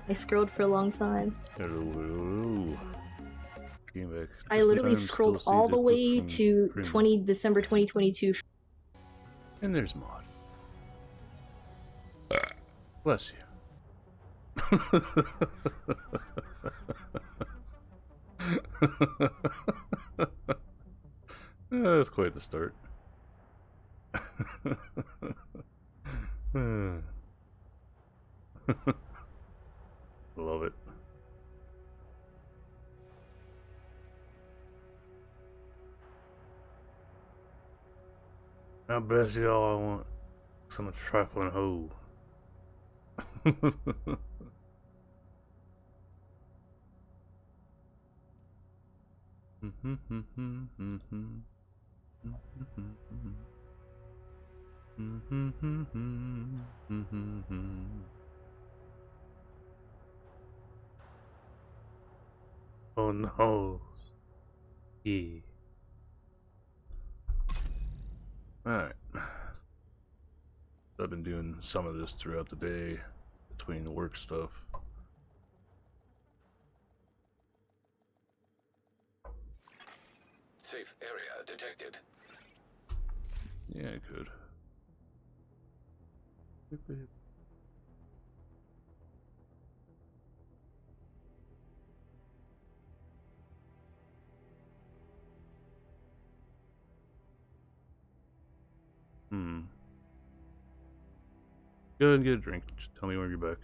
I scrolled for a long time. Hello. Came back. I literally scrolled all the way to December 2022. And there's Maud. Bless you. That's quite the start. Love it. Now, bless you all I want. Some trifling hoe. Oh no. Yeah. Alright. I've been doing some of this throughout the day between the work stuff. Safe area detected. Yeah, I could. Go ahead and get a drink. Just tell me when you're back.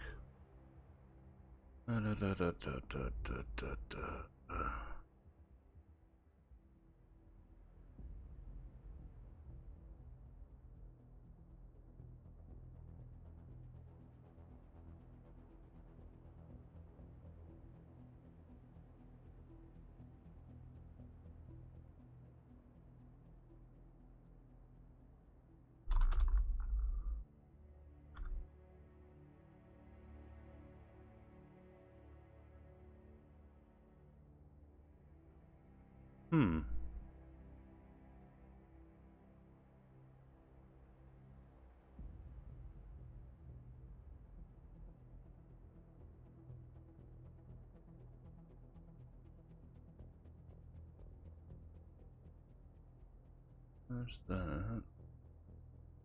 There's that.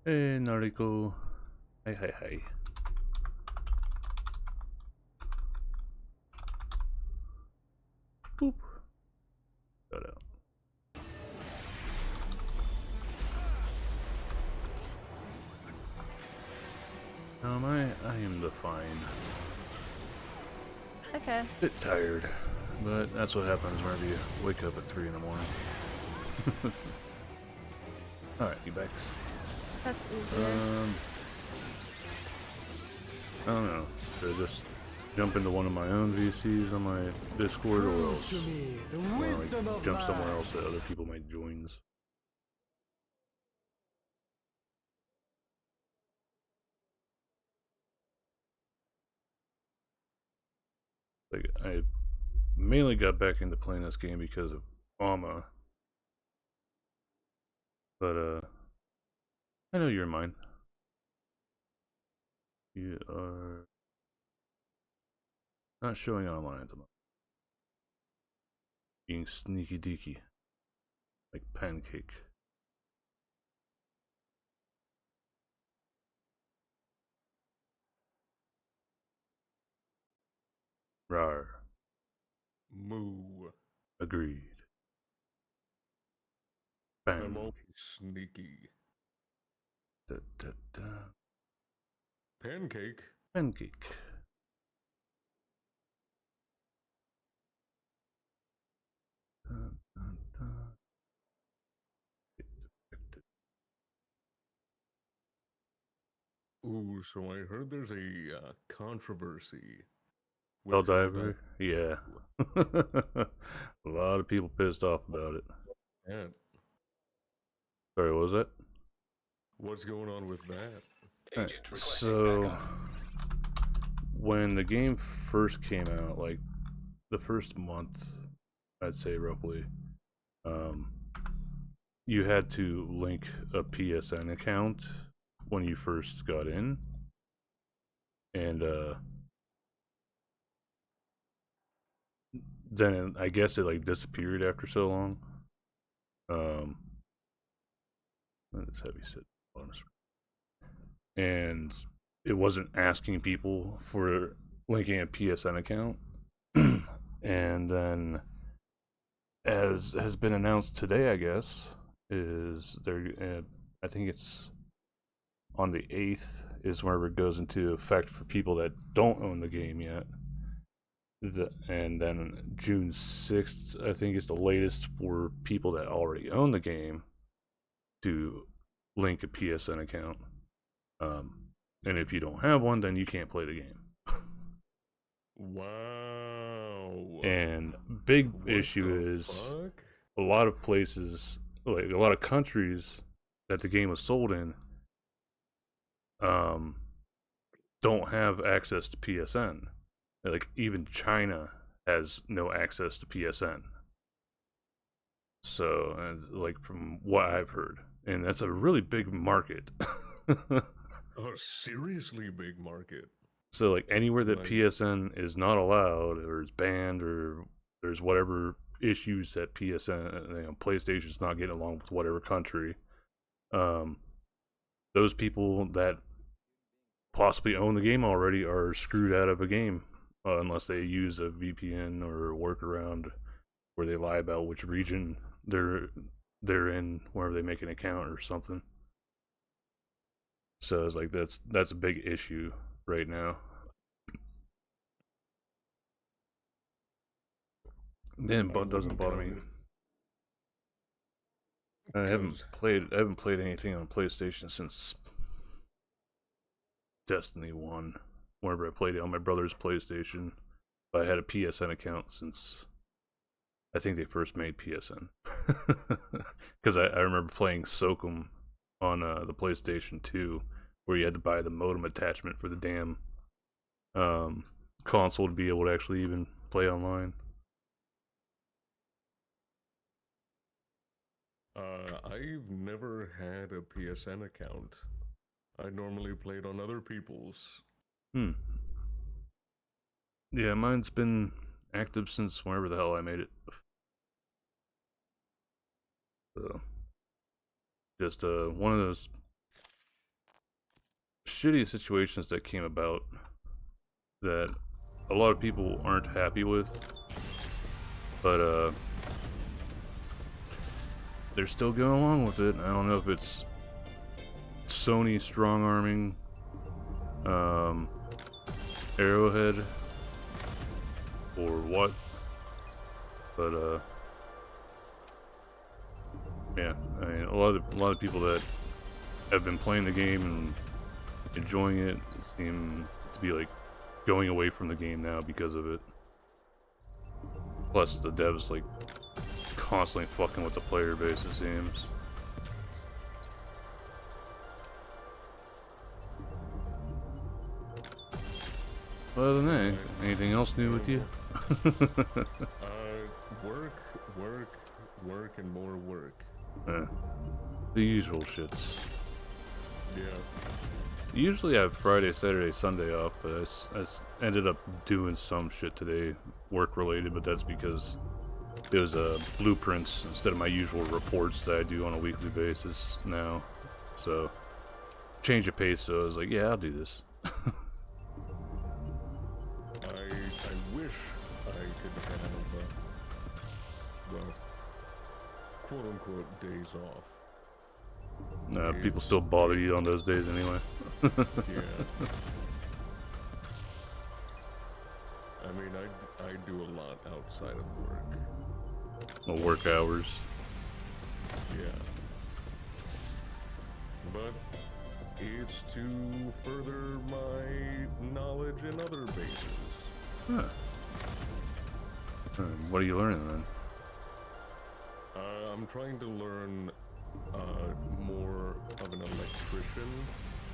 Hey, Nariko. Hey. Boop. Got out. I am the fine. Okay. Bit tired, but that's what happens whenever you wake up at 3 in the morning. Alright, you backs. That's easier. I don't know. Should I just jump into one of my own VCs on my Discord, or else like, jump somewhere else that other people might join? Like, I mainly got back into playing this game because of Alma, but I know you're mine. You are not showing online at the moment. Being sneaky deaky, like Pancake. Rar. Moo. Agreed. I'm always sneaky. Da, da, da. Pancake. Pancake. Dun, dun, dun. Ooh, so I heard there's a controversy. Helldiver? Yeah. A lot of people pissed off about it. Yeah. Sorry, what was that? What's going on with that? Right, so, when the game first came out, like, the first month, I'd say roughly, you had to link a PSN account when you first got in, and then I guess it like disappeared after so long. It's heavy set bonus, and it wasn't asking people for linking a PSN account. And then, as has been announced today, I guess is there. I think it's on the 8th is whenever it goes into effect for people that don't own the game yet. And then June 6th, I think, is the latest for people that already own the game to link a PSN account. And if you don't have one, then you can't play the game. Wow. And big What issue the is fuck? a lot of places, like a lot of countries that the game was sold in, don't have access to PSN. Like even China has no access to PSN. So, like from what I've heard, and that's a really big market. A seriously big market. So, like anywhere that Like- PSN is not allowed, or is banned, or there's whatever issues that PSN, PlayStation's not getting along with whatever country, those people that possibly own the game already are screwed out of a game, unless they use a VPN or a workaround where they lie about which region they're in whenever they make an account or something. So it's like that's a big issue right now. Then but doesn't bother me. I haven't played anything on PlayStation since Destiny 1. Whenever I played it on my brother's PlayStation. But I had a PSN account since I think they first made PSN. Because I remember playing Sokum on the PlayStation 2, where you had to buy the modem attachment for the damn console to be able to actually even play online. I've never had a PSN account. I normally played on other people's. Yeah, mine's been active since whenever the hell I made it. So, just one of those shitty situations that came about that a lot of people aren't happy with, but they're still going along with it. I don't know if it's Sony strong-arming Arrowhead or what, but yeah, I mean, a lot of people that have been playing the game and enjoying it seem to be like going away from the game now because of it. Plus, the devs like constantly fucking with the player base, it seems. Other than that, anything else new with you? Work, and more work. The usual shits. Yeah. Usually I have Friday, Saturday, Sunday off, but I ended up doing some shit today, work related, but that's because it was blueprints instead of my usual reports that I do on a weekly basis now. So, change of pace, so I was like, yeah, I'll do this. I wish I could have, well, quote-unquote days off. People still bother you on those days anyway. Yeah. I mean, I do a lot outside of work. No work hours. Yeah. But it's to further my knowledge in other bases. Huh. What are you learning then? I'm trying to learn more of an electrician.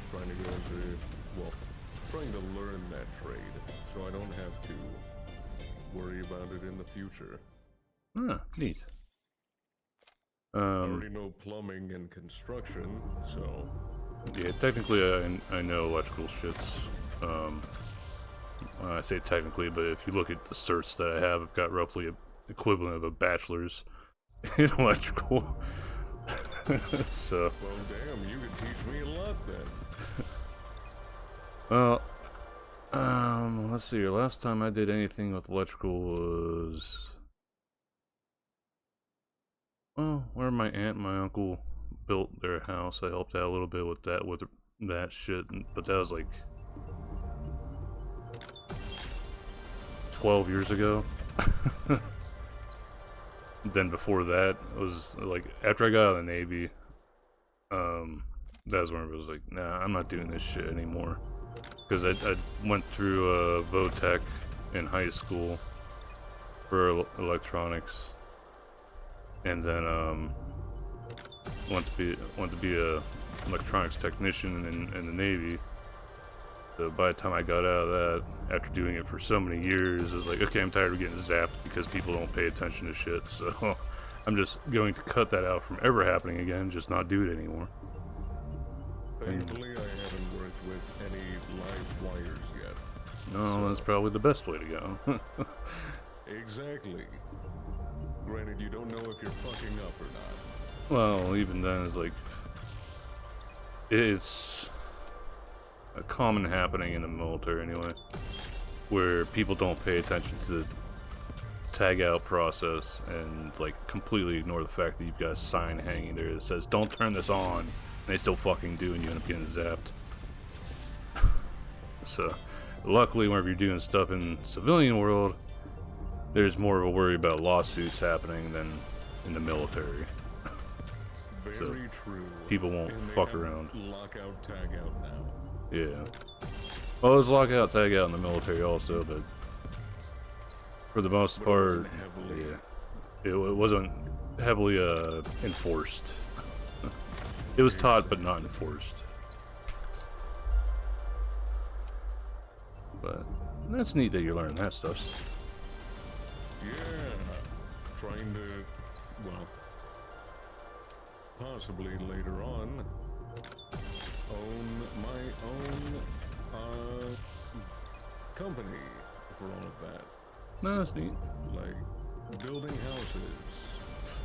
Trying to go into, well, trying to learn that trade so I don't have to worry about it in the future. Ah, neat. I already know plumbing and construction, so... Yeah, technically I know electrical shits. I say technically, but if you look at the certs that I have, I've got roughly a equivalent of a bachelor's in electrical. So. Well, damn, you could teach me a lot then. Well, let's see. Last time I did anything with electrical was, well, where my aunt and my uncle built their house. I helped out a little bit with that shit, but that was like 12 years ago. Then before that was like after I got out of the Navy. That was when it was like, nah, I'm not doing this shit anymore. Because I went through Votech in high school for electronics, and then went to be a electronics technician in the Navy. So by the time I got out of that, after doing it for so many years, I was like, okay, I'm tired of getting zapped because people don't pay attention to shit. So I'm just going to cut that out from ever happening again, just not do it anymore. Thankfully, I haven't worked with any live wires yet. No, that's probably the best way to go. Exactly. Granted, you don't know if you're fucking up or not. Well, even then, it's like, it's a common happening in the military anyway, where people don't pay attention to the tag out process and like completely ignore the fact that you've got a sign hanging there that says don't turn this on, and they still fucking do, and you end up getting zapped. So luckily, whenever you're doing stuff in civilian world, there's more of a worry about lawsuits happening than in the military. Very So, true. people won't And they fuck have around. Lockout, tag out now. Yeah. Well, there's lockout, tag out in the military also, but for the most But it part, wasn't heavily- yeah, it wasn't heavily enforced. It was taught, but not enforced. But that's neat that you learn that stuff. Yeah, trying to, well, possibly later on, own my own company for all of that. No, that's neat. Like building houses,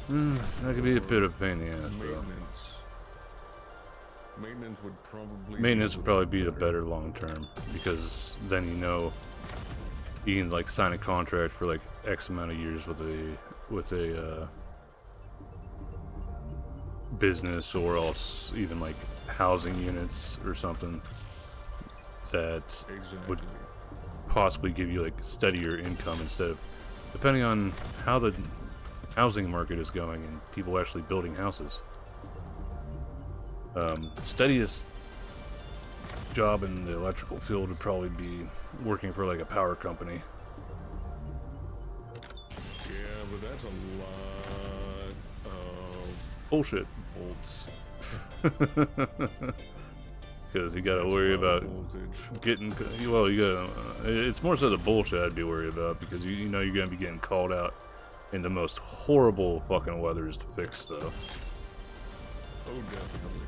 That could be a bit of a pain in the ass, though. maintenance. Maintenance would probably Maintenance be would a probably little be the better long term, because then you know you can like sign a contract for like X amount of years with a business, or else even like housing units or something that Exactly. would possibly give you like steadier income instead of, depending on how the housing market is going and people actually building houses. Steadiest job in the electrical field would probably be working for like a power company. Yeah, but that's a lot of Bullshit. volts. Because you gotta That's worry a lot of about voltage. getting, well, you gotta, it's more so the bullshit I'd be worried about, because you know you're gonna be getting called out in the most horrible fucking weathers to fix stuff. Oh, definitely.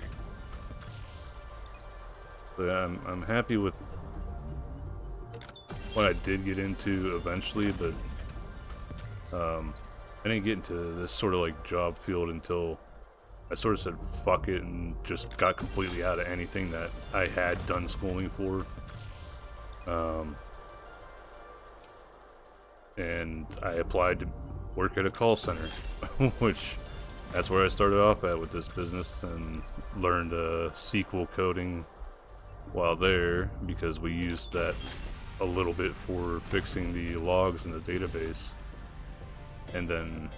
But I'm happy with what I did get into eventually, but I didn't get into this sort of like job field until I sort of said fuck it and just got completely out of anything that I had done schooling for. And I applied to work at a call center, which that's where I started off at with this business, and learned SQL coding while there, because we used that a little bit for fixing the logs in the database. And then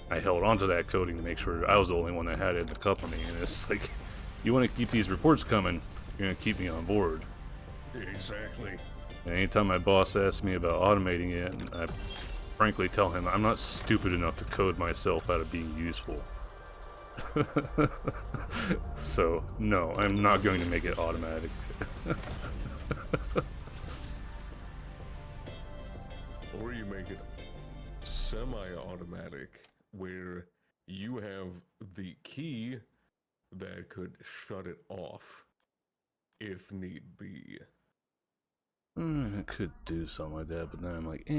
I held on to that coding to make sure I was the only one that had it in the company. And it's like, you want to keep these reports coming, you're going to keep me on board. Exactly. And anytime my boss asks me about automating it, I frankly tell him I'm not stupid enough to code myself out of being useful. So, no, I'm not going to make it automatic. Or you make it semi-automatic, where you have the key that could shut it off if need be. I could do something like that, but then I'm like,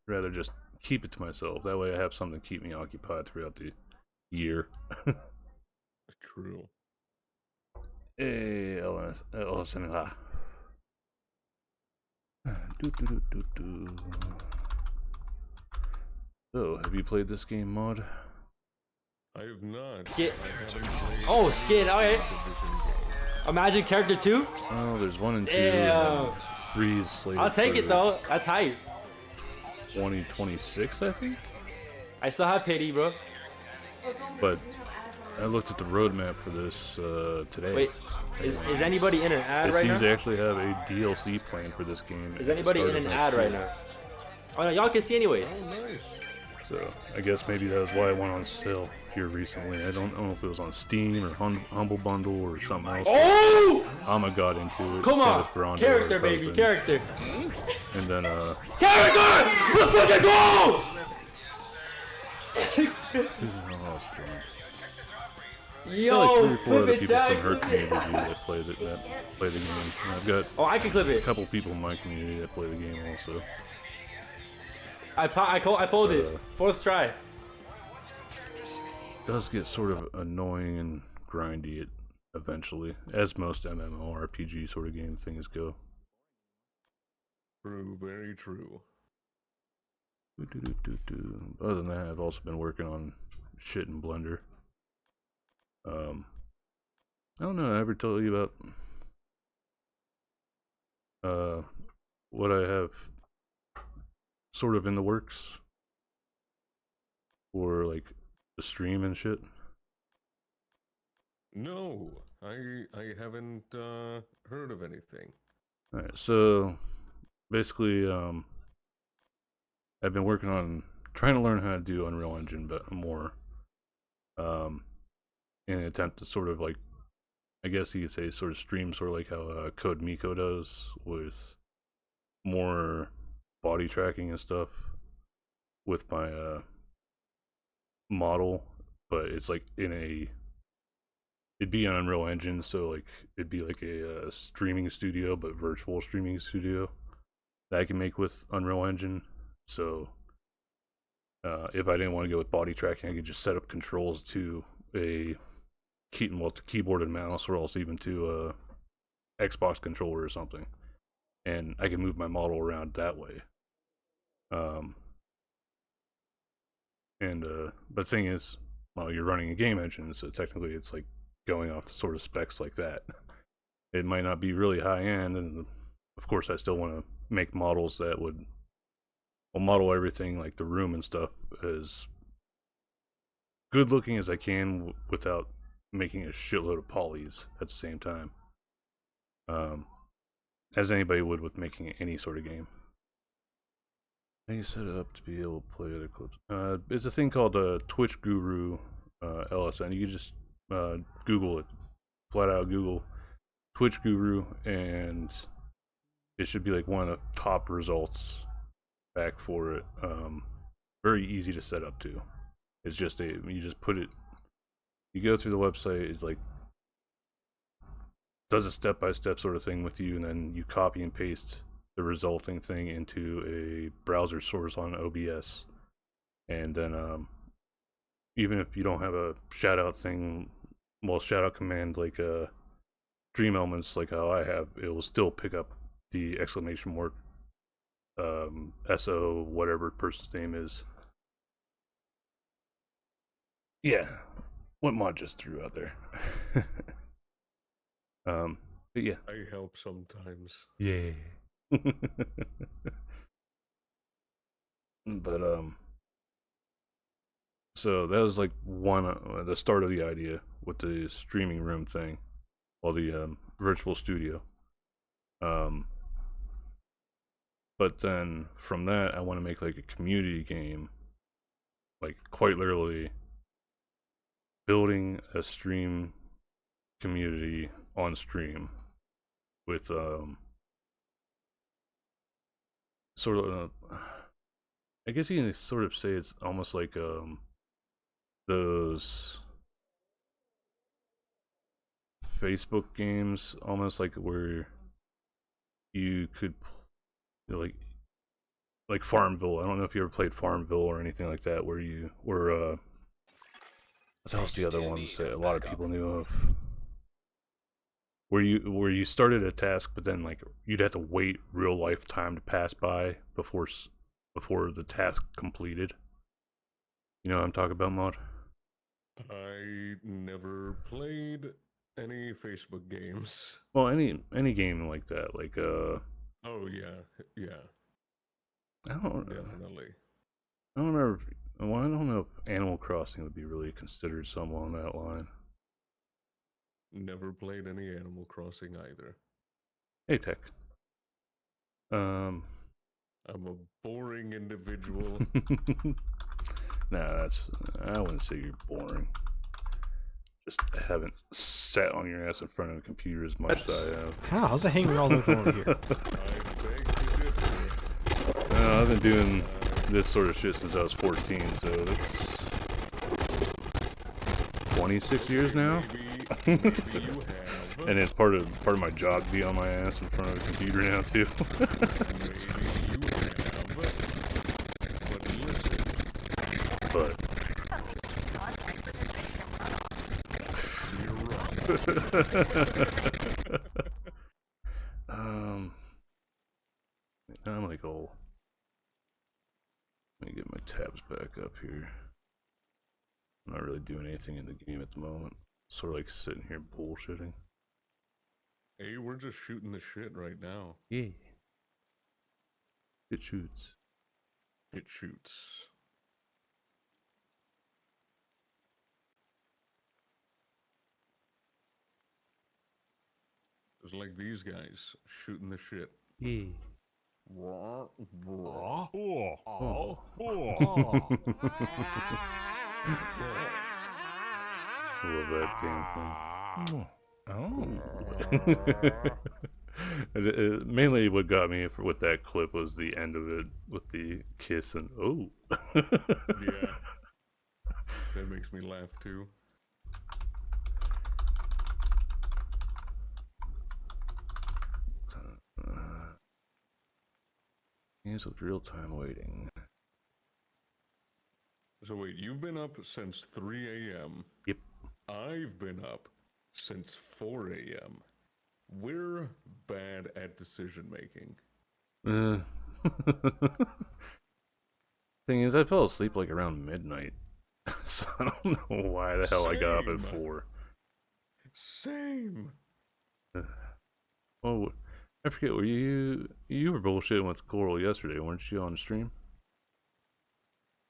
rather just keep it to myself. That way I have something to keep me occupied throughout the year. True. Hey, Ellison. So, have you played this game, Mod? I have not. Skit. I haven't played Oh, Skid. Okay. Division game. Imagine character 2. Oh, there's 1 and 2. Damn. And 3 is slated. I'll take for it though. That's hype. 2026, I think. I still have pity, bro. But I looked at the roadmap for this today. Wait, is anybody in an ad It right seems now? to actually have a DLC plan for this game. Is anybody in an ad right now? Oh no, y'all can see anyways. Oh, nice. So I guess maybe that was why it went on sale here recently. I don't know if it was on Steam or Humble Bundle or something else. Oh! Amma got into it. Come on, Samus Brando, character, her baby, husband. character. And then Character! Let's fucking go! oh, strong. I Yo, feel like 3 or 4 other clip it, people Jack. from her clip it. community that play the game. And I've got Oh, I can clip a it. couple people in my community that play the game also. I pulled it. 4th try. Does get sort of annoying and grindy eventually, as most MMORPG sort of game things go. True, very true. Other than that, I've also been working on shit in Blender. I don't know, I ever tell you about what I have sort of in the works for like the stream and shit? No, I haven't heard of anything. Alright, so basically I've been working on trying to learn how to do Unreal Engine but more in an attempt to sort of like, I guess you could say, sort of stream sort of like how Code Miko does, with more body tracking and stuff with my model, but it's like it'd be an Unreal Engine, so like it'd be like a streaming studio, but virtual streaming studio that I can make with Unreal Engine. So if I didn't want to go with body tracking, I could just set up controls to a keyboard and mouse, or else even to a Xbox controller or something, and I can move my model around that way. But the thing is, well, you're running a game engine, so technically it's like going off the sort of specs like that. It might not be really high end, and of course I still want to make models that would model everything, like the room and stuff, as good looking as I can without making a shitload of polys at the same time, as anybody would with making any sort of game. How you set it up to be able to play other clips? It's a thing called Twitch Guru LSN. You can just Google it, flat out Google Twitch Guru, and it should be like one of the top results back for it. Very easy to set up too. It's just you just put it, you go through the website, it's like does a step-by-step sort of thing with you, and then you copy and paste the resulting thing into a browser source on OBS, and then even if you don't have a shout out thing, well, shout out command like Dream Elements, like how I have, it will still pick up the exclamation mark SO whatever person's name is. Yeah, what Mod just threw out there. But yeah. I help sometimes. Yeah. But so that was like the start of the idea with the streaming room thing, or the virtual studio. But then from that, I want to make like a community game, like quite literally building a stream community on stream with sort of I guess you can sort of say it's almost like those Facebook games, almost like where you could like Farmville. I don't know if you ever played Farmville or anything like that, where what else the other ones that a lot of people knew of, where you started a task, but then like you'd have to wait real life time to pass by before the task completed. You know what I'm talking about, Mod? I never played any Facebook games. Well, any game like that, like Oh yeah. I don't Definitely. I don't remember. Well, I don't know if Animal Crossing would be really considered something along that line. Never played any Animal Crossing either. Hey, Tech. I'm a boring individual. Nah, I wouldn't say you're boring. Just haven't sat on your ass in front of a computer as much as I have. How's it hanging all over here? I beg to differ. I've been doing this sort of shit since I was 14, so that's 26 years now. Maybe you have. And it's part of my job to be on my ass in front of a computer now too. Maybe you have. But listen. But You're right. I'm like, oh, let me get my tabs back up here. I'm not really doing anything in the game at the moment. Sort of like sitting here bullshitting. Hey, we're just shooting the shit right now. Yeah. It shoots. It shoots. It's like these guys shooting the shit. Yeah. Oh. I love that damn thing. Mainly what got me with that clip was the end of it with the kiss and oh. Yeah. That makes me laugh too. Games with real-time waiting. So wait, you've been up since 3 a.m. Yep. I've been up since 4 a.m. We're bad at decision making. Thing is, I fell asleep like around midnight, so I don't know why the hell I got up at Same. 4. Same. Oh, I forget. Were you were bullshitting with Coral yesterday, weren't you, on stream?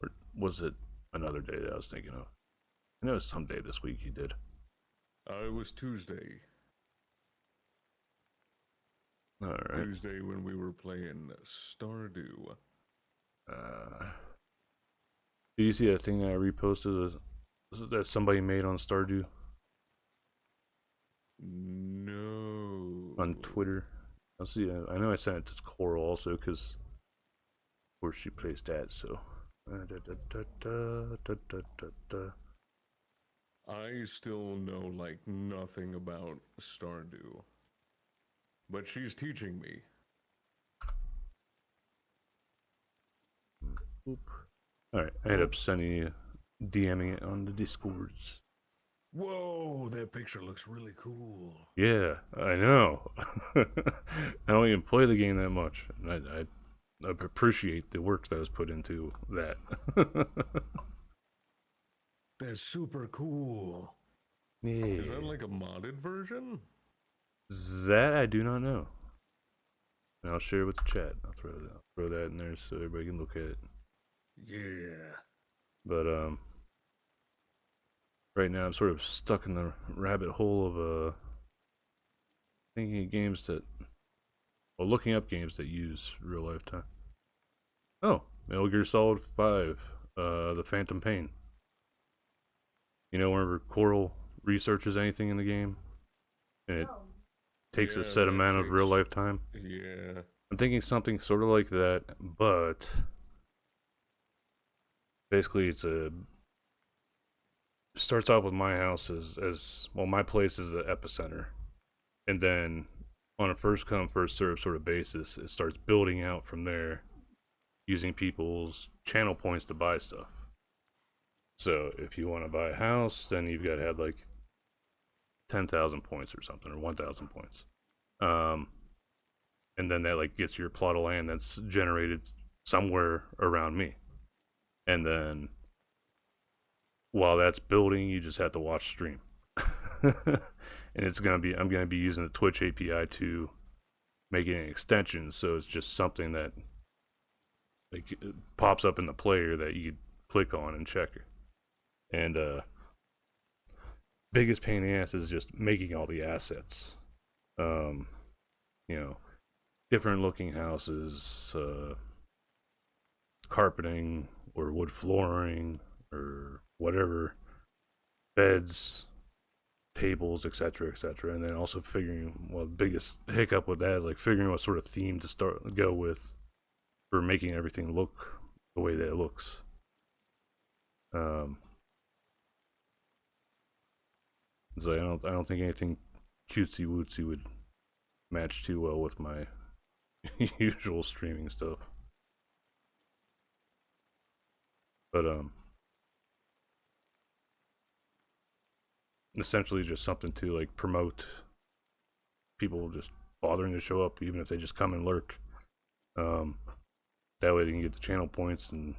Or was it another day that I was thinking of? I know it was some day this week you did. It was Tuesday. All right. Tuesday when we were playing Stardew. Did you see that thing that I reposted that somebody made on Stardew No. on Twitter? I'll see. I know I sent it to Coral also because, of course, she plays that. So. I still know like nothing about Stardew. But she's teaching me. Alright, I ended up sending you, DMing it on the Discords. Whoa, that picture looks really cool. Yeah, I know. I don't even play the game that much. And I appreciate the work that was put into that. That's super cool. Yeah. Is that like a modded version? That I do not know. And I'll share it with the chat. I'll throw that in there so everybody can look at it. Yeah. But right now I'm sort of stuck in the rabbit hole of thinking of games that, well, looking up games that use real life time. Oh, Metal Gear Solid 5, The Phantom Pain. You know, whenever Coral researches anything in the game, and it takes a set amount of real life time. Yeah. I'm thinking something sort of like that, but basically starts off with my house as well, my place is the epicenter, and then on a first come first serve sort of basis, it starts building out from there, using people's channel points to buy stuff. So if you want to buy a house, then you've got to have like 10,000 points or something, or 1,000 points. And then that like gets your plot of land that's generated somewhere around me. And then while that's building, you just have to watch stream. And I'm gonna be using the Twitch API to make it an extension, so it's just something that like it pops up in the player that you click on and check it. And biggest pain in the ass is just making all the assets. You know, different looking houses, carpeting or wood flooring or whatever, beds, tables, etc., etc. And then also figuring, well, the biggest hiccup with that is like figuring what sort of theme to go with for making everything look the way that it looks. So I don't think anything cutesy wootsy would match too well with my usual streaming stuff. But essentially just something to like promote people just bothering to show up, even if they just come and lurk. That way they can get the channel points and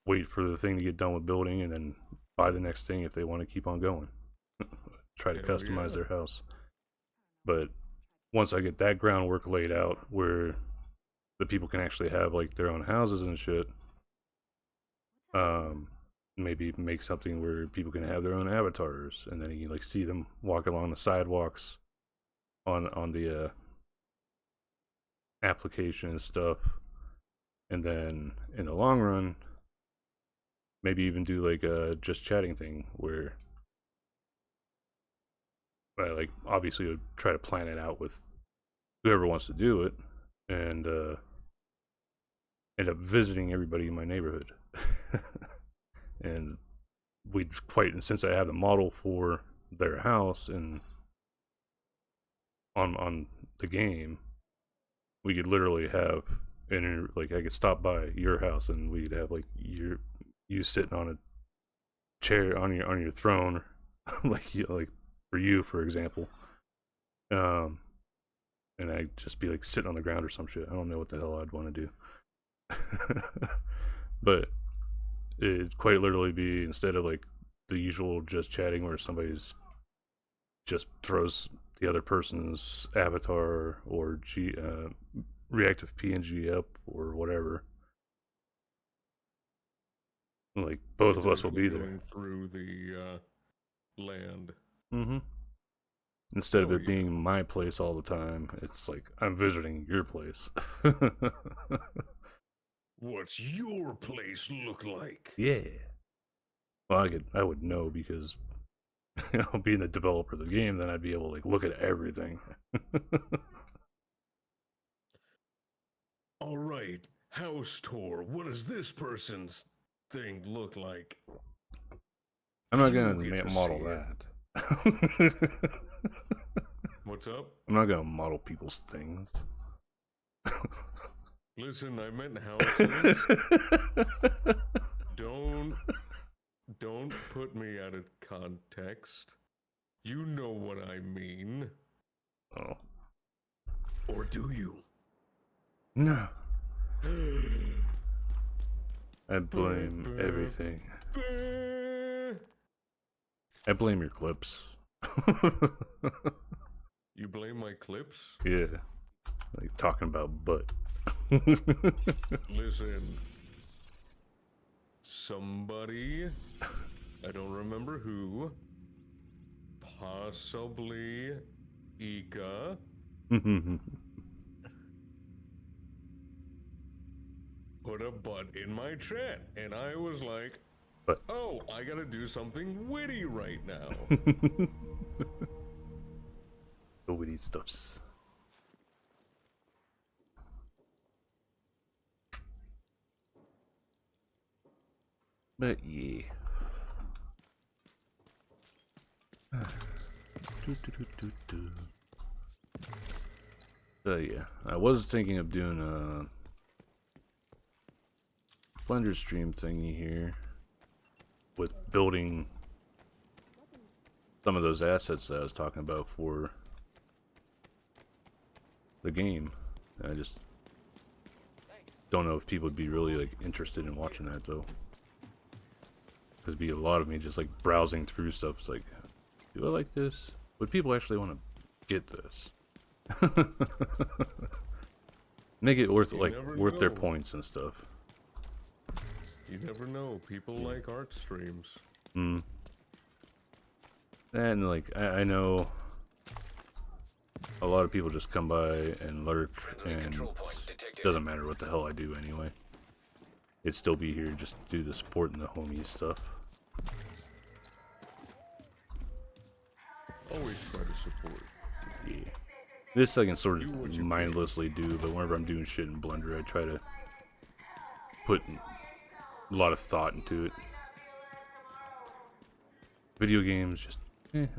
wait for the thing to get done with building, and then buy the next thing if they want to keep on going. Try to customize their house. But once I get that groundwork laid out where the people can actually have like their own houses and shit, maybe make something where people can have their own avatars, and then you can like see them walk along the sidewalks on the application and stuff. And then in the long run, maybe even do like a just chatting thing where I like obviously would try to plan it out with whoever wants to do it, and end up visiting everybody in my neighborhood. And since I have the model for their house and on the game, we could literally have like I could stop by your house and we'd have like you sitting on a chair on your throne, like for you, for example, and I'd just be like sitting on the ground or some shit. I don't know what the hell I'd want to do. But it'd quite literally be, instead of like the usual just chatting where somebody's just throws the other person's avatar or reactive PNG up or whatever, like both of us will be there going through the land. Mm-hmm. Instead of it being my place all the time, it's like I'm visiting your place. What's your place look like? Yeah. Well, I would know because being the developer of the game, then I'd be able to like look at everything. All right, house tour. What does this person's thing look like? I'm not gonna model that. What's up? I'm not gonna model people's things. Listen, I meant houses. Don't put me out of context. You know what I mean. Oh. Or do you? No. I blame everything. I blame your clips. You blame my clips? Yeah. Like talking about butt. Listen. Somebody, I don't remember who, possibly Ika, put a butt in my chat, and I was like, but oh, I gotta do something witty right now. the witty stuffs. But yeah. Yeah, I was thinking of doing a Blender stream thingy here with building some of those assets that I was talking about for the game. I just don't know if people would be really like interested in watching that though. There'd be a lot of me just like browsing through stuff. It's like, do I like this? Would people actually want to get this? Make it worth worth their points and stuff. You never know. People like art streams. And like I know a lot of people just come by and lurk, and it doesn't matter what the hell I do anyway. It'd still be here just to do the support and the homie stuff. Always try to support. Yeah. This I can sort of mindlessly do, but whenever I'm doing shit in Blender, I try to put a lot of thought into it. Video games, just,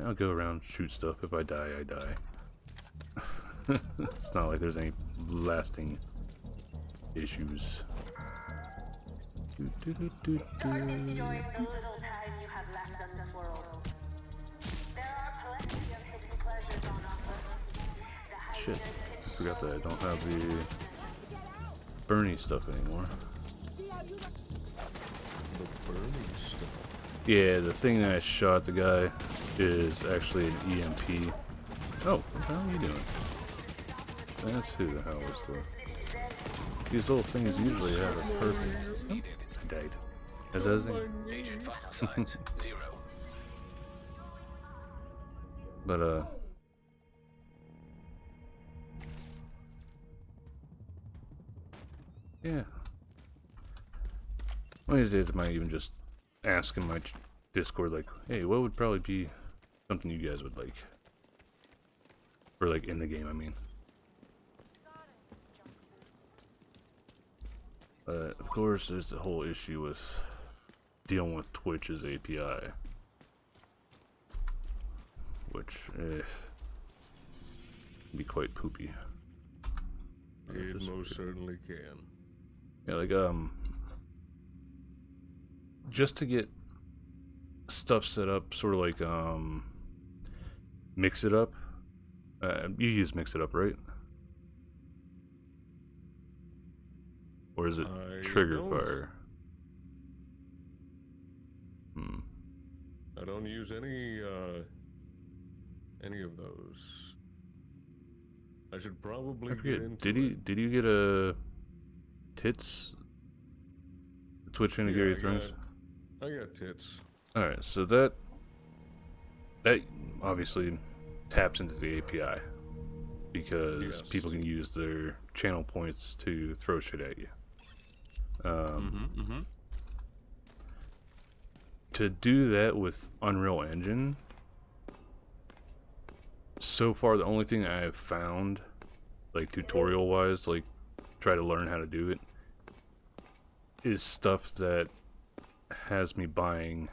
I'll go around, shoot stuff. If I die, I die. It's not like there's any lasting issues. Start enjoying the little time you have left on this world. There are plenty of hidden pleasures on offer. Shit, I forgot that I don't have the Bernie stuff anymore. The burning stuff. Yeah, the thing that I shot the guy is actually an EMP. Oh, what the hell are you doing? That's who the hell was the... These little things usually have a purpose. Oh, I died. Is that his name? Agent vital signs 0. But, yeah. One of these days I might even just ask in my Discord, like, hey, what would probably be something you guys would like? Or, like, in the game, I mean. But, of course, there's the whole issue with dealing with Twitch's API. Which, can be quite poopy. It most certainly can. Yeah, like, just to get stuff set up, sort of like, Mix It Up. You use Mix It Up, right? Or is it Trigger Fire? I don't use any of those. I should probably I get forget. into Did you get a Tits Twitch integrated things? I got Tits. Alright, so that obviously taps into the API because people can use their channel points to throw shit at you. To do that with Unreal Engine, so far the only thing I have found, like tutorial wise, like try to learn how to do it, is stuff that has me buying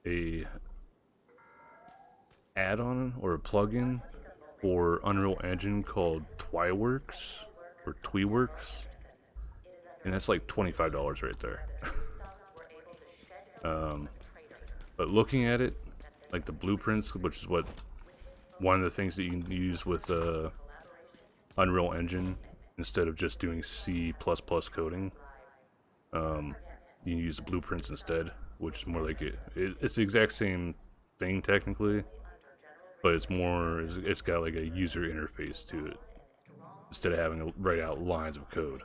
a add-on or a plugin for Unreal Engine called Twiworks or Tweeworks, and that's like $25 right there. But looking at it, like the blueprints, which is what one of the things that you can use with Unreal Engine instead of just doing C++ coding, you can use the blueprints instead, which is more like it's the exact same thing technically, but it's got like a user interface to it instead of having to write out lines of code.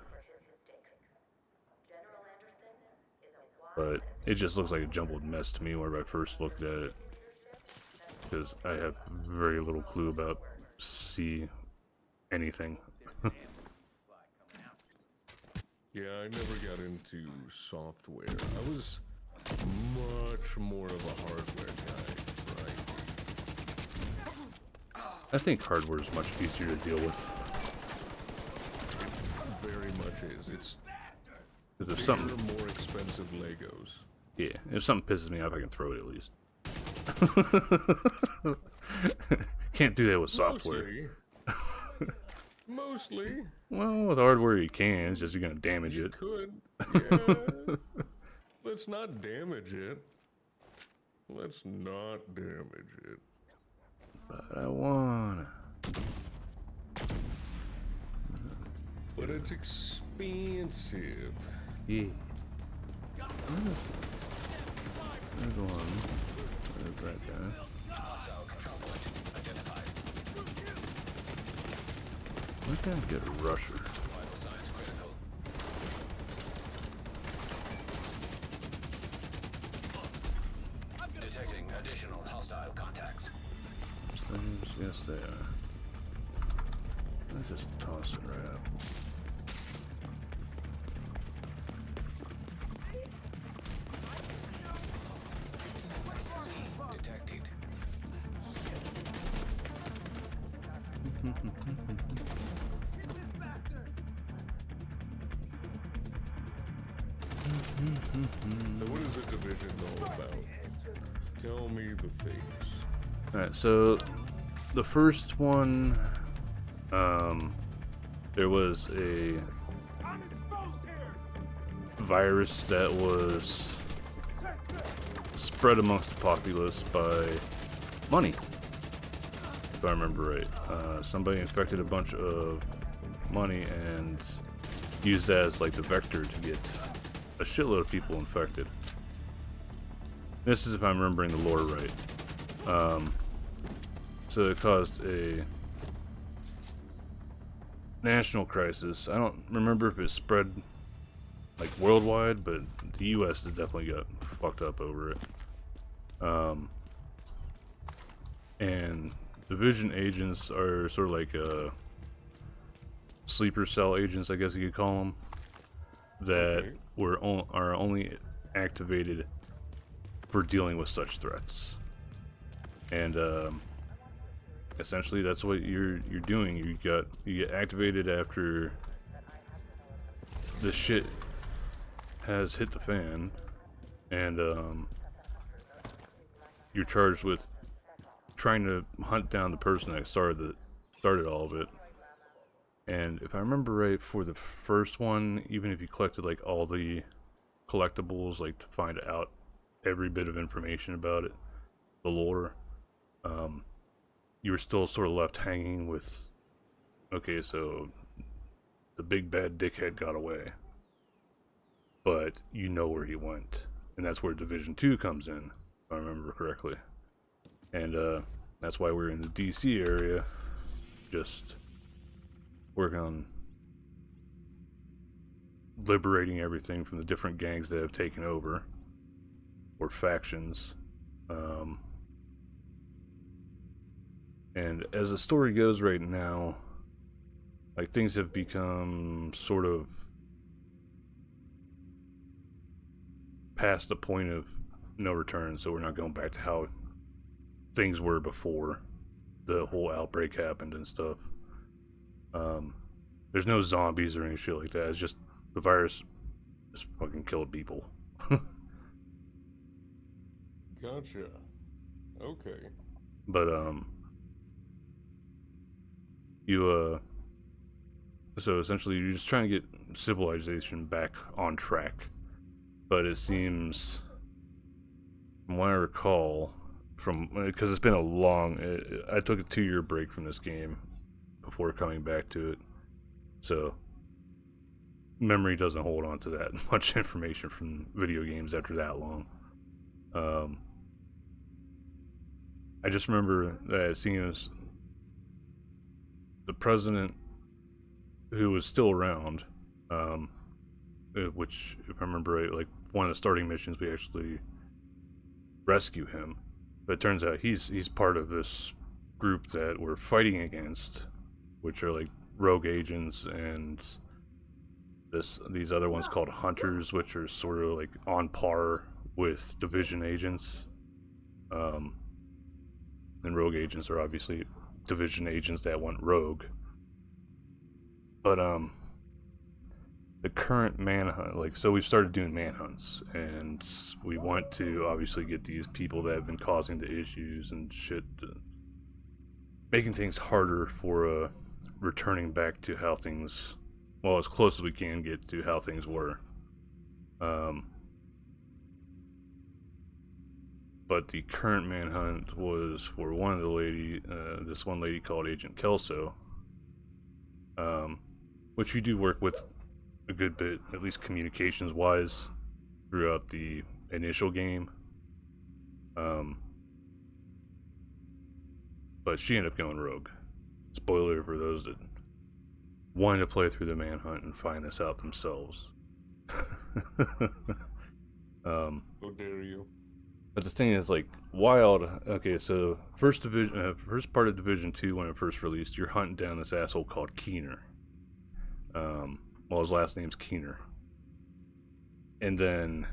But it just looks like a jumbled mess to me whenever I first looked at it, because I have very little clue about C anything. Yeah, I never got into software. I was much more of a hardware guy, right? I think hardware is much easier to deal with. It very much is. It's Because if bigger, something, more expensive Legos. yeah, if something pisses me off, I can throw it at least. Can't do that with software. Mostly. Mostly. Well, with hardware you can. It's just you're gonna damage You it. could. Yeah. Let's not damage it. Let's not damage it. But I wanna. But it's expensive. Yeah. There's one. There's that guy. Hostile control point identified. Why can't I get a rusher? Vital signs critical. Detecting additional hostile contacts. Things? Yes, they are. Let's just toss it right up. Detected. So what is the division all about? Tell me the things. Alright, so the first one, there was a virus that was spread amongst the populace by money, if I remember right. Somebody infected a bunch of money and used that as like the vector to get a shitload of people infected. This is if I'm remembering the lore right. So it caused a national crisis. I don't remember if it spread like worldwide, but the US has definitely got fucked up over it. And division agents are sort of like sleeper cell agents, I guess you could call them, that Okay. are only activated for dealing with such threats. And essentially that's what you're doing. You get activated after the shit has hit the fan, and you're charged with trying to hunt down the person that started all of it. And if I remember right, for the first one, even if you collected like all the collectibles, like to find out every bit of information about it, the lore, you were still sort of left hanging with, okay, so the big bad dickhead got away, but you know where he went, and that's where Division 2 comes in, if I remember correctly. And that's why we're in the DC area, just working on liberating everything from the different gangs that have taken over, or factions. And as the story goes right now, like things have become sort of past the point of no return, so we're not going back to how things were before the whole outbreak happened and stuff. There's no zombies or any shit like that. It's just the virus just fucking killed people. Gotcha. Okay. But so essentially you're just trying to get civilization back on track. But it seems, from what I recall, because it's been a long, I took a 2-year break from this game before coming back to it, so memory doesn't hold on to that much information from video games after that long. I just remember that it seems the president, who was still around, which, if I remember right, like one of the starting missions, we actually rescue him. But it turns out he's part of this group that we're fighting against, which are like rogue agents, and these other ones called hunters, which are sort of like on par with division agents. And rogue agents are obviously division agents that went rogue. But the current manhunt, like, so we've started doing manhunts, and we want to obviously get these people that have been causing the issues and shit, making things harder for returning back to how things, well, as close as we can get to how things were. But the current manhunt was for one of the lady, this one lady called Agent Kelso, which we do work with a good bit, at least communications-wise, throughout the initial game. But she ended up going rogue. Spoiler for those that wanted to play through the manhunt and find this out themselves. How dare you? But the thing is, like, Wild. Okay, so first part of Division 2 when it first released, you're hunting down this asshole called Keener. Well, his last name's Keener, and then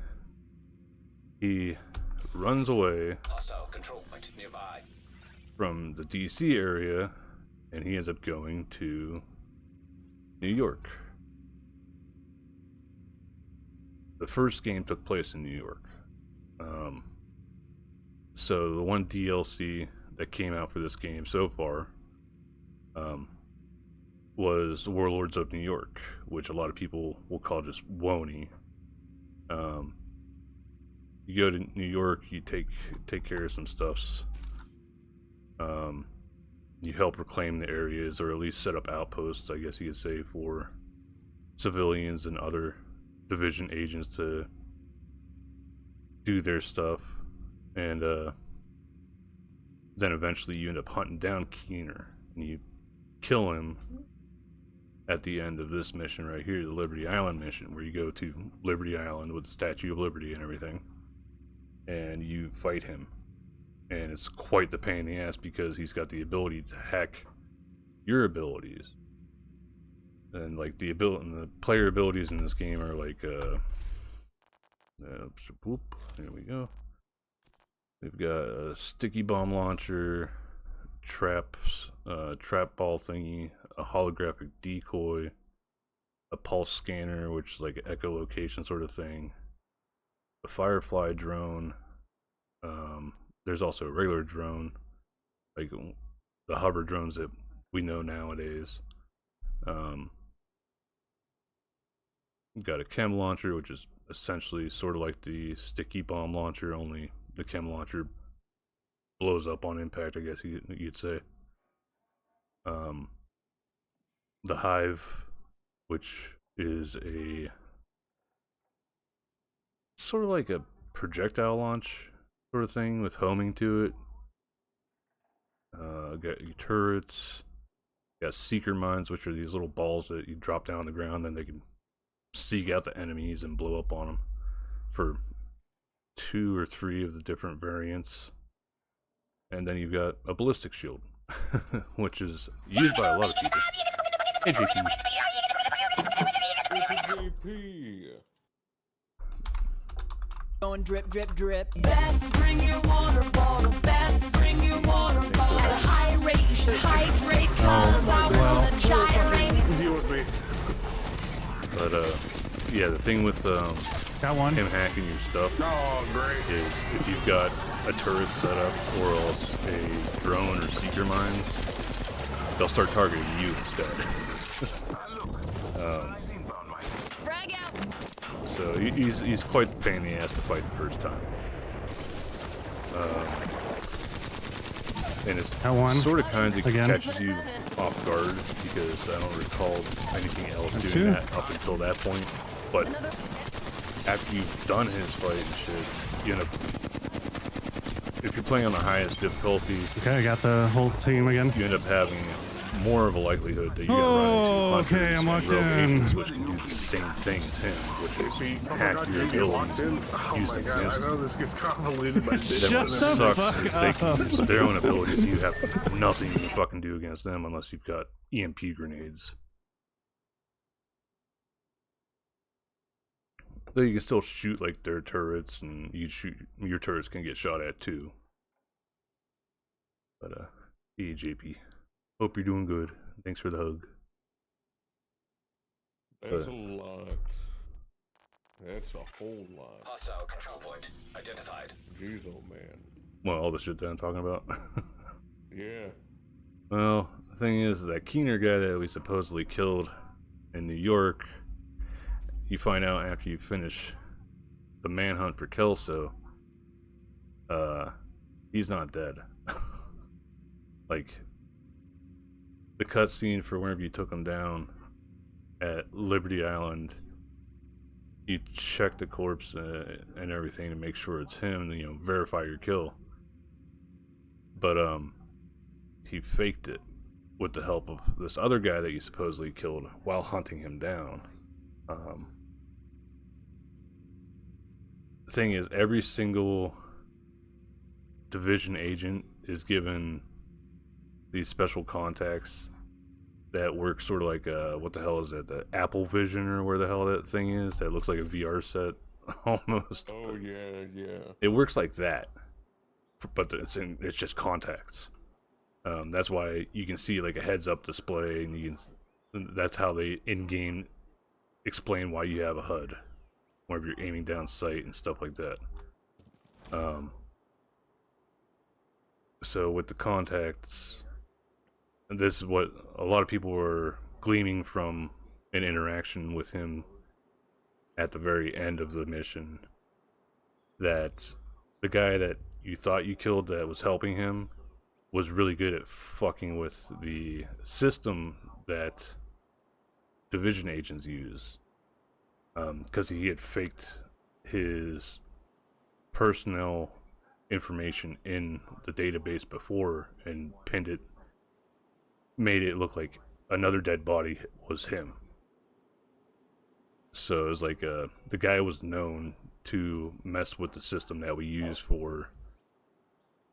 he runs away Hostile control point nearby. from the DC area, and he ends up going to New York. The first game took place in New York. So the one DLC that came out for this game so far was Warlords of New York, which a lot of people will call just WONY. You go to New York, you take care of some stuffs. You help reclaim the areas, or at least set up outposts, I guess you could say, for civilians and other Division agents to do their stuff. And then eventually you end up hunting down Keener, and you kill him at the end of this mission right here, the Liberty Island mission, where you go to Liberty Island with the Statue of Liberty and everything, and you fight him. And it's quite the pain in the ass, because he's got the ability to hack your abilities. And like the player abilities in this game are like there we go. We've got a sticky bomb launcher, traps, trap ball thingy, a holographic decoy, a pulse scanner, which is like an echolocation sort of thing, a Firefly drone. There's also a regular drone, like the hover drones that we know nowadays. Got a chem launcher, which is essentially sort of like the sticky bomb launcher, only the chem launcher blows up on impact, I guess you'd say. The Hive, which is a sort of like a projectile launch sort of thing with homing to it. Got your turrets. Got seeker mines, which are these little balls that you drop down on the ground, and they can seek out the enemies and blow up on them, for 2 or 3 of the different variants. And then you've got a ballistic shield, which is used by a lot of people. Hey, JP. JP. Going drip, drip, drip. Best bring your water bottle. Best bring your water bottle. At a high rate, you should hydrate, cause I wanna gyrate. Deal with me. But yeah, the thing with Got one. him hacking your stuff Oh, great. is if you've got a turret set up, or else a drone or seeker mines, they'll start targeting you instead. Frag out. So he's quite the pain in the ass to fight the first time. And it's Got one. sort of kind of Again. catches you off guard, because I don't recall anything else Got doing two. that up until that point. But after you've done his fight and shit, you end up, if you're playing on the highest difficulty, Okay, I got the whole team again. you end up having more of a likelihood that you're gonna Oh, run into okay, hunters I'm locked and rogue in. agents, which can do the same thing as him, which is hack your abilities and use them against you. this gets convoluted by That Shut what the sucks fuck is they can up. use their own abilities. You have nothing to fucking do against them unless you've got EMP grenades. Though you can still shoot like their turrets, and your turrets can get shot at too. But hey JP, hope you're doing good. Thanks for the hug. That's a lot. That's a whole lot. Hostile control point identified. Jeez, oh man. Well, all the shit that I'm talking about. Yeah. Well, the thing is, that Keener guy that we supposedly killed in New York, you find out after you finish the manhunt for Kelso, he's not dead. Like, the cutscene for whenever you took him down at Liberty Island, you check the corpse and everything to make sure it's him, and, you know, verify your kill. But he faked it with the help of this other guy that you supposedly killed while hunting him down. The thing is, every single division agent is given these special contacts that work sort of like what the hell is that? The Apple Vision, or where the hell that thing is that looks like a VR set almost. Oh yeah, yeah. It works like that, but it's just contacts. That's why you can see like a heads-up display, and that's how they in-game explain why you have a HUD whenever you're aiming down sight and stuff like that. So with the contacts, this is what a lot of people were gleaming from an interaction with him at the very end of the mission, that the guy that you thought you killed that was helping him was really good at fucking with the system that division agents use, because he had faked his personnel information in the database before and pinned it, made it look like another dead body was him. So it was like the guy was known to mess with the system that we use for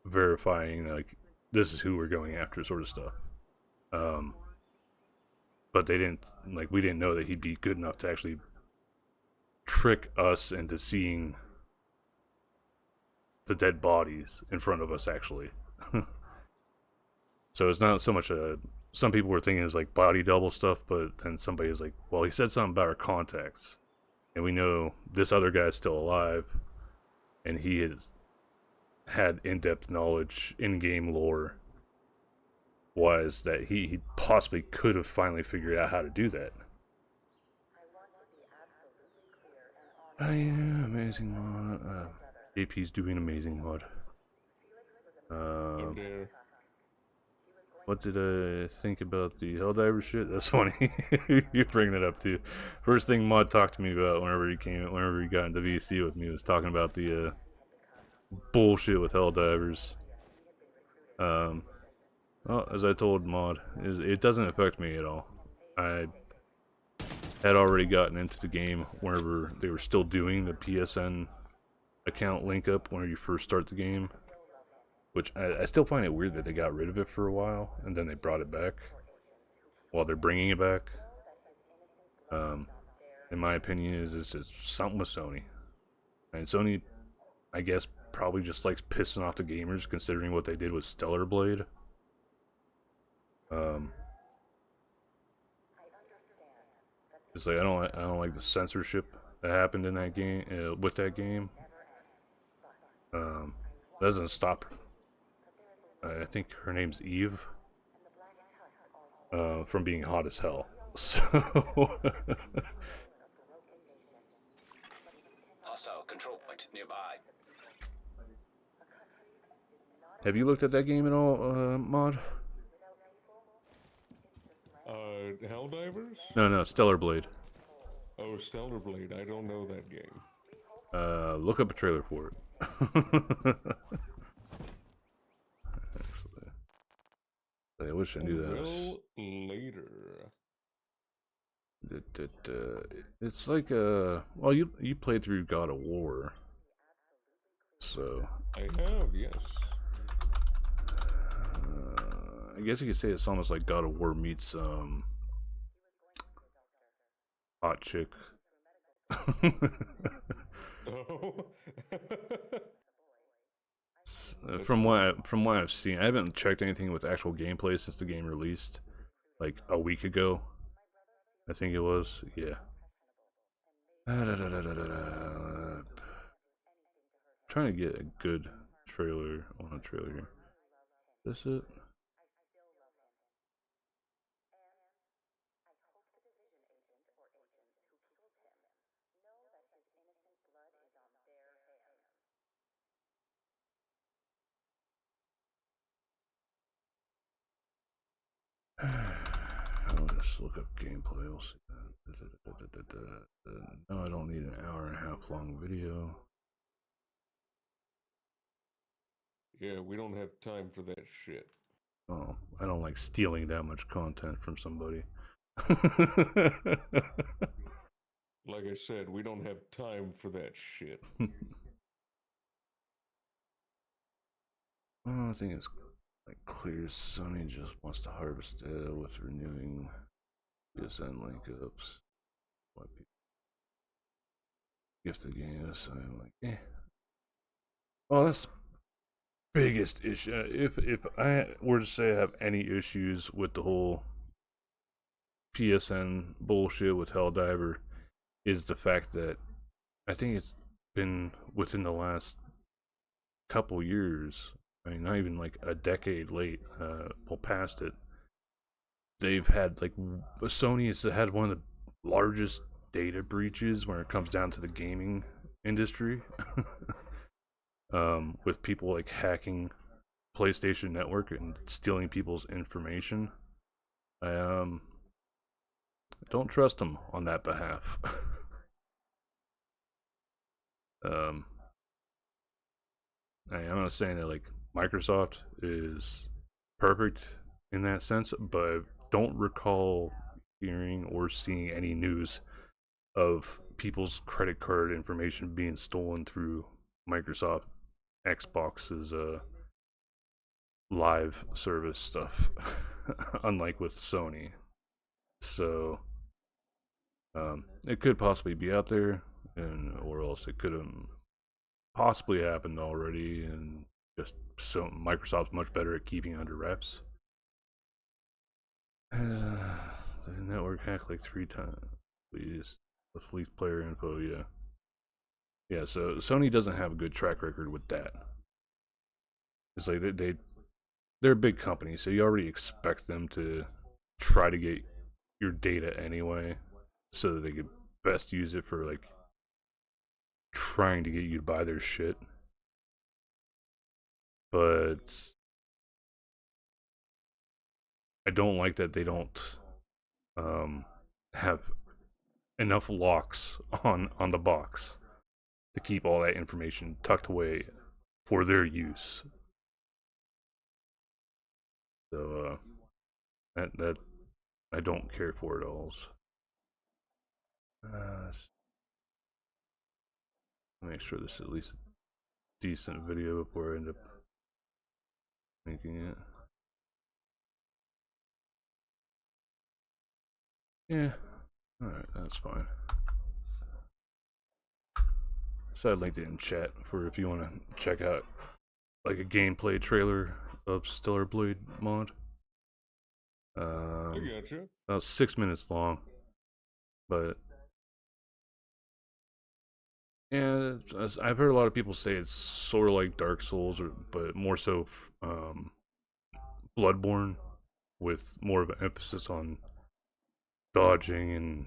verifying, like, this is who we're going after, sort of stuff. But they didn't, like, we didn't know that he'd be good enough to actually trick us into seeing the dead bodies in front of us, actually. So it's not so much some people were thinking it's like body double stuff, but then somebody was like, well, he said something about our contacts, and we know this other guy's still alive, and he has had in-depth knowledge, in-game lore wise, that he possibly could have finally figured out how to do that. I am amazing mod. AP's doing amazing mod. Oh dear. What did I think about the Helldiver shit? That's funny. You bring that up too. First thing Mod talked to me about whenever he got into VC with me, was talking about the bullshit with Helldivers. Well, as I told Mod, it doesn't affect me at all. I had already gotten into the game whenever they were still doing the PSN account link up whenever you first start the game. Which I still find it weird that they got rid of it for a while and then they brought it back while they're bringing it back. In my opinion, it's just something with Sony. And Sony, I guess, probably just likes pissing off the gamers, considering what they did with Stellar Blade. It's like I don't like the censorship that happened in that game, with that game. Doesn't stop. I think her name's Eve. From being hot as hell. So Hostile control point nearby. have you looked at that game at all, Mod? Helldivers? No, Stellar Blade. Oh, Stellar Blade. I don't know that game. Look up a trailer for it. Actually, I wish I knew that. Well, later. It's like well, you played through God of War, so I have, yes. I guess you could say it's almost like God of War meets hot chick. Oh. From what I've seen, I haven't checked anything with actual gameplay since the game released, like a week ago. I think it was, yeah. Trying to get a good trailer on a trailer here. Is this it? look up gameplay. We'll see. No, I don't need an hour and a half long video. Yeah, we don't have time for that shit. Oh, I don't like stealing that much content from somebody. Like I said, we don't have time for that shit. Well, I think it's like clear. Sony just wants to harvest data with renewing PSN link ups. Why people gift the game? So I'm like, eh. Well, that's the biggest issue. If I were to say I have any issues with the whole PSN bullshit with Helldiver, is the fact that I think it's been within the last couple years. I mean, not even like a decade late, well past it. They've had like Sony has had one of the largest data breaches when it comes down to the gaming industry, with people like hacking PlayStation Network and stealing people's information. I don't trust them on that behalf. I'm not saying that like Microsoft is perfect in that sense, but I don't recall hearing or seeing any news of people's credit card information being stolen through Microsoft Xbox's live service stuff, unlike with Sony. So it could possibly be out there, or else it could have possibly happened already, and just so Microsoft's much better at keeping under wraps. The network hacked like 3 times. Please, let's leak player info. Yeah. So Sony doesn't have a good track record with that. It's like they're a big company, so you already expect them to try to get your data anyway, so that they could best use it for like trying to get you to buy their shit. But I don't like that they don't have enough locks on the box to keep all that information tucked away for their use. So that I don't care for at all. Make sure this is at least a decent video before I end up making it. Yeah, alright, that's fine. So I linked it in chat for if you want to check out like a gameplay trailer of Stellar Blade mod. I gotcha. About 6 minutes long, but yeah, I've heard a lot of people say it's sort of like Dark Souls, but more so Bloodborne, with more of an emphasis on dodging and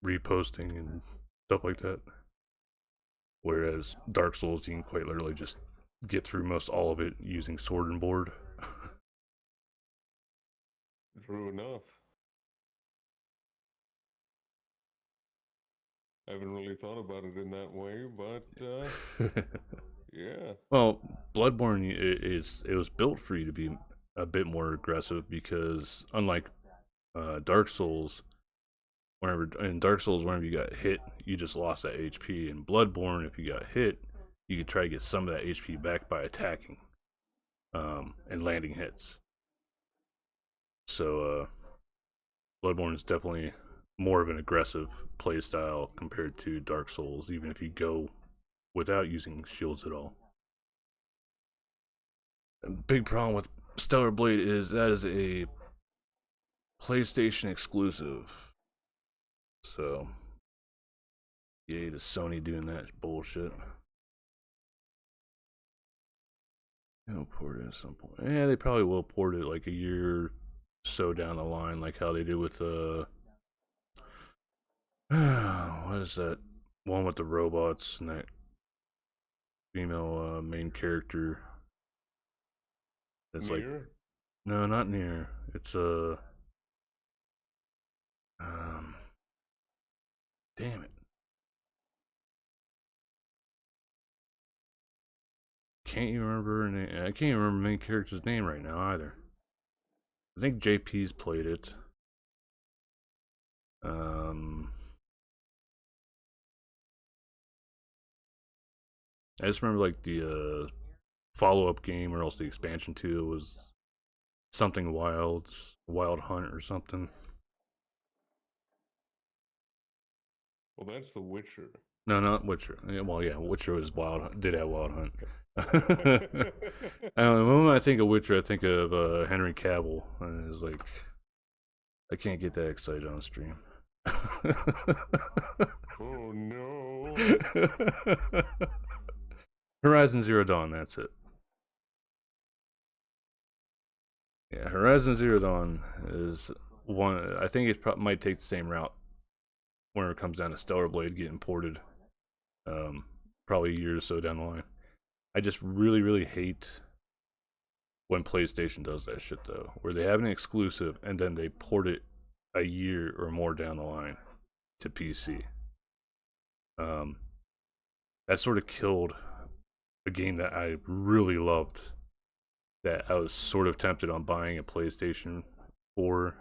reposting and stuff like that. Whereas Dark Souls, you can quite literally just get through most all of it using sword and board. True enough. I haven't really thought about it in that way, but yeah. Well, Bloodborne it was built for you to be a bit more aggressive, because unlike Dark Souls, whenever you got hit, you just lost that HP. In Bloodborne, if you got hit, you could try to get some of that HP back by attacking and landing hits. So Bloodborne is definitely more of an aggressive playstyle compared to Dark Souls, even if you go without using shields at all. A big problem with Stellar Blade is that is a PlayStation exclusive. So, yay to Sony doing that bullshit. They'll port it at some point. Yeah, they probably will port it like a year or so down the line, like how they did with what is that one with the robots and that female main character? It's Nier? like, no, not Nier. It's Damn it. Can't even remember I can't even remember the main character's name right now either. I think JP's played it. I just remember like the follow-up game, or else the expansion to it was something Wild Hunt or something. Well, that's The Witcher. No, not Witcher. Yeah, well, yeah, Witcher was did have Wild Hunt. I don't know, the moment I think of Witcher, I think of Henry Cavill, and it's like I can't get that excited on stream. Oh no! Horizon Zero Dawn, that's it. Yeah, Horizon Zero Dawn is one. I think it might take the same route when it comes down to Stellar Blade getting ported. Probably a year or so down the line. I just really, really hate when PlayStation does that shit though, where they have an exclusive and then they port it a year or more down the line to PC. That sort of killed a game that I really loved, that I was sort of tempted on buying a PlayStation 4,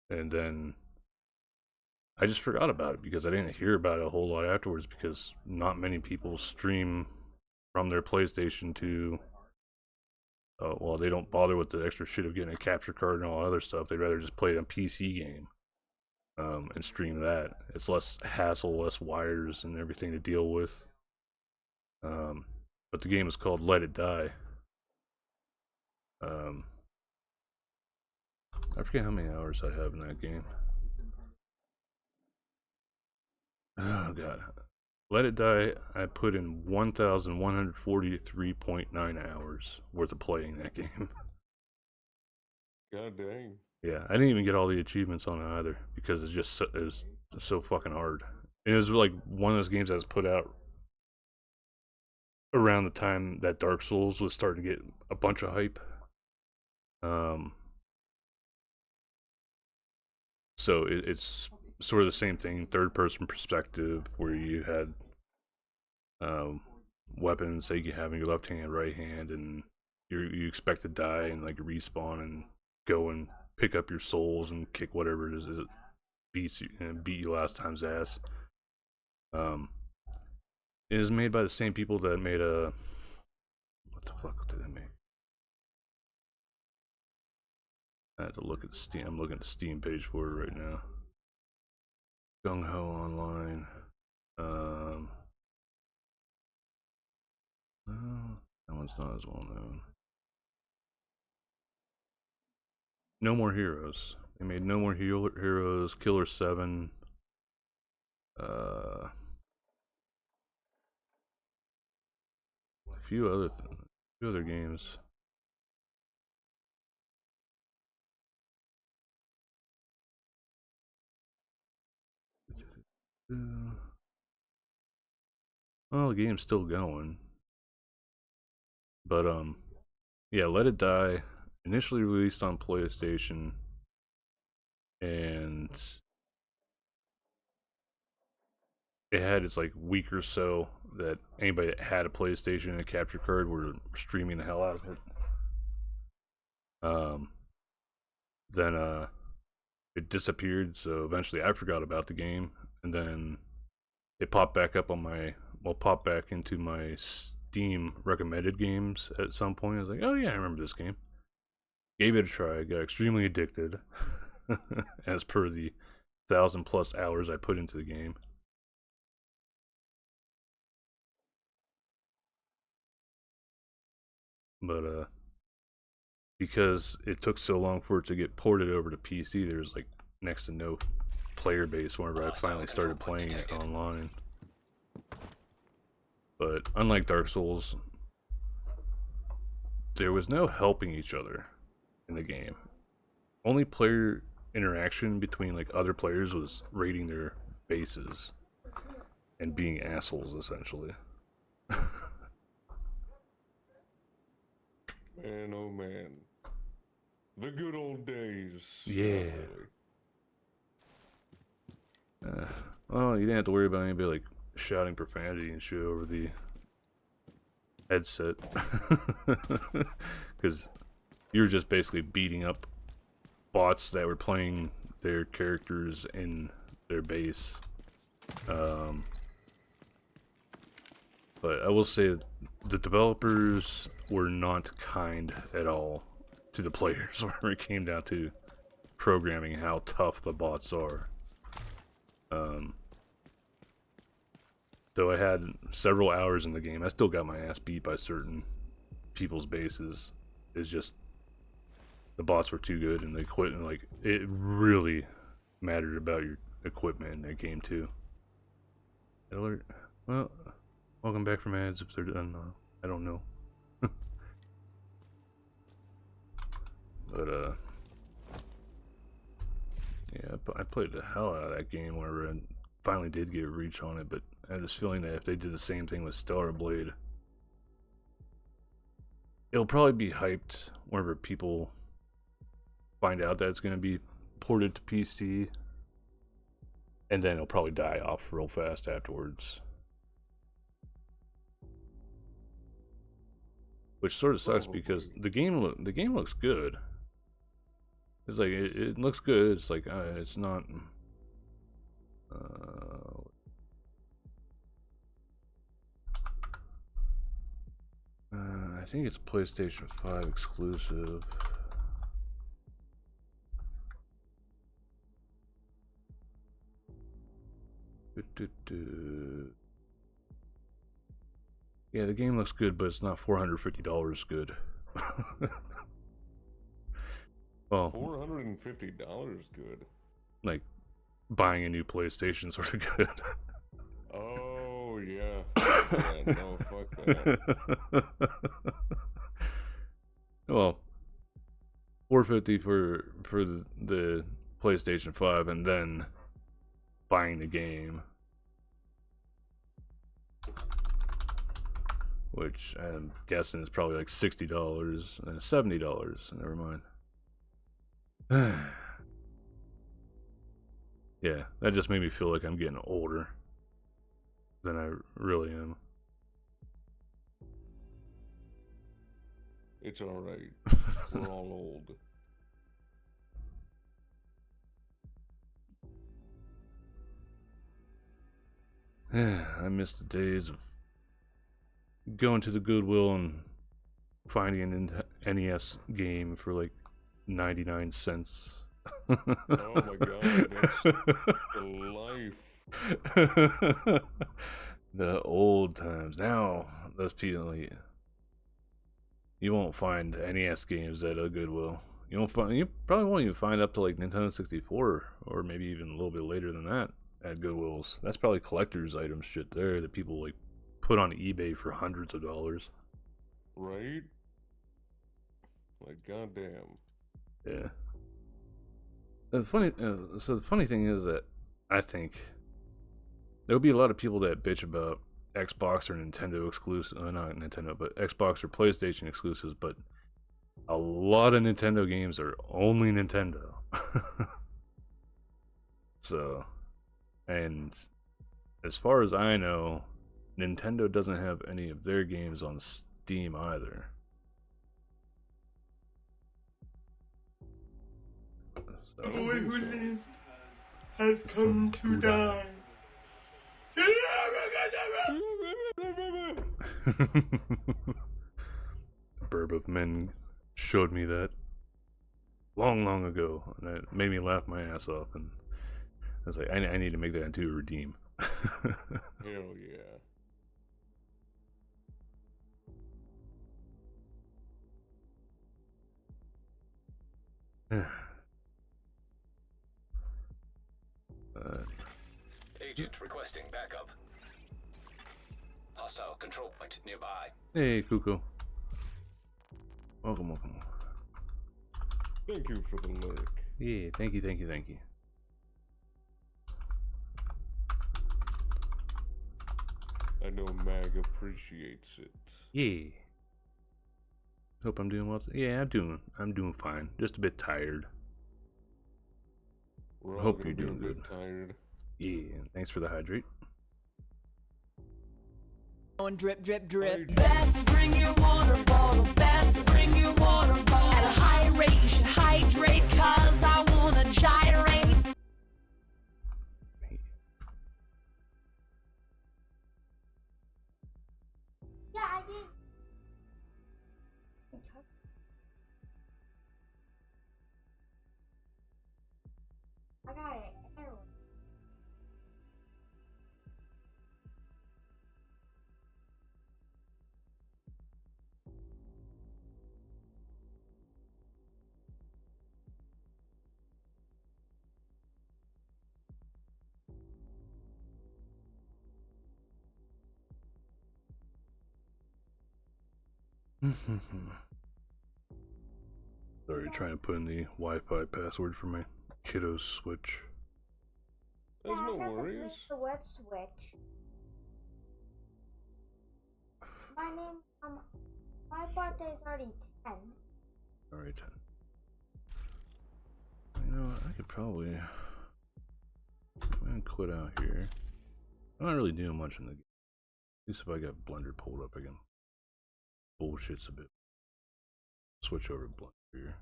and then I just forgot about it because I didn't hear about it a whole lot afterwards, because not many people stream from their PlayStation to well, they don't bother with the extra shit of getting a capture card and all other stuff. They'd rather just play a PC game and stream that. It's less hassle, less wires and everything to deal with. But the game is called Let It Die. I forget how many hours I have in that game. Oh god. Let It Die, I put in 1,143.9 hours worth of playing that game. God dang. Yeah, I didn't even get all the achievements on it either, because it's just so fucking hard. And it was like one of those games that was put out around the time that Dark Souls was starting to get a bunch of hype. So it's sort of the same thing, third person perspective, where you had weapons that you can have in your left hand, right hand, and you expect to die and like respawn and go and pick up your souls and kick whatever it is that beat you last time's ass. It is made by the same people that made what the fuck did they make? I have to look at Steam. I'm looking at the Steam page for it right now. Gung Ho Online. No, that one's not as well known. No More Heroes. They made No More Heroes, Killer 7. A few other games. Well, the game's still going. But yeah, Let It Die, initially released on PlayStation, and it had its like week or so that anybody that had a PlayStation and a capture card were streaming the hell out of it. Then it disappeared, so eventually I forgot about the game, and then it popped back into my Steam recommended games at some point. I was like, oh yeah, I remember this game. Gave it a try, got extremely addicted, as per the 1,000+ hours I put into the game. But because it took so long for it to get ported over to PC, there's like next to no player base whenever I finally started playing it online. But unlike Dark Souls, there was no helping each other in the game. Only player interaction between like other players was raiding their bases and being assholes, essentially. Man, oh man. The good old days. Yeah. Well, you didn't have to worry about anybody like shouting profanity and shit over the headset, because you were just basically beating up bots that were playing their characters in their base. But I will say the developers were not kind at all to the players when it came down to programming how tough the bots are. Though I had several hours in the game, I still got my ass beat by certain people's bases. It's just the bots were too good, and the equipment, like, it really mattered about your equipment in that game too. Alert. Well, welcome back from ads if they're done. I don't know. But yeah, I played the hell out of that game whenever I finally did get a reach on it, but I had this feeling that if they did the same thing with Stellar Blade, it'll probably be hyped whenever people find out that it's going to be ported to PC, and then it'll probably die off real fast afterwards. Which sort of sucks because the game looks good. It's like it looks good. It's like it's not. I think it's PlayStation 5 exclusive. Yeah, the game looks good, but it's not $450 good. Well, $450 good. Like buying a new PlayStation sort of good. Oh yeah. Yeah, no, fuck that. Well, $450 for the PlayStation 5, and then buying the game, which I'm guessing is probably like $60 and $70. Never mind. Yeah, that just made me feel like I'm getting older than I really am. It's alright. We're all old. I miss the days of going to the Goodwill and finding an NES game for like 99 cents. Oh my god, that's the life. The old times. Now, those people, you won't find NES games at a Goodwill. You probably won't even find up to like Nintendo 64, or maybe even a little bit later than that at Goodwills. That's probably collector's items shit there that people like put on eBay for hundreds of dollars. Right? Like goddamn. Yeah. The funny thing is that I think there'll be a lot of people that bitch about Xbox or Nintendo exclusive, not Nintendo, but Xbox or PlayStation exclusives, but a lot of Nintendo games are only Nintendo. So, and as far as I know, Nintendo doesn't have any of their games on Steam either. So, The boy who lived has come to die. Burb of Men showed me that long ago, and it made me laugh my ass off, and I was like, I need to make that into a redeem. Hell yeah. Agent requesting backup. Hostile control point nearby. Hey, Kuko. Welcome. Thank you for the lurk. Yeah, thank you. I know Mag appreciates it. Yeah. Hope I'm doing well. Yeah, I'm doing fine. Just a bit tired. We're all Hope gonna you're be a doing bit good. tired. Yeah, and thanks for the hydrate. And drip, drip, drip. Best bring your water bottle. Best bring your water bottle. At a high rate, you should hydrate, cause I wanna gyrate. Yeah, I did. I got it. Sorry, trying to put in the Wi-Fi password for my kiddo's Switch. There's Yeah, no I got worries. The wet switch. My name, my birthday's already 10. Alright. You know what, I could probably... I'm gonna quit out here. I'm not really doing much in the game. At least if I got Blender pulled up, I can bullshits a bit. Switch over to Blender here.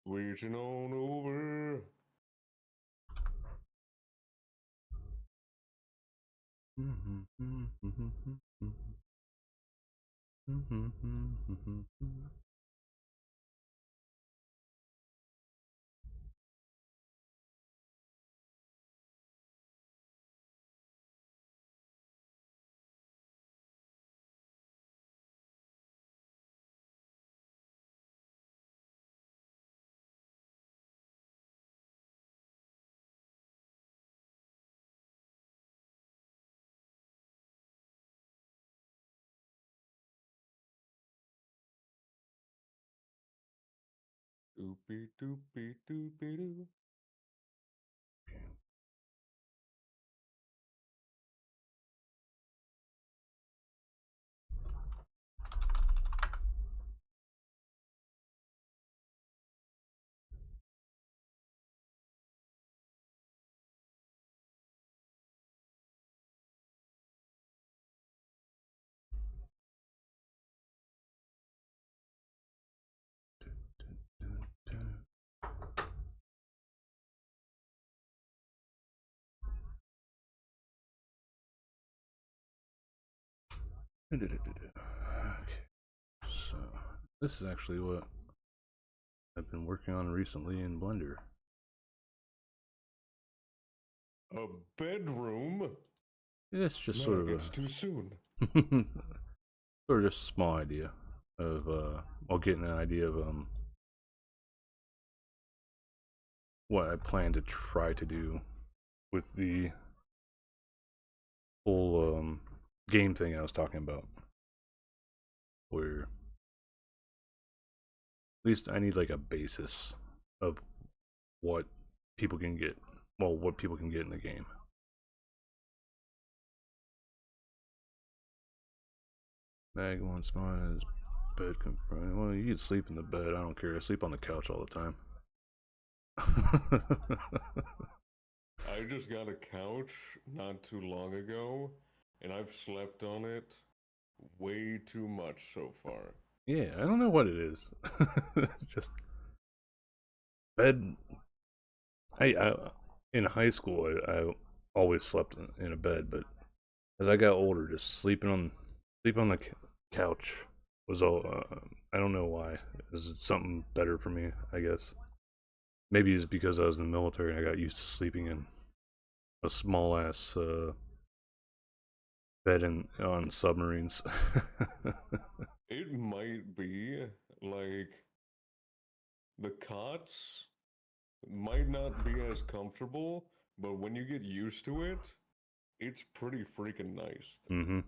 Switching on over. Doopy doopy doopy doo. Okay, so this is actually what I've been working on recently in Blender. A bedroom? It's just No, sort of it's too soon. sort of just a small idea of well, getting an idea of what I plan to try to do with the whole game thing I was talking about, where at least I need like a basis of what people can get, well, what people can get in the game. Mag wants mine as bed confront. Well, you can sleep in the bed, I don't care. I sleep on the couch all the time. I just got a couch not too long ago, and I've slept on it way too much so far. Yeah, I don't know what it is. It's just bed. I in high school I always slept in a bed, but as I got older, just sleeping on the couch was all. I don't know why. It was something better for me, I guess. Maybe it's because I was in the military and I got used to sleeping in a small ass bed on submarines. It might be like the cots might not be as comfortable, but when you get used to it, it's pretty freaking nice. Mm-hmm.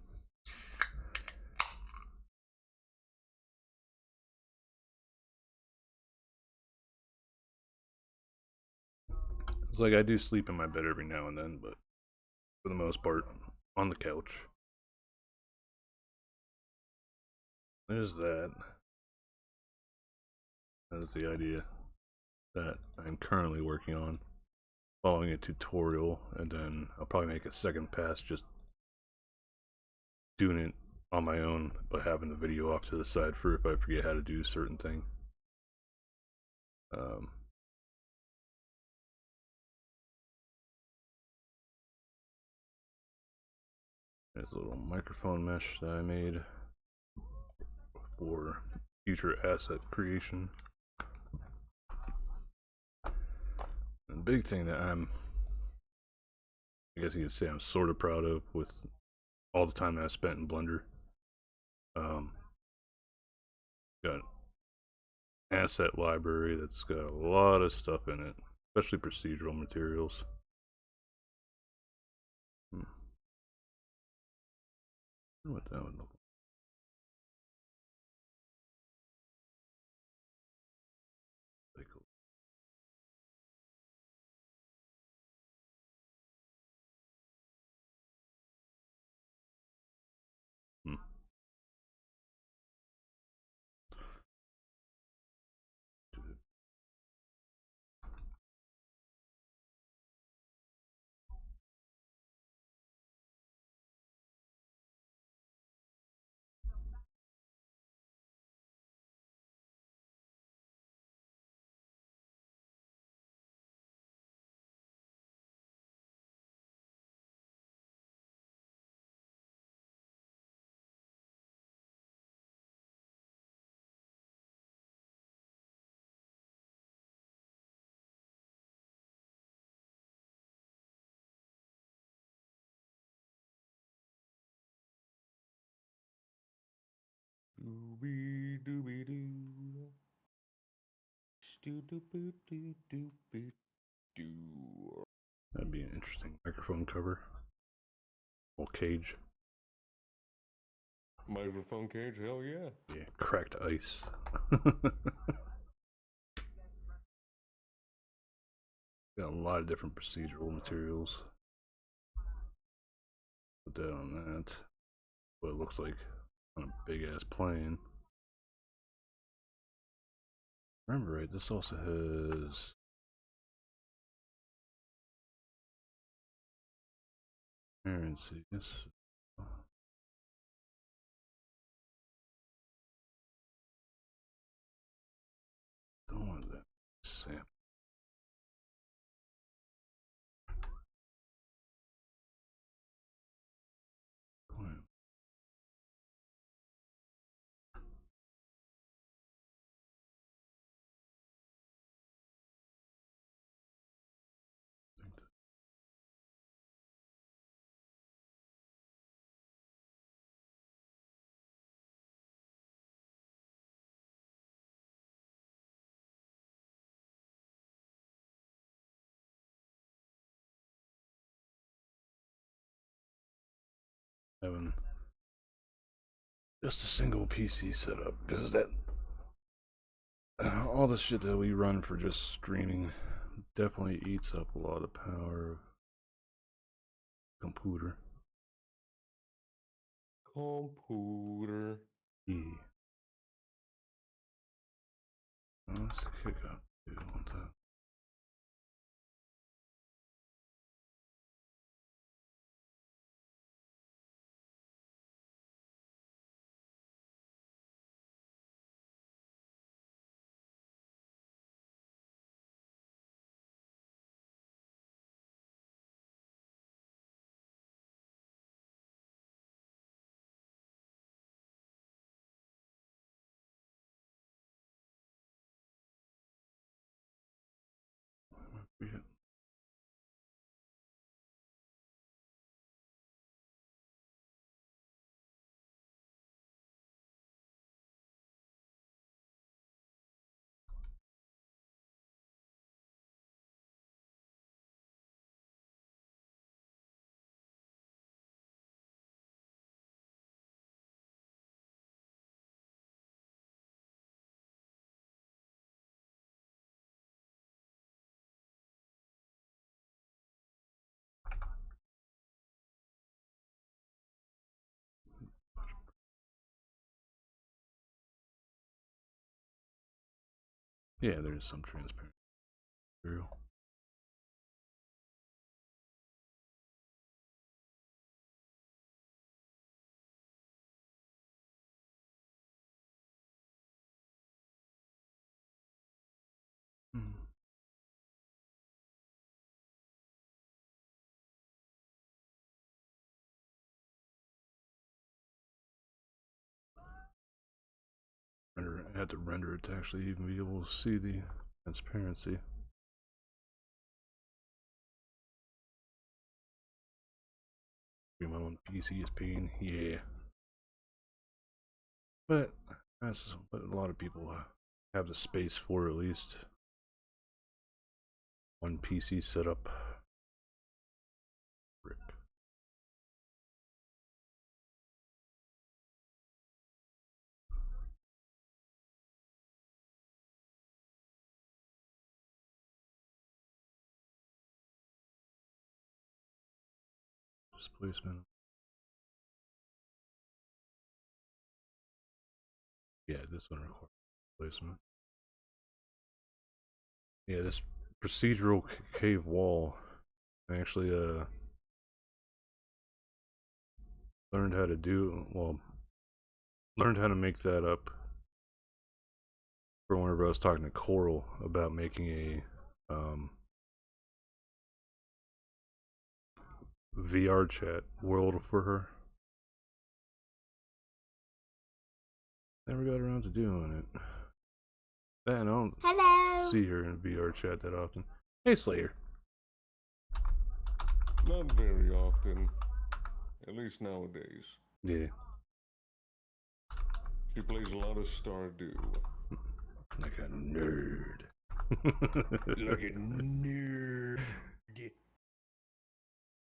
It's like I do sleep in my bed every now and then, but for the most part, on the couch. There's that. That is the idea that I'm currently working on. following a tutorial, and then I'll probably make a second pass just doing it on my own, but having the video off to the side for if I forget how to do a certain thing. There's a little microphone mesh that I made for future asset creation. And the big thing that I guess you could say I'm sort of proud of with all the time that I've spent in Blender. Got an asset library that's got a lot of stuff in it, especially procedural materials. I wonder what that would look like. Cool. Doobie doobie doo. Stoo-doo-boo-doo-doo-boo doo. That'd be an interesting microphone cover. Or cage. Microphone cage, hell yeah. Yeah, cracked ice. Got a lot of different procedural materials. Put that on that. What it looks like on a big ass plane. Remember, right? This also has transparency. Yes. Don't want that sample. Having just a single PC setup, because that all the shit that we run for just streaming definitely eats up a lot of the power of computer. Computer. Yeah. Let's kick up. Dude, what the? Yeah. Yeah, there's some transparent material. had to render it to actually even be able to see the transparency. My own PC is pain, yeah. But that's what a lot of people have the space for, at least. One PC setup. Brick. Displacement. Yeah, this one requires displacement. Yeah, this procedural cave wall. I actually learned how to do, well, learned how to make that up for whenever I was talking to Coral about making a VR chat world for her. Never got around to doing it. I don't see her in VR chat that often. Hey, Slayer. Not very often. At least nowadays. Yeah. She plays a lot of Stardew. Like a nerd. Like a nerd.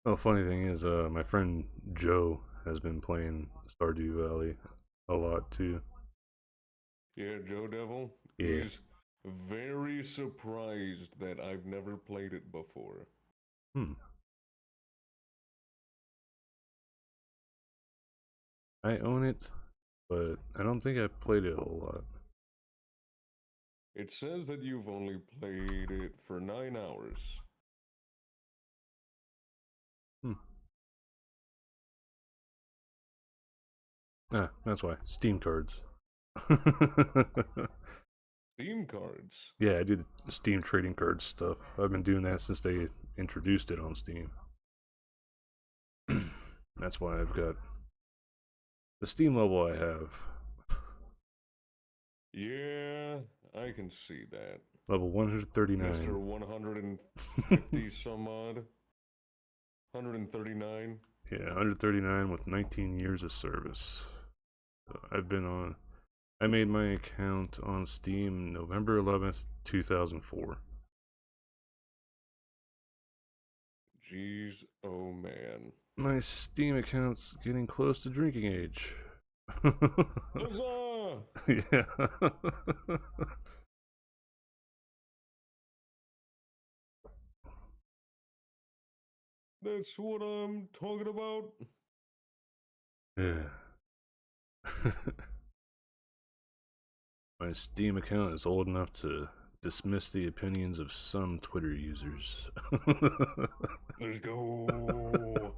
Oh, funny thing is, my friend Joe has been playing Stardew Valley a lot too. Yeah, Joe Devil. Yeah. He's very surprised that I've never played it before. I own it, but I don't think I've played it a whole lot. It says that you've only played it for 9 hours. Ah, that's why. Steam cards. Steam cards? Yeah, I do the Steam trading cards stuff. I've been doing that since they introduced it on Steam. That's why I've got the Steam level I have. Yeah, I can see that. Level 139. Mr. 150 some odd. 139. Yeah, 139 with 19 years of service. So I made my account on Steam November 11th, 2004. Jeez, oh man. My Steam account's getting close to drinking age. Huzzah! Yeah. That's what I'm talking about. Yeah. My Steam account is old enough to dismiss the opinions of some Twitter users. Let's go.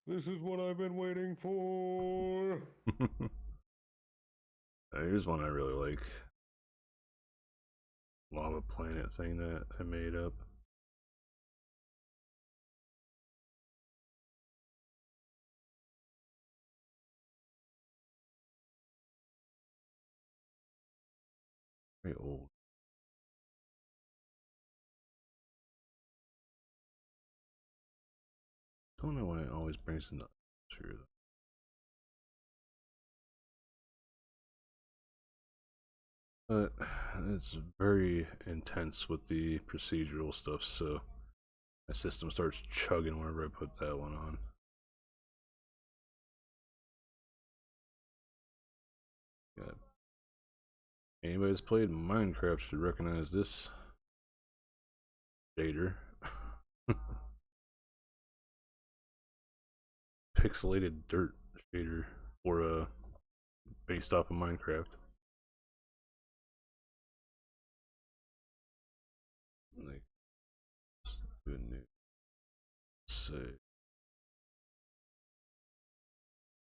This is what I've been waiting for. Here's one I really like. Lava Planet thing that I made up. Very old. Don't know why it always brings in the atmosphere though. But it's very intense with the procedural stuff, so my system starts chugging whenever I put that one on. Yeah. Anybody that's played Minecraft should recognize this shader. Pixelated dirt shader for based off of Minecraft. Like, good news. Say,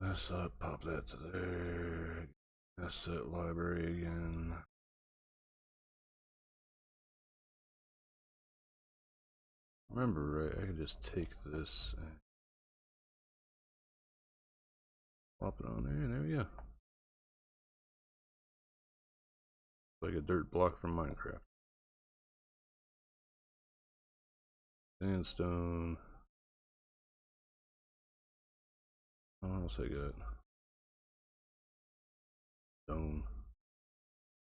let's pop that to there. Asset library again. remember right, I could just take this and plop it on there, and there we go. Like a dirt block from Minecraft. Sandstone. What else I got? Stone.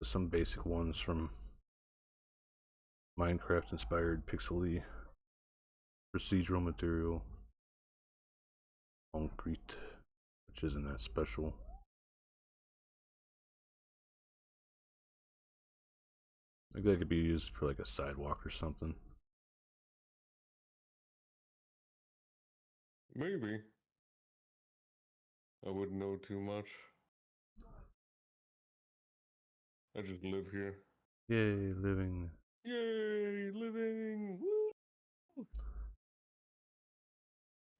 Some basic ones from Minecraft inspired pixely procedural material. Concrete, which isn't that special. Like that could be used for like a sidewalk or something. Maybe. I wouldn't know too much. I just live here. Yay, living. Yay, living! Woo!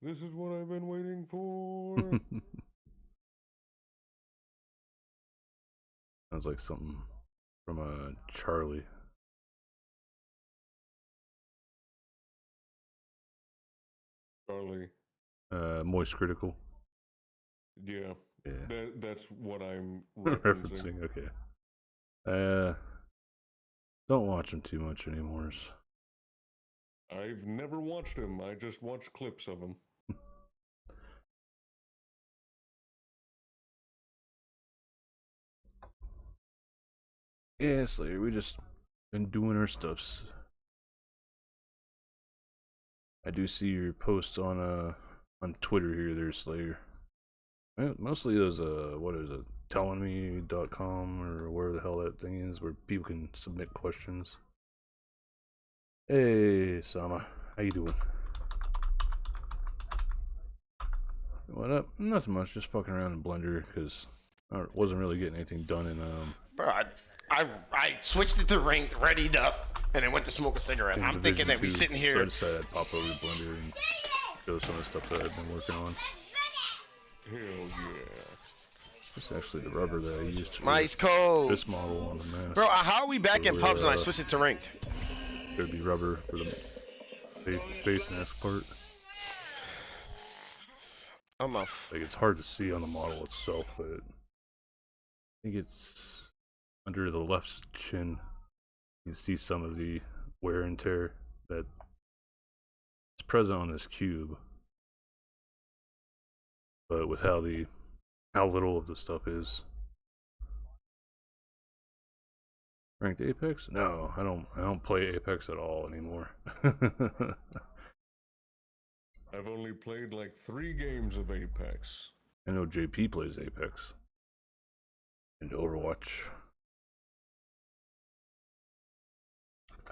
This is what I've been waiting for. Sounds like something from Charlie. Charlie. Moist Critical. Yeah. Yeah. That's what I'm referencing. Okay. Don't watch him too much anymore. I've never watched him. I just watch clips of him. Yeah, Slayer, we just been doing our stuffs. I do see your posts on Twitter here there, Slayer. Mostly those what is it, tellingme.com or where the hell that thing is where people can submit questions. Hey Sama, how you doing? What up? Nothing much, just fucking around in Blender because I wasn't really getting anything done in Bro, I switched it to ranked, readied up, and then went to smoke a cigarette. I'm thinking that we sitting here. So I decided I'd pop over to Blender and show some of the stuff that I've been working on. Hell yeah. It's actually the rubber that I used for Nice code. this model on the mask. Bro, how are we back in pubs and I switched it to ranked? There'd be rubber for the face mask part. I'm off. Like it's hard to see on the model itself, but I think it's under the left chin. You can see some of the wear and tear that is present on this cube. But with how little of the stuff is. Ranked Apex? No, I don't play Apex at all anymore. I've only played like 3 games of Apex. I know JP plays Apex. And Overwatch.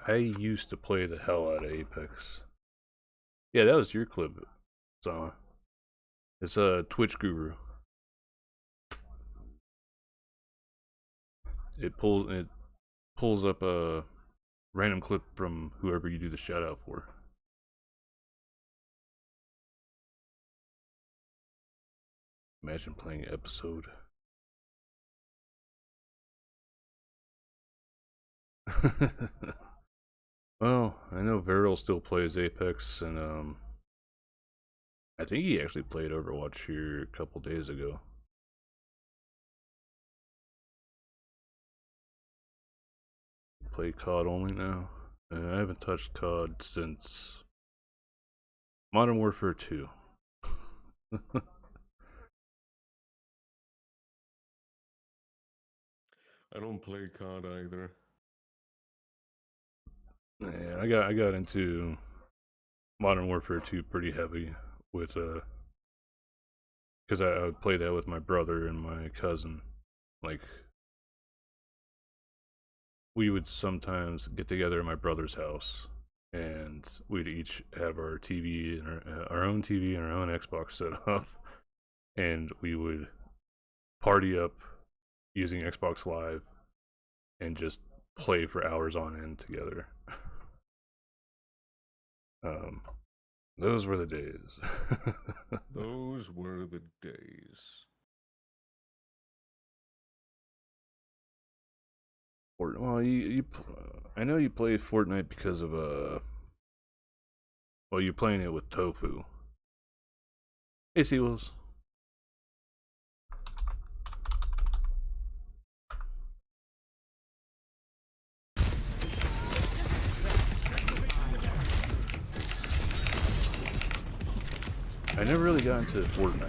I used to play the hell out of Apex. Yeah, that was your clip, Sama. It's a Twitch Guru. It pulls up a random clip from whoever you do the shout out for. Imagine playing episode. Well, I know Viral still plays Apex, and I think he actually played Overwatch here a couple days ago. Play COD only now. I haven't touched COD since Modern Warfare 2. I don't play COD either. Yeah, I got into Modern Warfare 2 pretty heavy with because I would play that with my brother and my cousin. Like we would sometimes get together at my brother's house and we'd each have our TV and our own TV and our own Xbox set up, and we would party up using Xbox Live and just play for hours on end together. Those were the days. Those were the days. Well, I know you play Fortnite because of Well, you're playing it with Tofu. Hey, Seawolves. I never really got into Fortnite.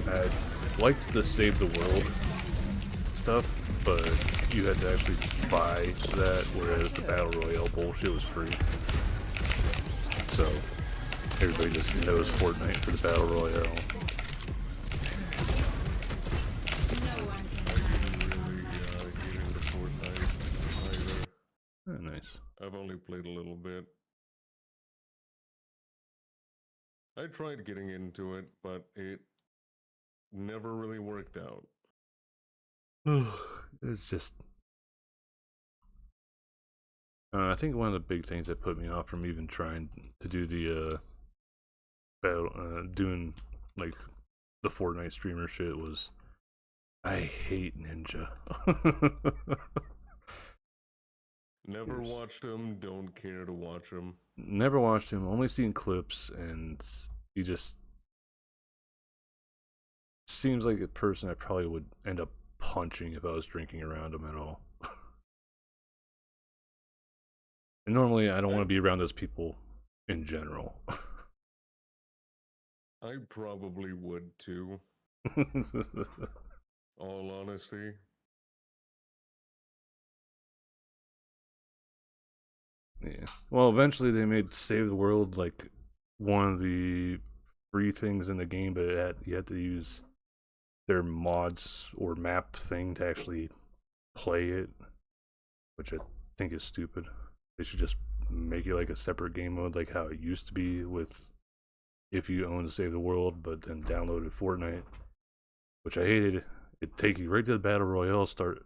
I liked the save the world stuff, but you had to actually buy that, whereas the Battle Royale bullshit was free. So, everybody just knows Fortnite for the Battle Royale. Oh, nice. I've only played a little bit. I tried getting into it, but it never really worked out. It's just... I think one of the big things that put me off from even trying to do the doing like the Fortnite streamer shit was I hate Ninja. Never watched him, don't care to watch him. Never watched him, only seen clips, and he just seems like a person I probably would end up punching if I was drinking around him at all. And normally I don't want to be around those people in general. I probably would too. All honesty. Yeah. Well, eventually they made Save the World like one of the free things in the game, but you had to use their mods or map thing to actually play it, which I think is stupid. They should just make it like a separate game mode, like how it used to be with if you owned Save the World, but then downloaded Fortnite, which I hated. It'd take you right to the Battle Royale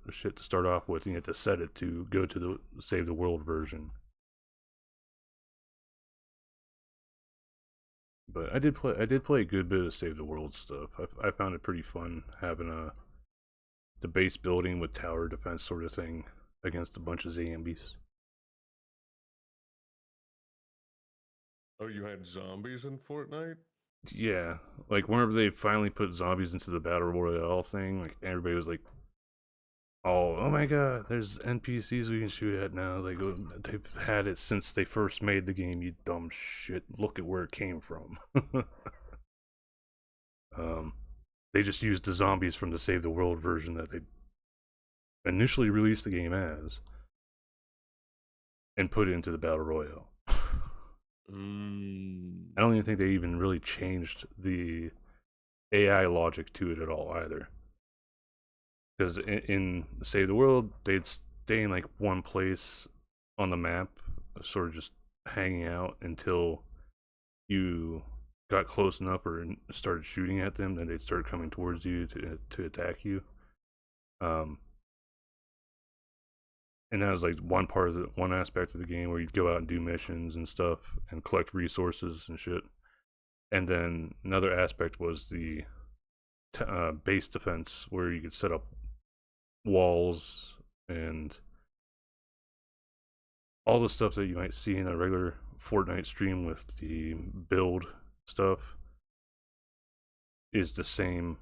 shit to start off with, and you had to set it to go to the Save the World version. But I did play a good bit of Save the World stuff. I found it pretty fun having the base building with tower defense sort of thing against a bunch of zombies. Oh, you had zombies in Fortnite? Yeah, like whenever they finally put zombies into the Battle Royale thing, like everybody was like, oh my god, there's NPCs we can shoot at now. Like, they've had it since they first made the game, you dumb shit. Look at where it came from. They just used the zombies from the Save the World version that they initially released the game as, and put it into the Battle Royale. I don't even think they even really changed the AI logic to it at all either. Because in Save the World, they'd stay in like one place on the map, sort of just hanging out until you got close enough or started shooting at them, then they'd start coming towards you to attack you. And that was like one aspect of the game where you'd go out and do missions and stuff and collect resources and shit. And then another aspect was the base defense, where you could set up walls and all the stuff that you might see in a regular Fortnite stream with the build stuff is the same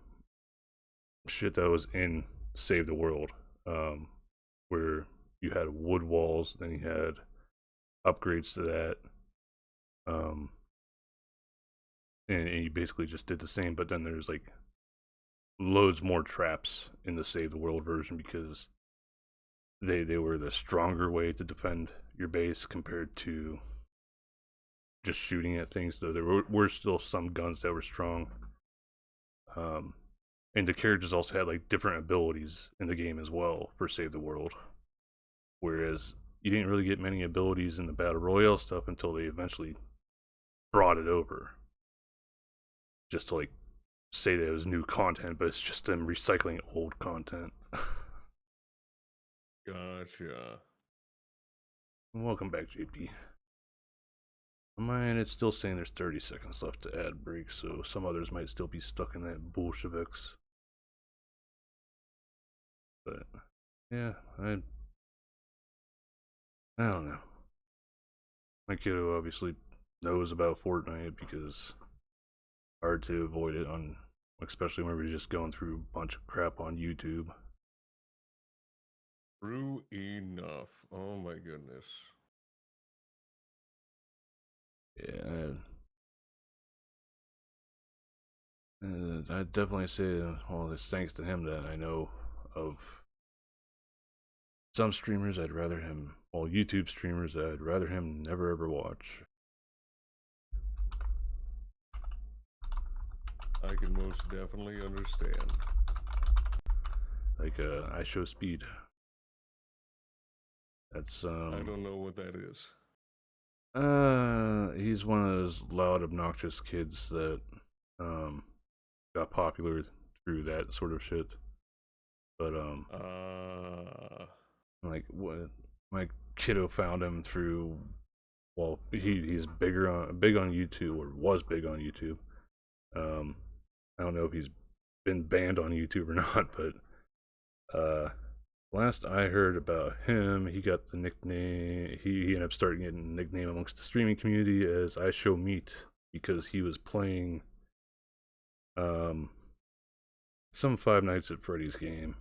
shit that was in Save the World, where you had wood walls, then you had upgrades to that, and you basically just did the same, but then there's like loads more traps in the Save the World version because they were the stronger way to defend your base compared to just shooting at things, though there were still some guns that were strong. And the characters also had like different abilities in the game as well for Save the World, whereas you didn't really get many abilities in the Battle Royale stuff until they eventually brought it over, just to like say that it was new content, but it's just them recycling old content. Gotcha. Welcome back, JP. Man, it's still saying there's 30 seconds left to ad break, so some others might still be stuck in that Bolsheviks. But yeah, I don't know. My kiddo obviously knows about Fortnite because hard to avoid it on, especially when we're just going through a bunch of crap on YouTube. True enough. Oh my goodness. Yeah. I'd definitely say, well, it's thanks to him that I know of some streamers I'd rather him, well, YouTube streamers I'd rather him never ever watch. I can most definitely understand. Like, I Show Speed. That's, I don't know what that is. he's one of those loud, obnoxious kids that, got popular through that sort of shit. But, like, what, my kiddo found him through, well, he's big on YouTube, or was big on YouTube. I don't know if he's been banned on YouTube or not, but, last I heard about him, he got the nickname, he ended up starting getting a nickname amongst the streaming community as I Show Meat, because he was playing, some Five Nights at Freddy's game,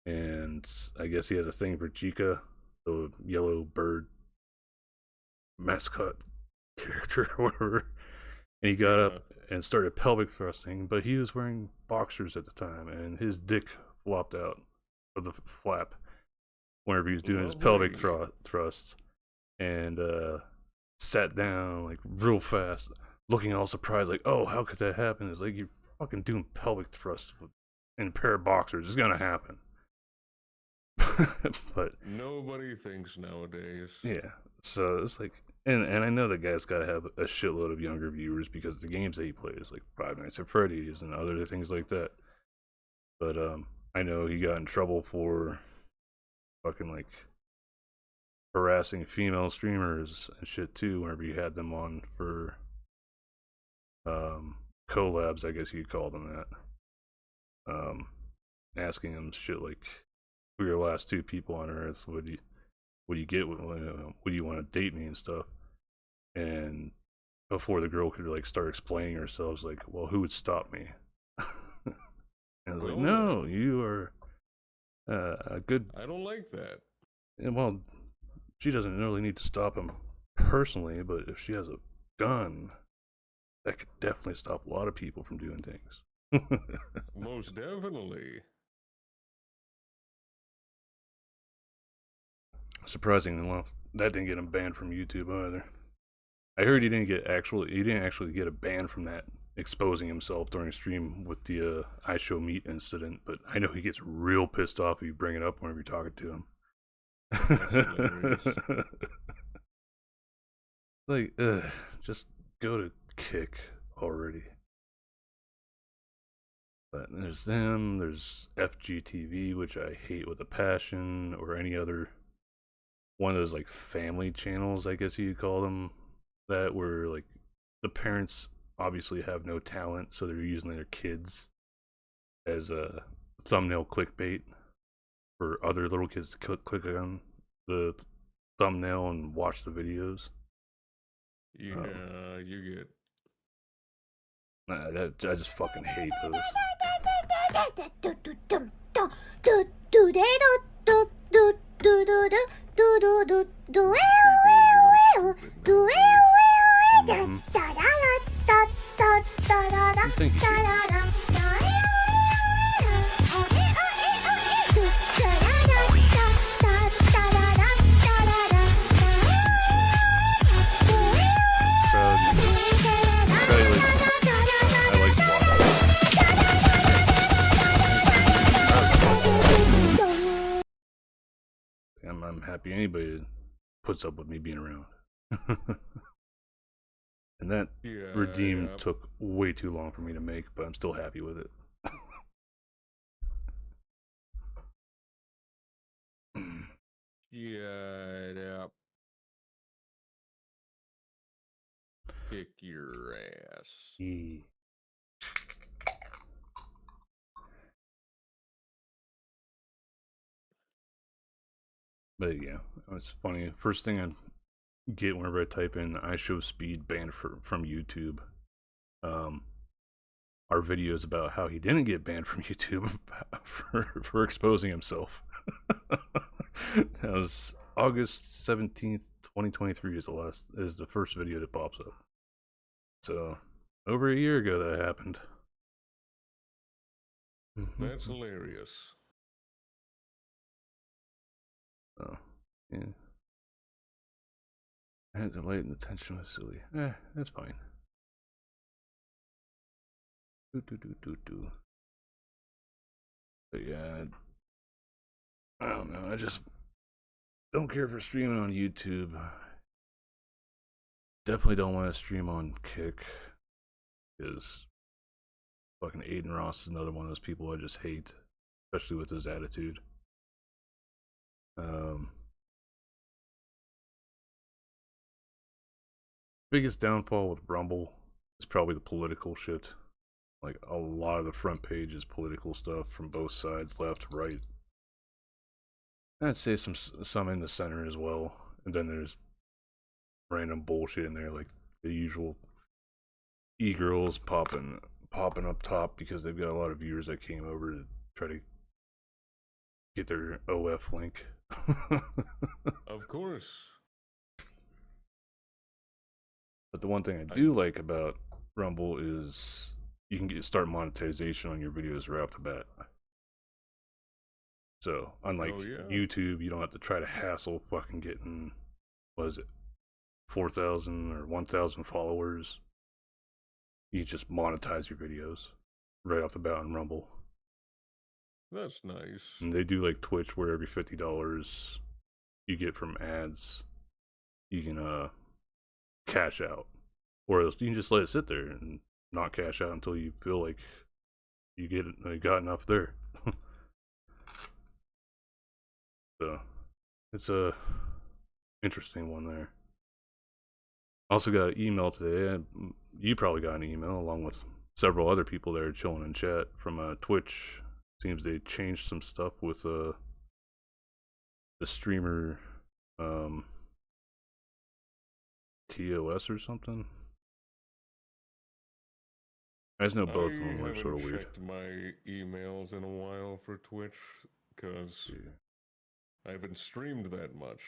and I guess he has a thing for Chica, the yellow bird mascot character or whatever, and he got up and started pelvic thrusting, but he was wearing boxers at the time, and his dick flopped out of the flap whenever he was doing his pelvic thrusts, and sat down like real fast, looking all surprised, like, oh, how could that happen? It's like, you're fucking doing pelvic thrusts in a pair of boxers, it's gonna happen. But nobody thinks nowadays. yeah, so it's like, and I know the guy's got to have a shitload of younger viewers because the games that he plays, like Five Nights at Freddy's and other things like that. But I know he got in trouble for fucking like harassing female streamers and shit too whenever you had them on for collabs, I guess you'd call them that. Asking them shit like, who are your last two people on Earth? What do you get? Would you want to date me and stuff? And before the girl could like start explaining herself, like, well, who would stop me? And I was like, no, you are a good. I don't like that. And well, she doesn't really need to stop him personally, but if she has a gun, that could definitely stop a lot of people from doing things. Most definitely. Surprisingly enough, that didn't get him banned from YouTube either. I heard he didn't actually get a ban from that, exposing himself during stream with the I Show Meat incident, but I know he gets real pissed off if you bring it up whenever you're talking to him. Like, just go to Kick already. But there's them, there's FGTV, which I hate with a passion, or any other one of those like family channels, I guess you'd call them, that were like the parents obviously have no talent, so they're using their kids as a thumbnail clickbait for other little kids to click on the thumbnail and watch the videos. Yeah, you get. I just fucking hate those. I'm happy anybody puts up with me being around. And that redeem took way too long for me to make, but I'm still happy with it. Shut up. Kick your ass. Yeah. But yeah, it's funny. First thing get whenever I type in "I show speed banned from YouTube." Our videos about how he didn't get banned from YouTube for exposing himself. That was August 17th, 2023 is the first video that pops up. So over a year ago that happened. That's hilarious. Oh, yeah. I had to lighten the tension with silly. That's fine. But yeah, I don't know. I just don't care for streaming on YouTube. Definitely don't want to stream on Kick, because fucking Aiden Ross is another one of those people I just hate, especially with his attitude. Biggest downfall with Rumble is probably the political shit. Like, a lot of the front page is political stuff from both sides, left, right. I'd say some in the center as well. And then there's random bullshit in there, like the usual e-girls popping up top because they've got a lot of viewers that came over to try to get their OF link. Of course. But the one thing I do like about Rumble is you can start monetization on your videos right off the bat. So, unlike YouTube, you don't have to try to hassle fucking getting, what is it, 4,000 or 1,000 followers. You just monetize your videos right off the bat on Rumble. That's nice. And they do like Twitch, where every $50 you get from ads, you can cash out. Or else you can just let it sit there and not cash out until you feel like you got enough there. So it's a interesting one there. Also got an email today. You probably got an email along with several other people there chilling in chat from Twitch. Seems they changed some stuff with the streamer TOS or something. I just know both of them are sort of weird. I haven't checked my emails in a while for Twitch because I haven't streamed that much.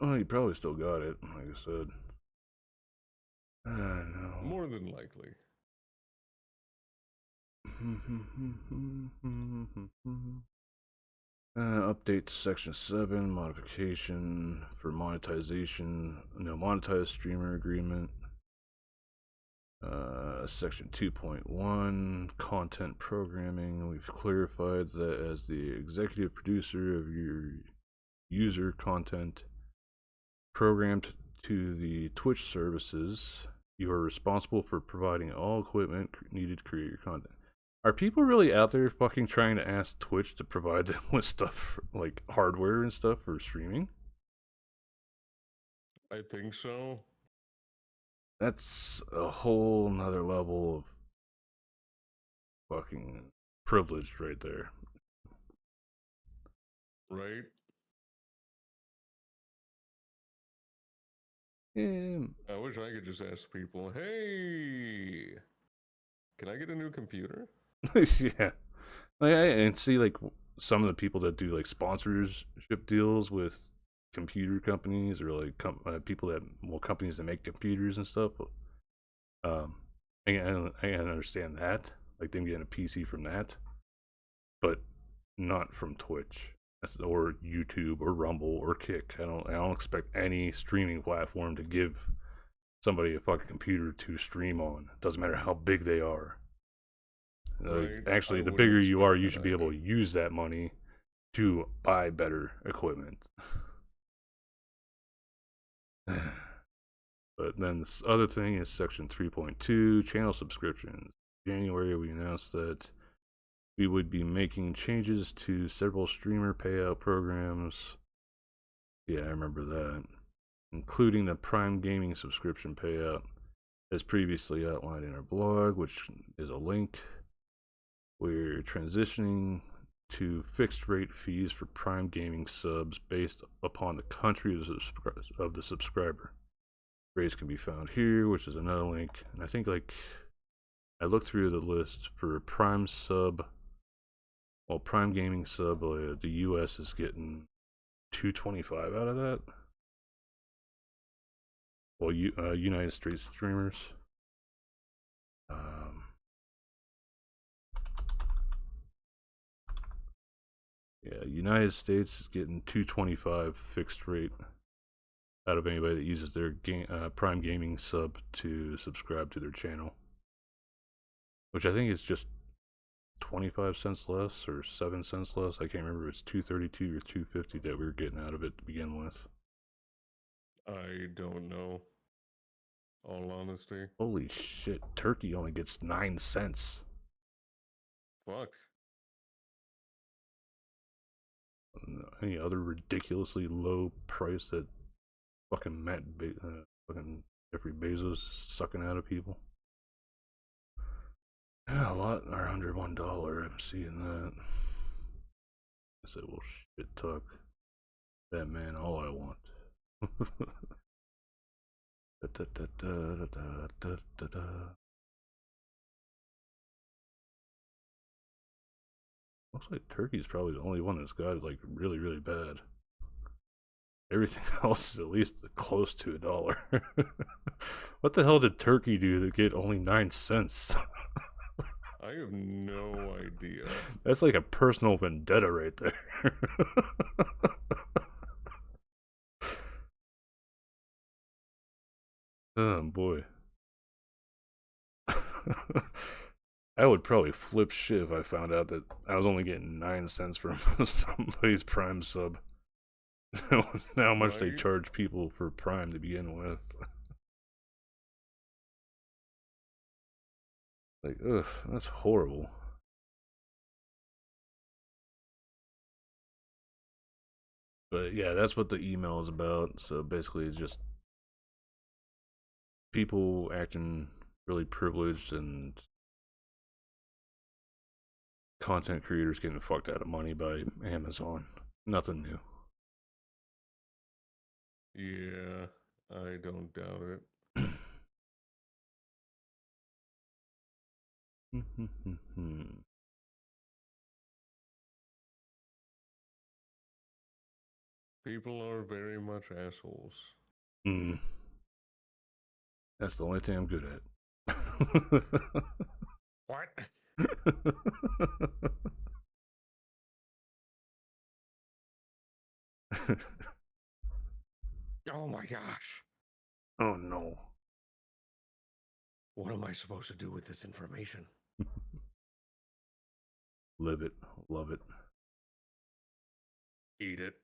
Well, you probably still got it, like I said. I don't know. More than likely. Update to Section 7, modification for monetization. No, monetized streamer agreement. Section 2.1, content programming. We've clarified that as the executive producer of your user content programmed to the Twitch services, you are responsible for providing all equipment needed to create your content. Are people really out there fucking trying to ask Twitch to provide them with stuff, like hardware and stuff for streaming? I think so. That's a whole nother level of fucking privilege right there. Right? Yeah. I wish I could just ask people, hey, can I get a new computer? Yeah. And see, like, some of the people that do, like, sponsorship deals with computer companies or, like, people that, well, companies that make computers and stuff. I can understand that. Like, them getting a PC from that. But not from Twitch. Or YouTube or Rumble or Kick. I don't expect any streaming platform to give somebody a fucking computer to stream on. It doesn't matter how big they are. Right. Actually, the bigger you are, you should be able to use that money to buy better equipment. But then this other thing is Section 3.2, channel subscriptions. In January, we announced that we would be making changes to several streamer payout programs. Yeah, I remember that. Including the Prime Gaming subscription payout, as previously outlined in our blog, which is a link. We're transitioning to fixed rate fees for Prime Gaming subs based upon the country of the subscriber. Rates can be found here, which is another link. And I think like I looked through the list for Prime sub. Well, Prime Gaming sub, the US is getting $2.25 out of that. Well, United States streamers. Yeah, United States is getting $2.25 fixed rate out of anybody that uses their Prime Gaming sub to subscribe to their channel, which I think is just 25 cents less or 7 cents less. I can't remember if it's $2.32 or $2.50 that we were getting out of it to begin with. I don't know. All honesty. Holy shit! Turkey only gets 9 cents. Fuck. Any other ridiculously low price that fucking fucking Jeffrey Bezos sucking out of people? Yeah, a lot are under $1. I'm seeing that. I said, well, shit talk. That man, all I want. Looks like Turkey's probably the only one that's got like really, really bad. Everything else is at least close to $1. What the hell did Turkey do to get only 9 cents? I have no idea. That's like a personal vendetta right there. Oh boy. I would probably flip shit if I found out that I was only getting 9 cents from somebody's Prime sub. How much they charge people for Prime to begin with. Like, ugh, that's horrible. But yeah, that's what the email is about. So basically it's just people acting really privileged and content creators getting fucked out of money by Amazon. Nothing new. Yeah, I don't doubt it. People are very much assholes. That's the only thing I'm good at. What? Oh my gosh. Oh no. What am I supposed to do with this information? Live it. Love it. Eat it.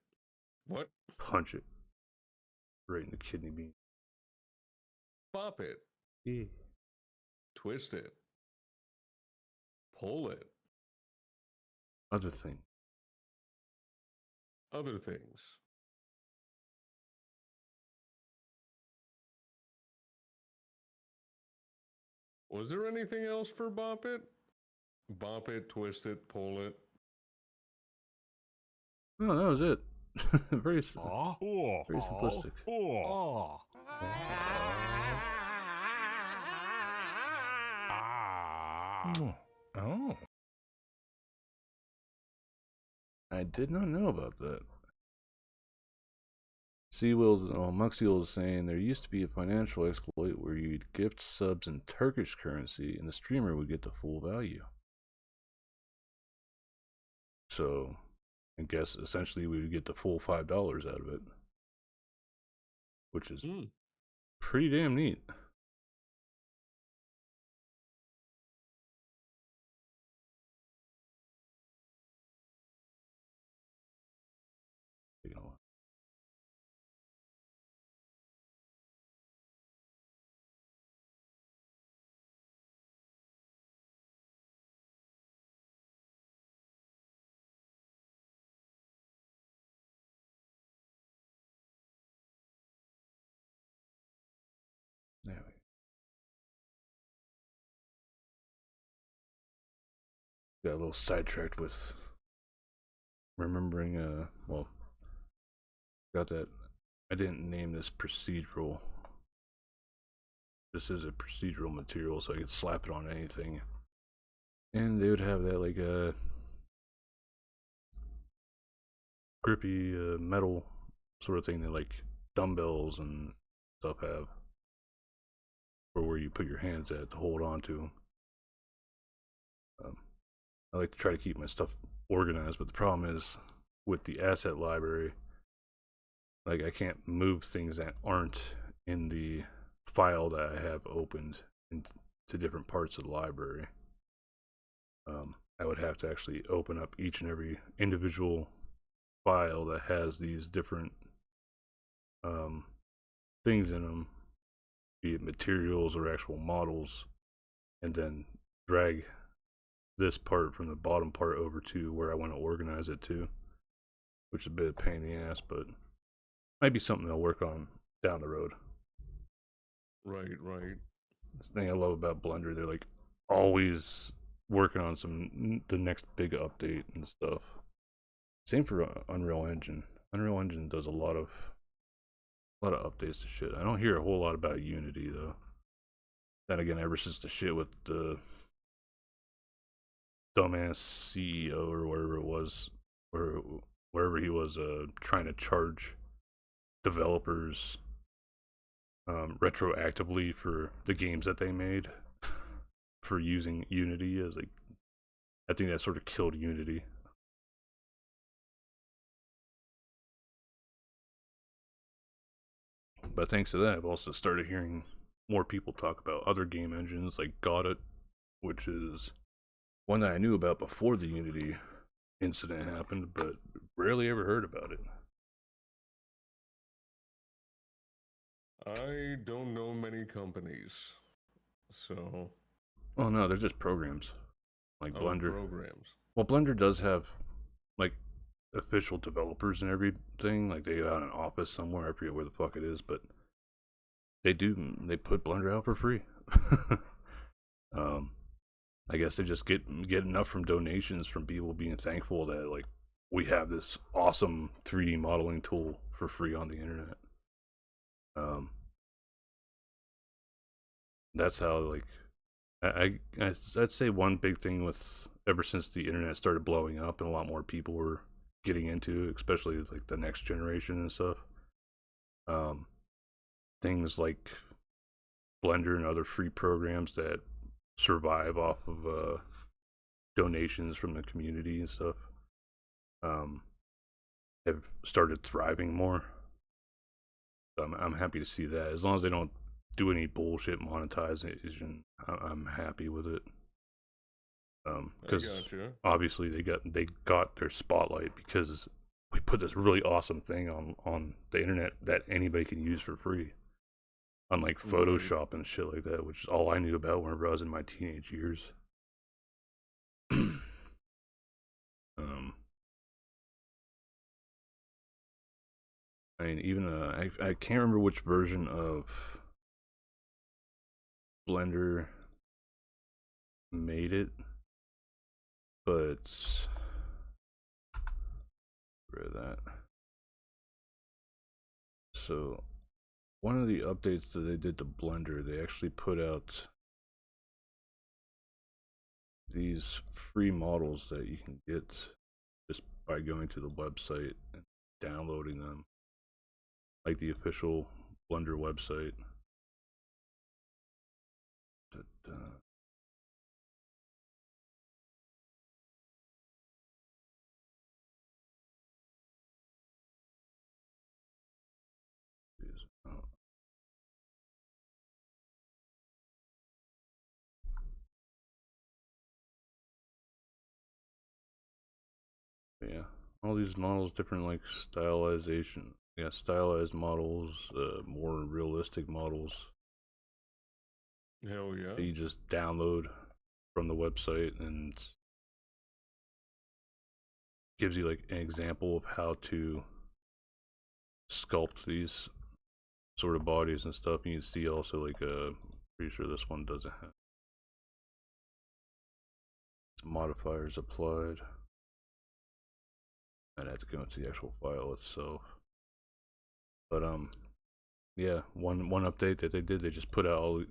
What? Punch it. Right in the kidney bean. Pop it. Yeah. Twist it. Pull it. Other thing. Other things. Was there anything else for bop it? Bop it, twist it, pull it. No, that was it. Very simplistic. Oh. I did not know about that. Muxiel is saying there used to be a financial exploit where you'd gift subs in Turkish currency and the streamer would get the full value. So, I guess essentially we would get the full $5 out of it. Which is pretty damn neat. There we go. Got a little sidetracked with remembering, got that. I didn't name this procedural this is a procedural material, so I could slap it on anything. And they would have that like a grippy metal sort of thing that like dumbbells and stuff have, or where you put your hands at to hold on to. I like to try to keep my stuff organized, but the problem is with the asset library, like I can't move things that aren't in the file that I have opened into different parts of the library. I would have to actually open up each and every individual file that has these different things in them, be it materials or actual models, and then drag this part from the bottom part over to where I want to organize it to, which is a bit of a pain in the ass, but might be something I'll work on down the road. Right. This thing I love about Blender, they're like always working on the next big update and stuff. Same for Unreal Engine. Unreal Engine does a lot of updates to shit. I don't hear a whole lot about Unity though. Then again, ever since the shit with the dumbass CEO or whatever it was, or wherever he was trying to charge developers retroactively for the games that they made for using Unity, as like, I think that sort of killed Unity. But thanks to that, I've also started hearing more people talk about other game engines like Godot, which is one that I knew about before the Unity incident happened, but rarely ever heard about it. I don't know many companies, so. Oh no, they're just programs, like Blender. Programs. Well, Blender does have like official developers and everything. Like they got an office somewhere. I forget where the fuck it is, but they put Blender out for free. I guess they just get enough from donations from people being thankful that like we have this awesome 3D modeling tool for free on the internet. That's how like I'd say one big thing with ever since the internet started blowing up and a lot more people were getting into it, especially like the next generation and stuff. Things like Blender and other free programs that survive off of donations from the community and stuff have started thriving more. So I'm happy to see that. As long as they don't do any bullshit monetization, I'm happy with it. Because obviously they got their spotlight because we put this really awesome thing on the internet that anybody can use for free. Unlike Photoshop and shit like that, which is all I knew about whenever I was in my teenage years. I mean, even I can't remember which version of Blender made it, but where that. So one of the updates that they did to Blender, they actually put out these free models that you can get just by going to the website and downloading them, like the official Blender website. Yeah, all these models, different like stylization. Yeah, stylized models, more realistic models. Hell yeah. That you just download from the website and gives you like an example of how to sculpt these sort of bodies and stuff. And you can see also like pretty sure this one doesn't have modifiers applied. I'd have to go into the actual file itself. But yeah, one update that they did, they just put out all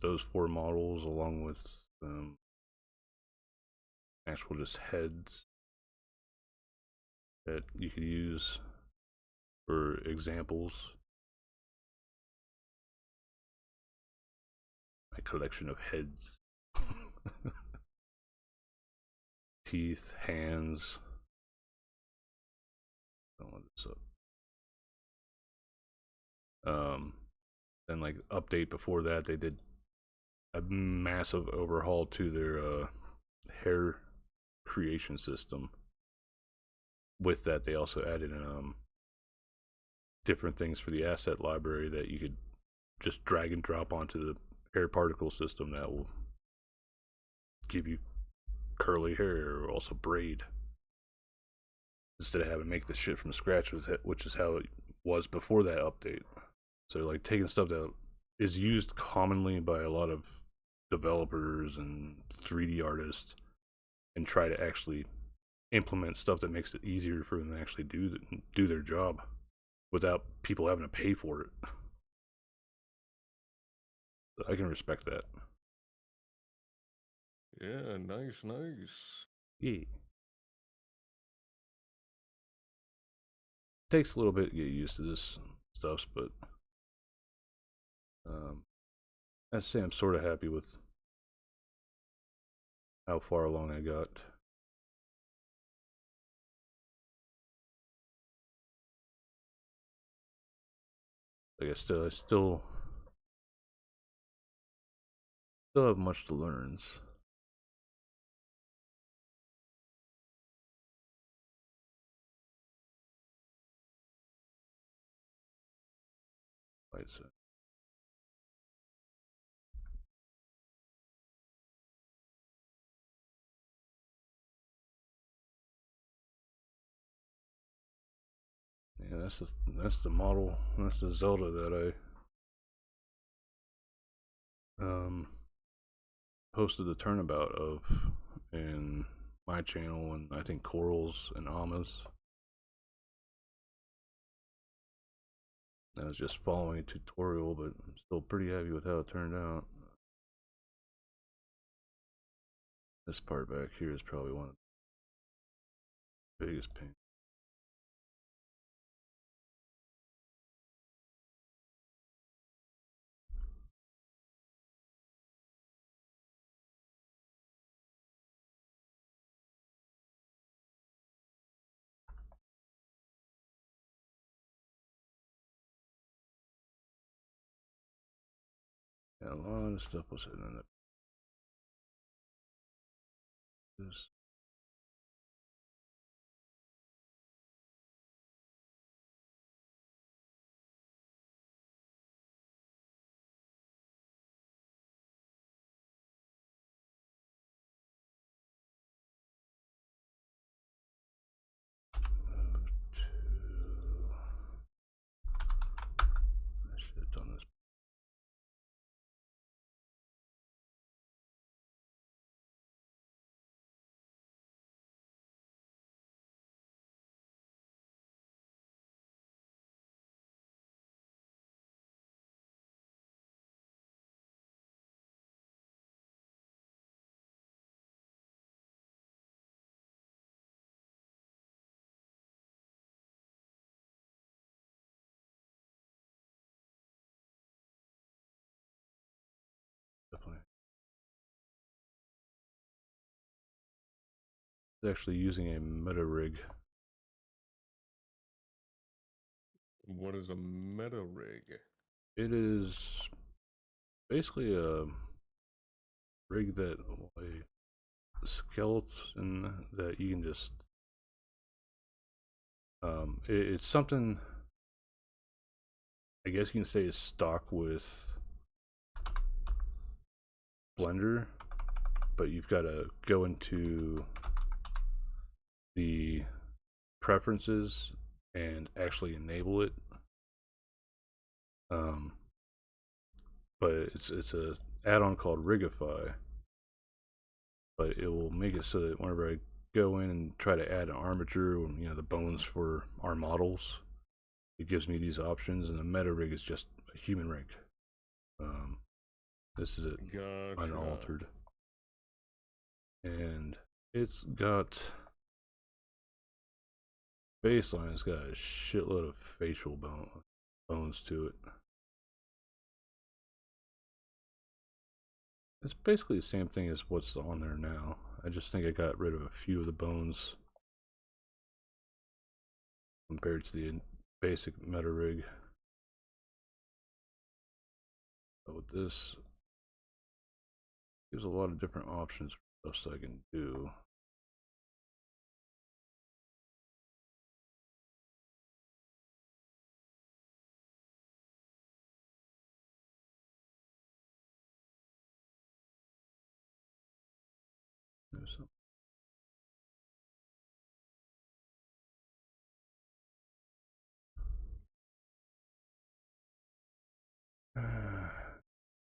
those 4 models along with actual just heads that you could use for examples. My collection of heads. Teeth, hands. Don't want this up. Then like update before that, they did a massive overhaul to their hair creation system. With that, they also added different things for the asset library that you could just drag and drop onto the hair particle system that will give you curly hair or also braid, instead of having to make the shit from scratch, which is how it was before that update. So like taking stuff that is used commonly by a lot of developers and 3D artists and try to actually implement stuff that makes it easier for them to actually do their job without people having to pay for it. I can respect that. Yeah, nice. Yeah. Takes a little bit to get used to this stuff, but I'd say I'm sort of happy with how far along I got. Like I still have much to learn. Right, so. Yeah, that's the model. That's the Zelda that I posted the turnabout of in my channel, and I think Coral's and Ama's. I was just following a tutorial, but I'm still pretty happy with how it turned out. This part back here is probably one of the biggest pains. Yeah, a lot of stuff was hidden in it. This. I should have done this. Definitely. It's actually using a meta rig. What is a meta rig? It is basically a rig that a skeleton that you can just it's something I guess you can say is stock with Blender, but you've got to go into the preferences and actually enable it. But it's a add-on called Rigify, but it will make it so that whenever I go in and try to add an armature, or, you know, the bones for our models, it gives me these options, and the meta rig is just a human rig. This is it, Gotcha. unaltered, and it's got baseline. It's got a shitload of facial bones to it. It's basically the same thing as what's on there now. I just think I got rid of a few of the bones compared to the basic meta rig. But with this, there's a lot of different options for stuff I can do. There's some.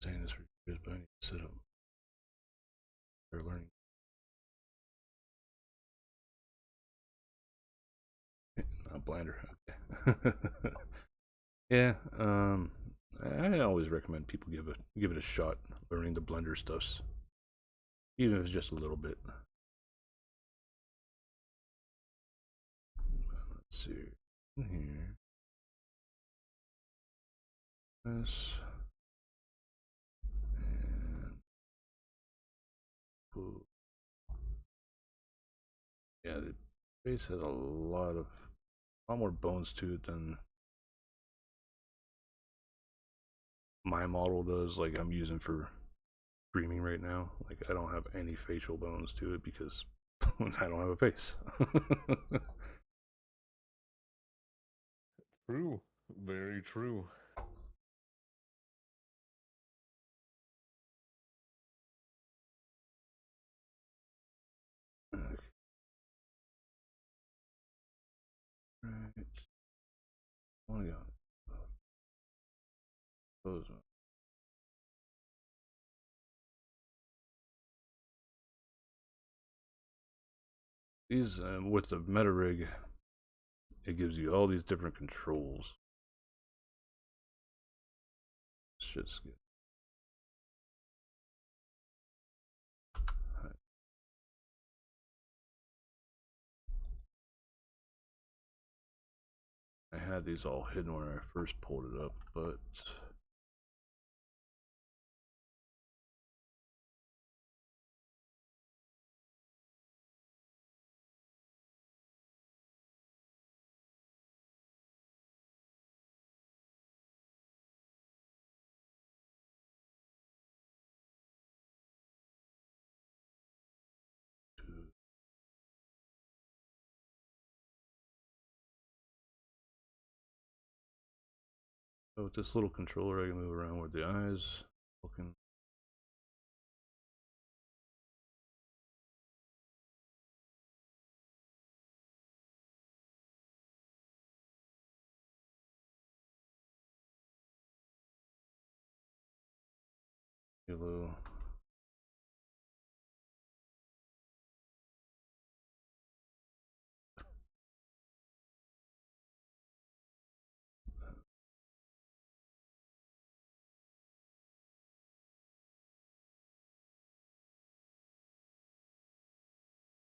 Saying this for years, but I need to set up their learning. Not Blender, okay. Yeah, I always recommend people give it a shot learning the Blender stuffs, even if it's just a little bit. Let's see here. This and ooh. Yeah, the base has a lot more bones to it than my model does. Like I'm using for streaming right now. Like I don't have any facial bones to it because I don't have a face. True. Very true. Okay. Right. Oh yeah. Those. These with the meta rig, it gives you all these different controls. Shit's good. I had these all hidden when I first pulled it up, but so with this little controller, I can move around with the eyes looking. Hello.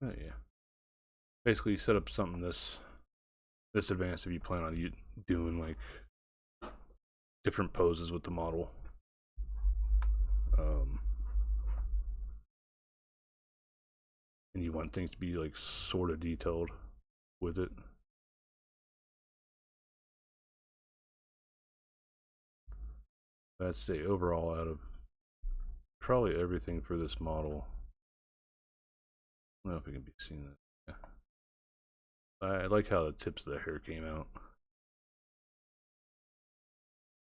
Oh, yeah. Basically, you set up something this advanced if you plan on you doing like different poses with the model. And you want things to be like sort of detailed with it. I'd say overall, out of probably everything for this model, I don't know if it can be seen. Yeah. I like how the tips of the hair came out.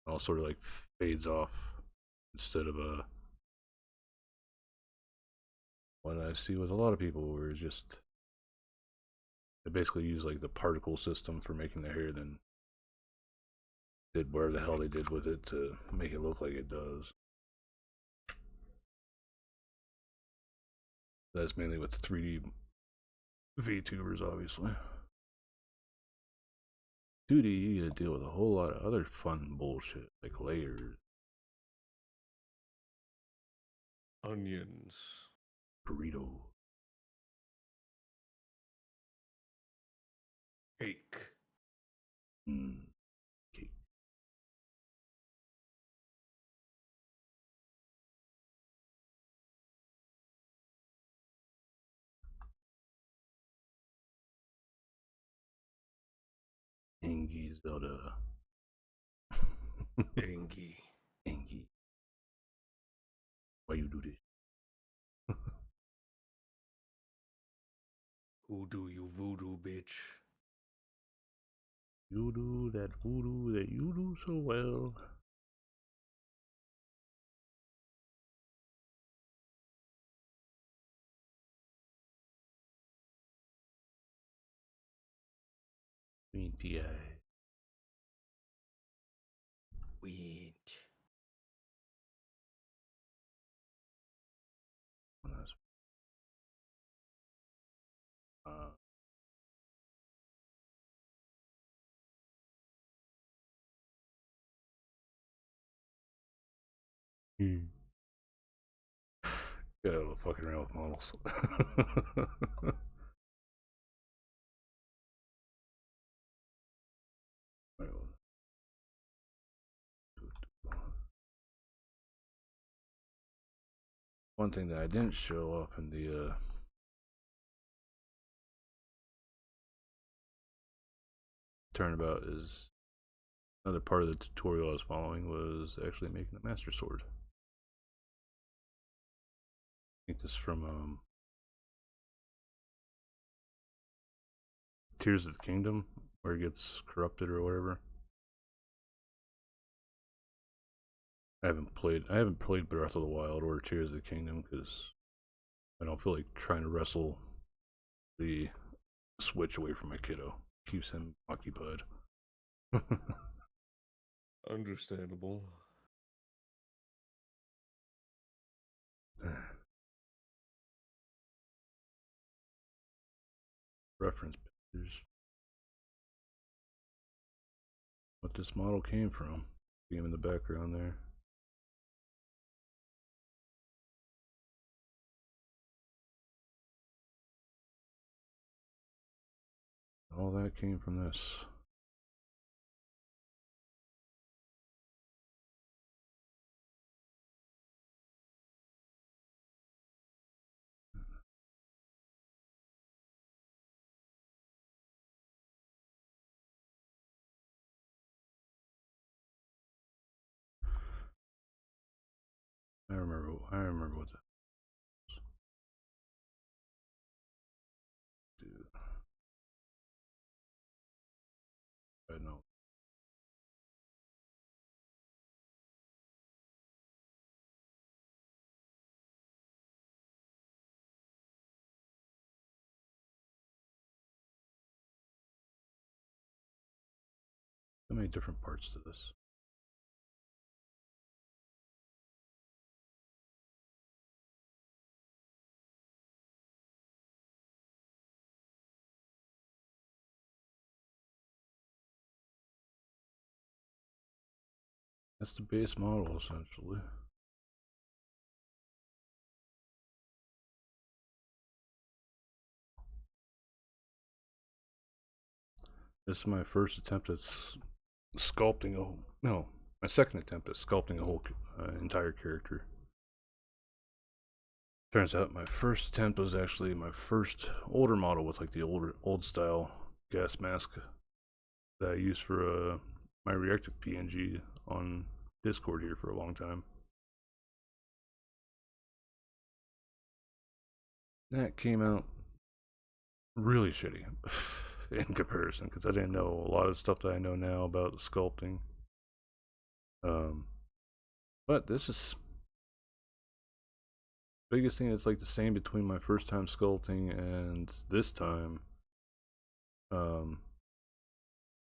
All sort of like fades off instead of a what I see with a lot of people where it's just they basically use like the particle system for making the hair, then did whatever the hell they did with it to make it look like it does. That's mainly with 3D VTubers, obviously. 2D, you gotta deal with a whole lot of other fun bullshit, like layers, Onions. burrito. Cake. Cake. Angie Zelda. Angie. Angie. Why you do this? Who do you voodoo, bitch? You do that voodoo that you do so well. Meaty eye. Weed. Gotta fucking around with models. One thing that I didn't show up in the turnabout is another part of the tutorial I was following was actually making the Master Sword. I think this is from Tears of the Kingdom, where it gets corrupted or whatever. I haven't played Breath of the Wild or Tears of the Kingdom because I don't feel like trying to wrestle the Switch away from my kiddo. Keeps him occupied. Understandable. Reference pictures. What this model came from. Game in the background there. All that came from this. I remember what that was. Dude. I know. So many different parts to this. That's the base model, essentially. This is my first attempt at sculpting my second attempt at sculpting a whole entire character. Turns out my first attempt was actually my first older model with like the old style gas mask that I used for my reactive PNG on Discord here for a long time. That came out really shitty in comparison because I didn't know a lot of stuff that I know now about the sculpting. But this is biggest thing that's like the same between my first time sculpting and this time.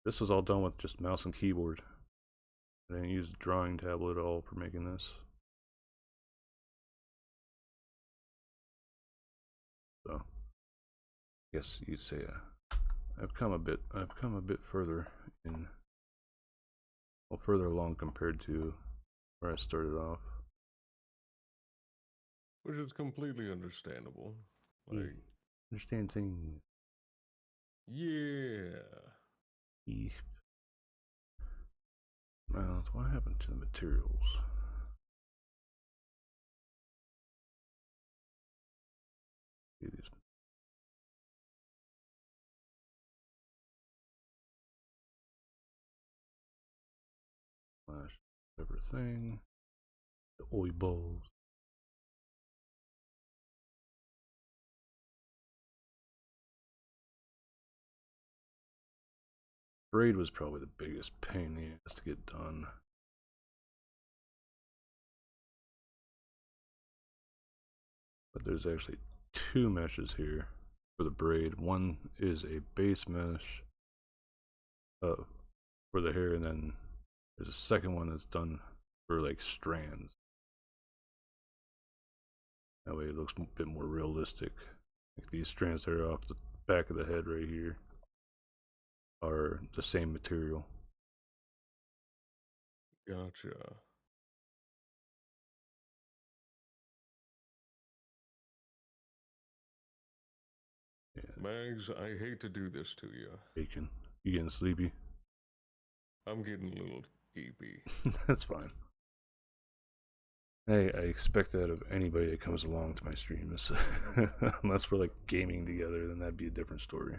This was all done with just mouse and keyboard. I didn't use a drawing tablet at all for making this. So, I guess you'd say I've come a bit further and well, further along compared to where I started off. Which is completely understandable. Like, Understand things. yeah. Well, what happened to the materials? It is. Flash everything. The oil balls. Braid was probably the biggest pain in the ass to get done. But there's actually two meshes here for the braid. One is a base mesh for the hair, and then there's a second one that's done for like strands. That way it looks a bit more realistic. Like these strands that are off the back of the head right here are the same material. Gotcha. Yeah. Mags, I hate to do this to you. Bacon. You getting sleepy? I'm getting a little sleepy. That's fine. Hey, I expect that of anybody that comes along to my streams. Unless we're like gaming together, then that'd be a different story.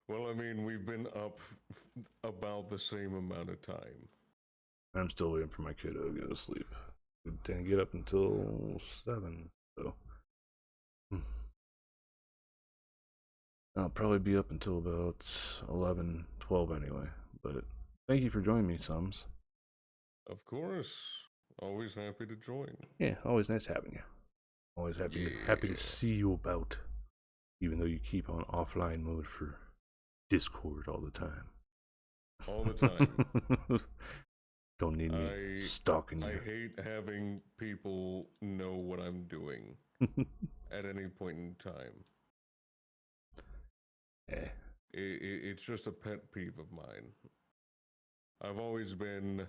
Well, I mean, we've been up about the same amount of time. I'm still waiting for my kiddo to go to sleep. Didn't get up until 7, so I'll probably be up until about 11, 12 anyway. But thank you for joining me, Sums. Of course. Always happy to join. Yeah, always nice having you. Always happy to see you about. Even though you keep on offline mode for Discord all the time. All the time. Don't need me stalking you. I hate having people know what I'm doing at any point in time. Yeah. It's just a pet peeve of mine. I've always been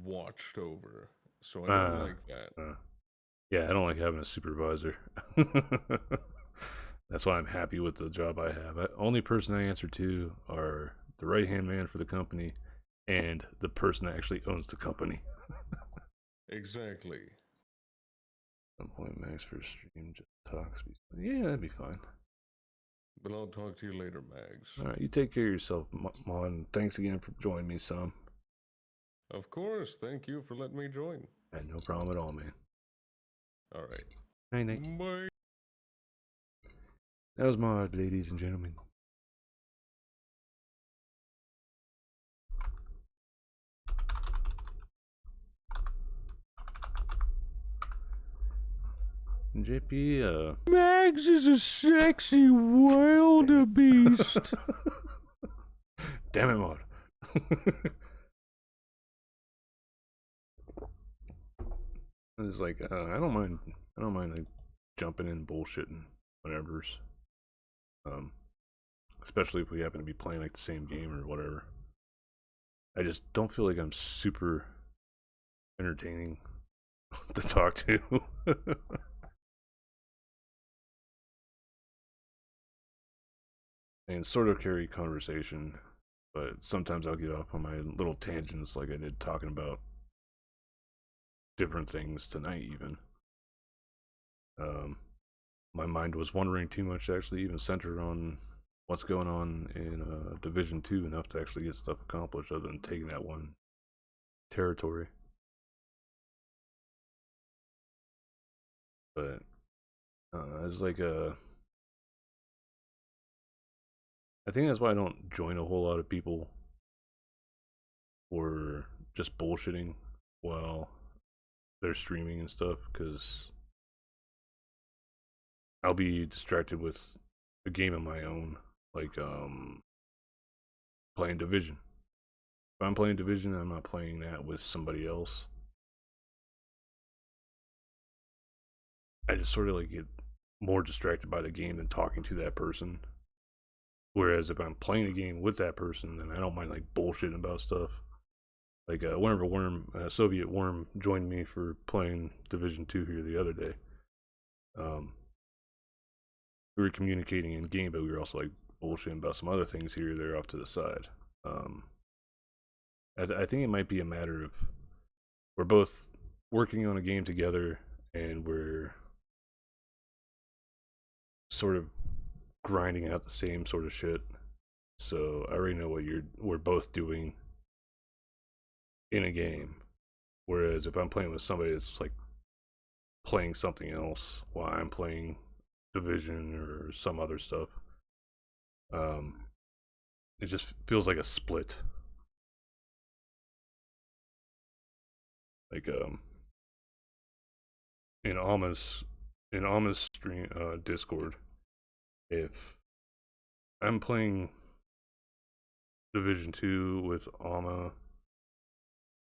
watched over, so I don't like that. Yeah, I don't like having a supervisor. That's why I'm happy with the job I have. The only person I answer to are the right-hand man for the company and the person that actually owns the company. Exactly. Some point Max for a stream just talks. Yeah, that'd be fine. But I'll talk to you later, Mags. Alright, you take care of yourself, Mon. Thanks again for joining me, Sam. Of course, thank you for letting me join. No problem at all, man. Alright. Night night. Bye. That was Mod, ladies and gentlemen. JP, Mags is a sexy wildebeest. Damn it, Mod. It's like I don't mind like jumping in bullshitting whatever's especially if we happen to be playing like the same game or whatever. I just don't feel like I'm super entertaining to talk to. And sort of carry conversation, but sometimes I'll get off on my little tangents like I did talking about different things tonight even. My mind was wandering too much to actually even center on what's going on in Division 2 enough to actually get stuff accomplished other than taking that one territory. But it's like I think that's why I don't join a whole lot of people or just bullshitting while they're streaming and stuff, because I'll be distracted with a game of my own, like playing Division. If I'm playing Division, I'm not playing that with somebody else. I just sort of like get more distracted by the game than talking to that person. Whereas if I'm playing a game with that person, then I don't mind like bullshitting about stuff. Like whenever Soviet Worm joined me for playing Division 2 here the other day, we were communicating in game, but we were also like bullshitting about some other things here or there off to the side. I think it might be a matter of we're both working on a game together and we're sort of grinding out the same sort of shit. So I already know what we're both doing in a game. Whereas if I'm playing with somebody that's like playing something else while I'm playing Division or some other stuff, it just feels like a split. Like in Alma's stream Discord, if I'm playing Division 2 with Alma,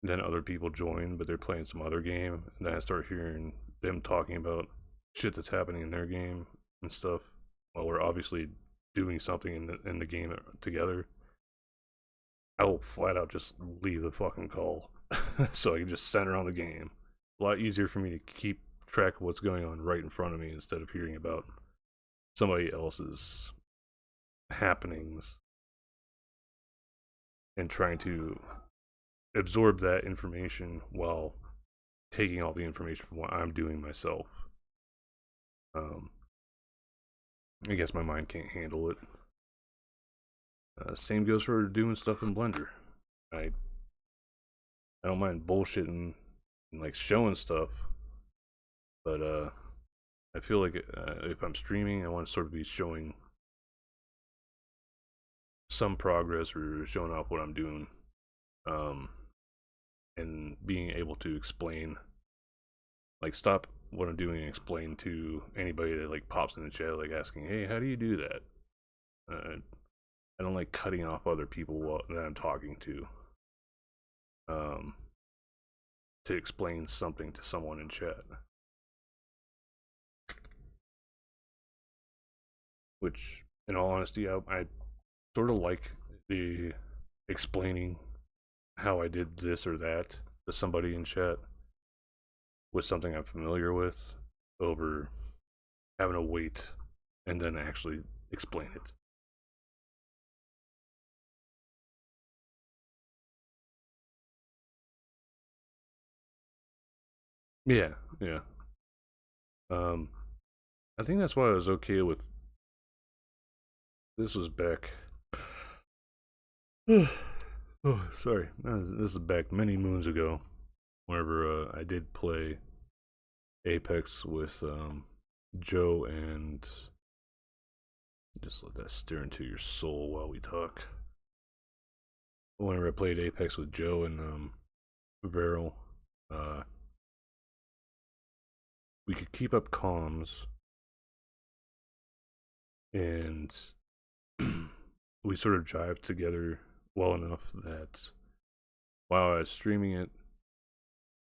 then other people join, but they're playing some other game, and then I start hearing them talking about shit that's happening in their game and stuff, while we're obviously doing something in the game together, I will flat out just leave the fucking call so I can just center on the game. A lot easier for me to keep track of what's going on right in front of me instead of hearing about somebody else's happenings and trying to absorb that information while taking all the information from what I'm doing myself. I guess my mind can't handle it. Same goes for doing stuff in Blender. I don't mind bullshitting and like showing stuff, but I feel like if I'm streaming, I want to sort of be showing some progress or showing off what I'm doing, and being able to explain, like stop what I'm doing and explain to anybody that like pops in the chat, like asking, "Hey, how do you do that?" I don't like cutting off other people that I'm talking to explain something to someone in chat. Which, in all honesty, I sort of like the explaining how I did this or that to somebody in chat with something I'm familiar with over having to wait and then actually explain it. Yeah. I think that's why I was okay with. This was back. Oh, sorry. This is back many moons ago. Whenever I did play Apex with Joe and just let that stare into your soul while we talk. Whenever I played Apex with Joe and Vero, we could keep up comms, and we sort of jived together well enough that while I was streaming it,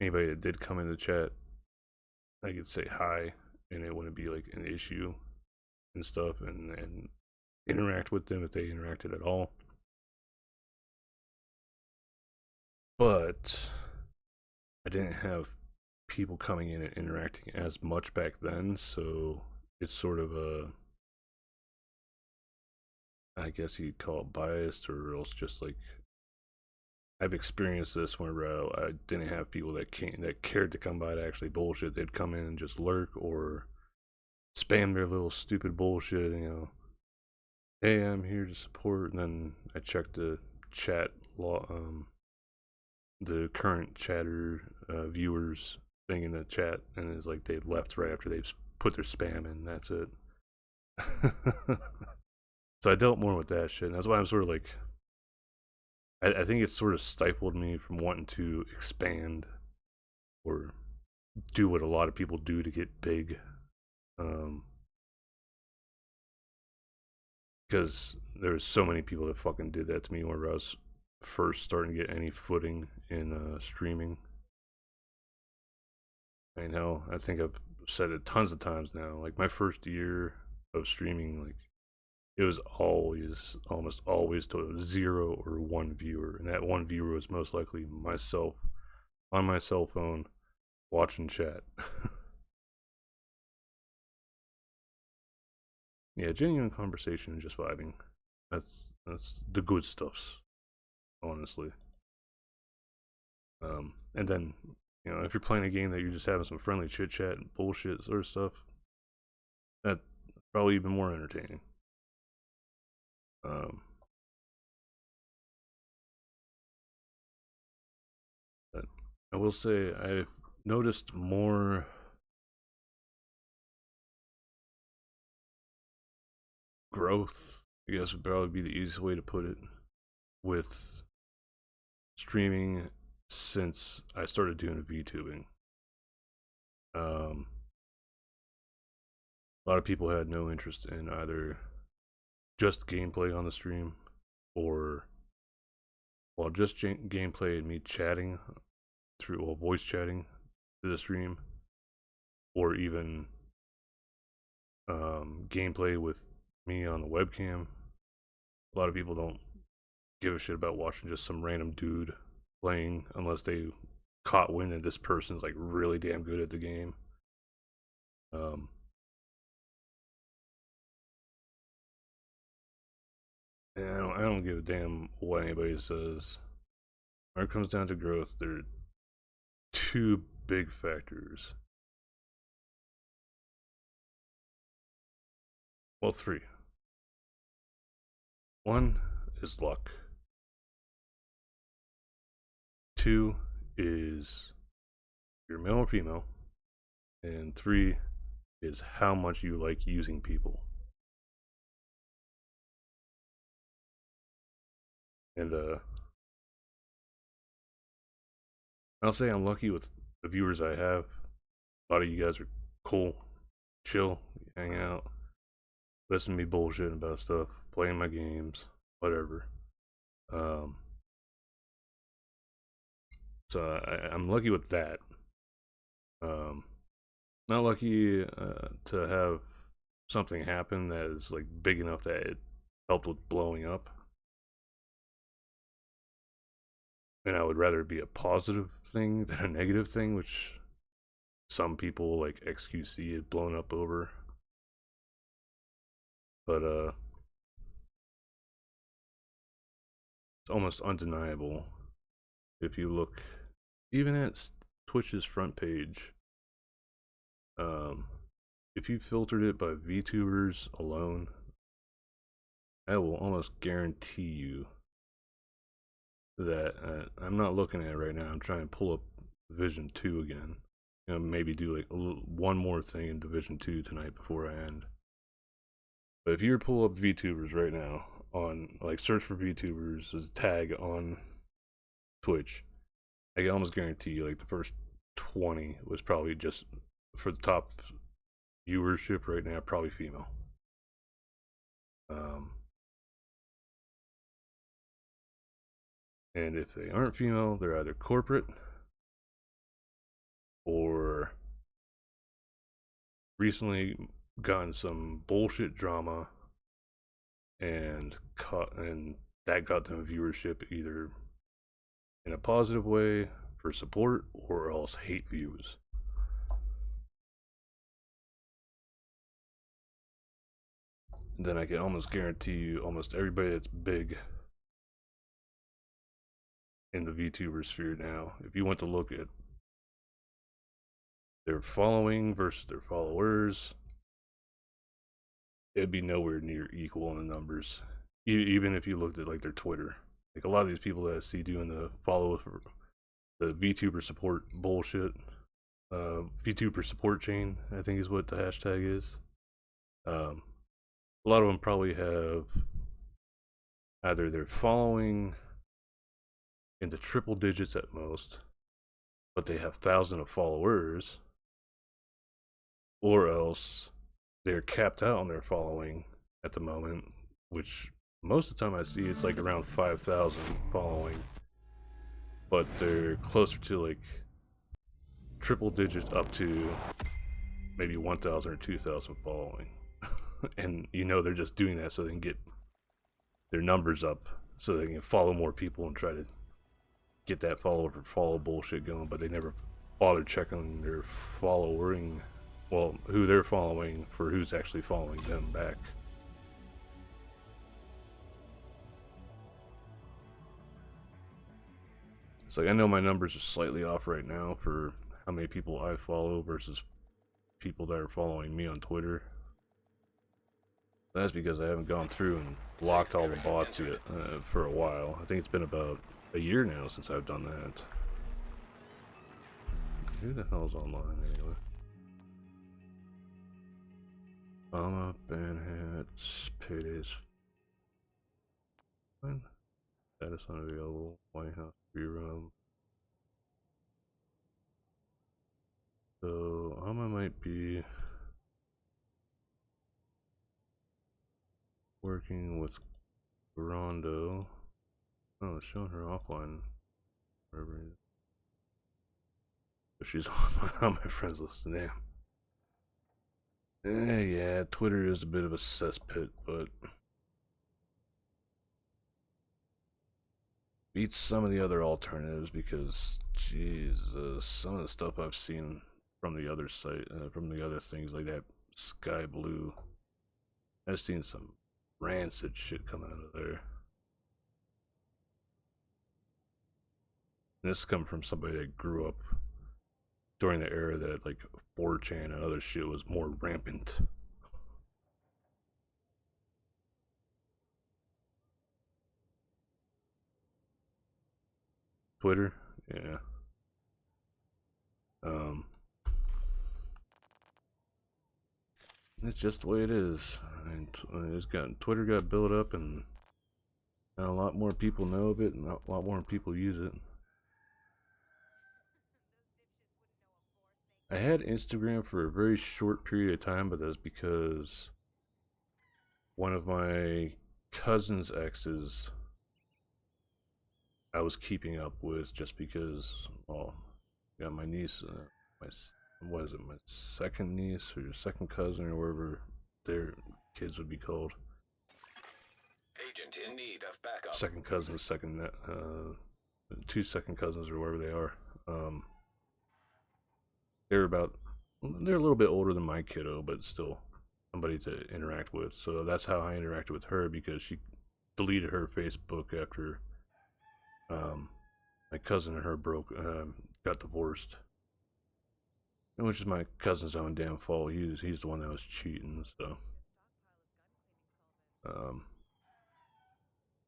anybody that did come in the chat, I could say hi, and it wouldn't be like an issue and stuff, and interact with them if they interacted at all. But I didn't have people coming in and interacting as much back then, so it's sort of a, I guess you'd call it biased, or else just like I've experienced this whenever I didn't have people that cared to come by to actually bullshit. They'd come in and just lurk or spam their little stupid bullshit, you know. Hey, I'm here to support, and then I checked the chat the current chatter viewers thing in the chat, and it's like they left right after they've put their spam in. That's it. So I dealt more with that shit, and that's why I'm sort of like, I think it's sort of stifled me from wanting to expand or do what a lot of people do to get big, because there's so many people that fucking did that to me whenever I was first starting to get any footing in streaming. I know, I think I've said it tons of times now, like my first year of streaming, like it was always, almost always to 0 or 1 viewer, and that 1 viewer was most likely myself on my cell phone watching chat. Yeah, genuine conversation and just vibing. That's the good stuffs, honestly. And then, you know, if you're playing a game that you're just having some friendly chit chat and bullshit sort of stuff, that's probably even more entertaining. But I will say I've noticed more growth, I guess would probably be the easiest way to put it, with streaming since I started doing VTubing. A lot of people had no interest in either just gameplay on the stream or, well, just gameplay and me chatting through, well, voice chatting through the stream, or even gameplay with me on the webcam. A lot of people don't give a shit about watching just some random dude playing unless they caught wind that this person's like really damn good at the game. And I don't give a damn what anybody says. When it comes down to growth, there are two big factors. Well, three. One is luck. Two is you're male or female. And three is how much you like using people. And I'll say I'm lucky with the viewers I have. A lot of you guys are cool, chill, hang out, listen to me bullshit about stuff, playing my games, whatever. So I'm lucky with that. Not lucky to have something happen that is like big enough that it helped with blowing up. And I would rather it be a positive thing than a negative thing, which some people like XQC had blown up over. But it's almost undeniable if you look even at Twitch's front page. If you filtered it by VTubers alone, I will almost guarantee you that I'm not looking at it right now. I'm trying to pull up Division 2 again. You know, maybe do like one more thing in Division 2 tonight before I end. But if you were to pull up VTubers right now on, like, search for VTubers as a tag on Twitch, I can almost guarantee you, like, the first 20 was probably just, for the top viewership right now, probably female. And if they aren't female, they're either corporate or recently gotten some bullshit drama and that got them viewership either in a positive way for support or else hate views. And then I can almost guarantee you almost everybody that's big in the VTuber sphere now, if you went to look at their following versus their followers, it'd be nowhere near equal in the numbers. Even if you looked at like their Twitter, like a lot of these people that I see doing the follow for the VTuber support bullshit, VTuber support chain, I think is what the hashtag is. A lot of them probably have either their following in the triple digits at most, but they have thousands of followers, or else they're capped out on their following at the moment, which most of the time I see it's like around 5,000 following, but they're closer to like triple digits up to maybe 1,000 or 2,000 following. and you know they're just doing that so they can get their numbers up, so they can follow more people and try to get that follow bullshit going. But they never bother checking their following, well, who they're following for who's actually following them back. It's like, I know my numbers are slightly off right now for how many people I follow versus people that are following me on Twitter. That's because I haven't gone through and blocked all the bots yet for a while. I think it's been about a year now since I've done that. Who the hell's online anyway? Obama, Banhats, Paydays. Status unavailable. White House rerun. So Alma might be working with Rondo. Oh, it's showing her offline. Wherever it is. So she's on my friends list. Damn. Yeah, Twitter is a bit of a cesspit, but beats some of the other alternatives because, Jesus, some of the stuff I've seen from the other site, from the other things like that Sky Blue, I've seen some rancid shit coming out of there. And this comes from somebody that grew up during the era that like 4chan and other shit was more rampant. Twitter, yeah. It's just the way it is. And Twitter got built up, and now a lot more people know of it, and a lot more people use it. I had Instagram for a very short period of time, but that's because one of my cousin's exes I was keeping up with just because, well, yeah, my niece, what is it, my second niece or second cousin or whatever their kids would be called. Agent in need of backup. Second cousin, two second cousins or whatever they are. They're a little bit older than my kiddo, but still somebody to interact with. So that's how I interacted with her, because she deleted her Facebook after my cousin and her got divorced, which is my cousin's own damn fault. He's the one that was cheating. So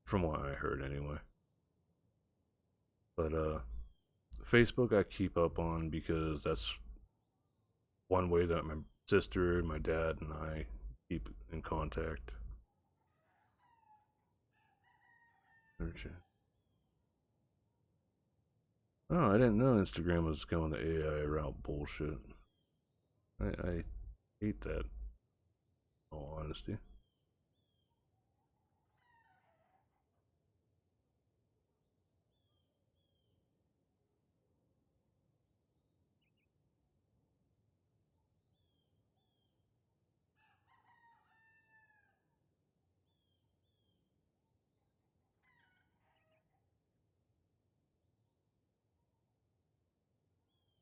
from what I heard anyway. But Facebook I keep up on because that's one way that my sister, my dad, and I keep in contact. Oh, I didn't know Instagram was going the AI route bullshit. I hate that, in all honesty.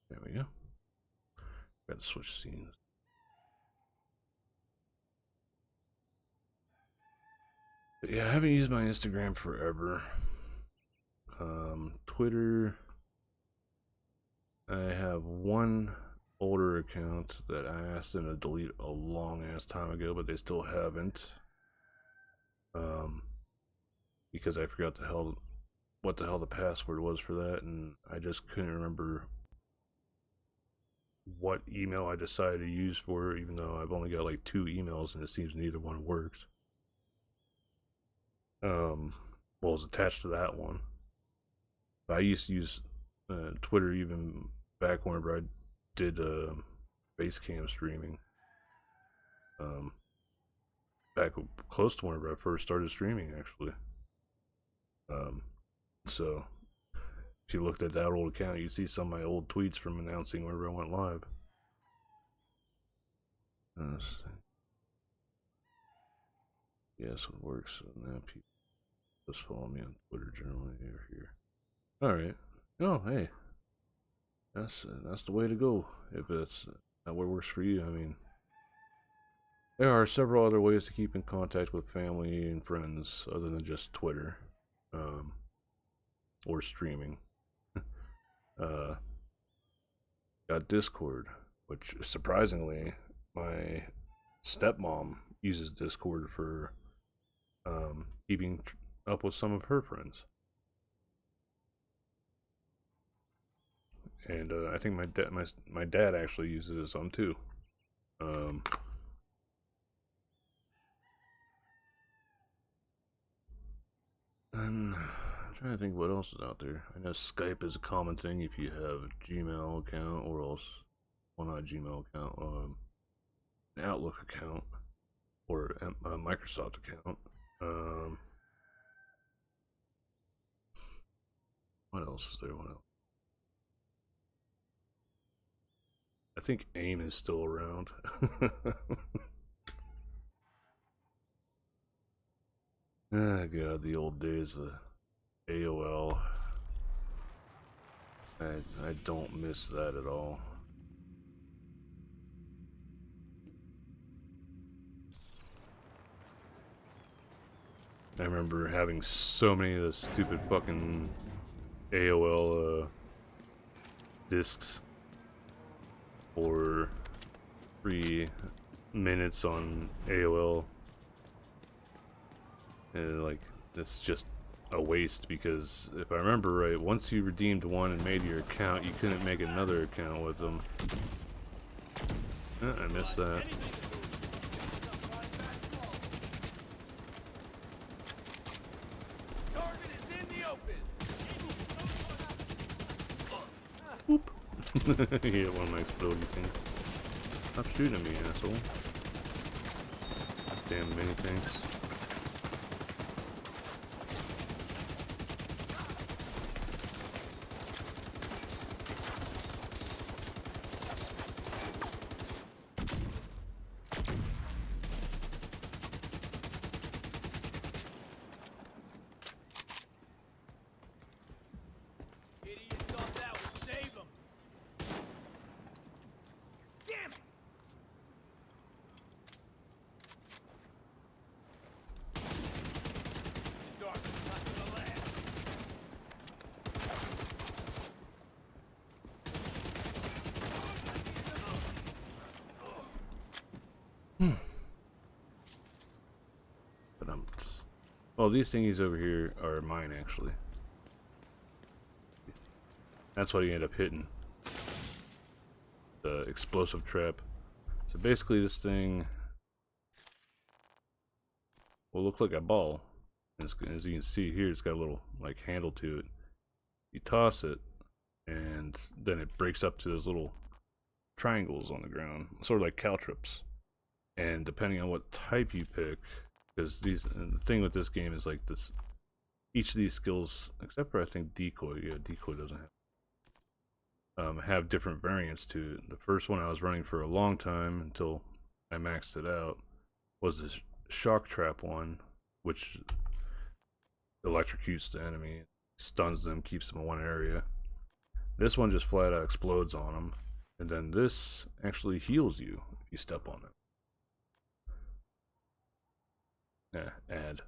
There we go. Got to switch scenes. But yeah, I haven't used my Instagram forever. Twitter, I have one older account that I asked them to delete a long ass time ago, but they still haven't. Because I forgot what the hell the password was for that, and I just couldn't remember what email I decided to use for it, even though I've only got like 2 emails and it seems neither one works. Well, it's attached to that one. But I used to use Twitter even back whenever I did Basecamp streaming. Back close to whenever I first started streaming, actually. So if you looked at that old account, you see some of my old tweets from announcing whenever I went live. Yes, it works. So now people just follow me on Twitter generally or here. All right. Oh, hey, that's the way to go. If that's that what works for you, I mean, there are several other ways to keep in contact with family and friends other than just Twitter, or streaming. Got Discord, which surprisingly, my stepmom uses Discord for keeping up with some of her friends. And I think my dad actually uses some too. And I'm trying to think what else is out there. I know Skype is a common thing if you have a Gmail account, or else, well, not a Gmail account, an Outlook account, or a Microsoft account. What else is there? What else? I think AIM is still around. Ah, God, the old days, the AOL. I don't miss that at all. I remember having so many of the stupid fucking AOL discs for 3 minutes on AOL. And like, it's just a waste, because if I remember right, once you redeemed one and made your account, you couldn't make another account with them. I missed that. Whoop. You hit one of my exploding things. Stop shooting at me, asshole. Damn mini tanks. Well, these thingies over here are mine, actually. That's what you end up hitting. The explosive trap. So basically this thing will look like a ball. And as you can see here, it's got a little like handle to it. You toss it, and then it breaks up to those little triangles on the ground, sort of like caltrops. And depending on what type you pick, because the thing with this game is like this, each of these skills, except for I think decoy, yeah, decoy doesn't have different variants to it. The first one I was running for a long time until I maxed it out was this shock trap one, which electrocutes the enemy, stuns them, keeps them in one area. This one just flat out explodes on them, and then this actually heals you if you step on it. Add.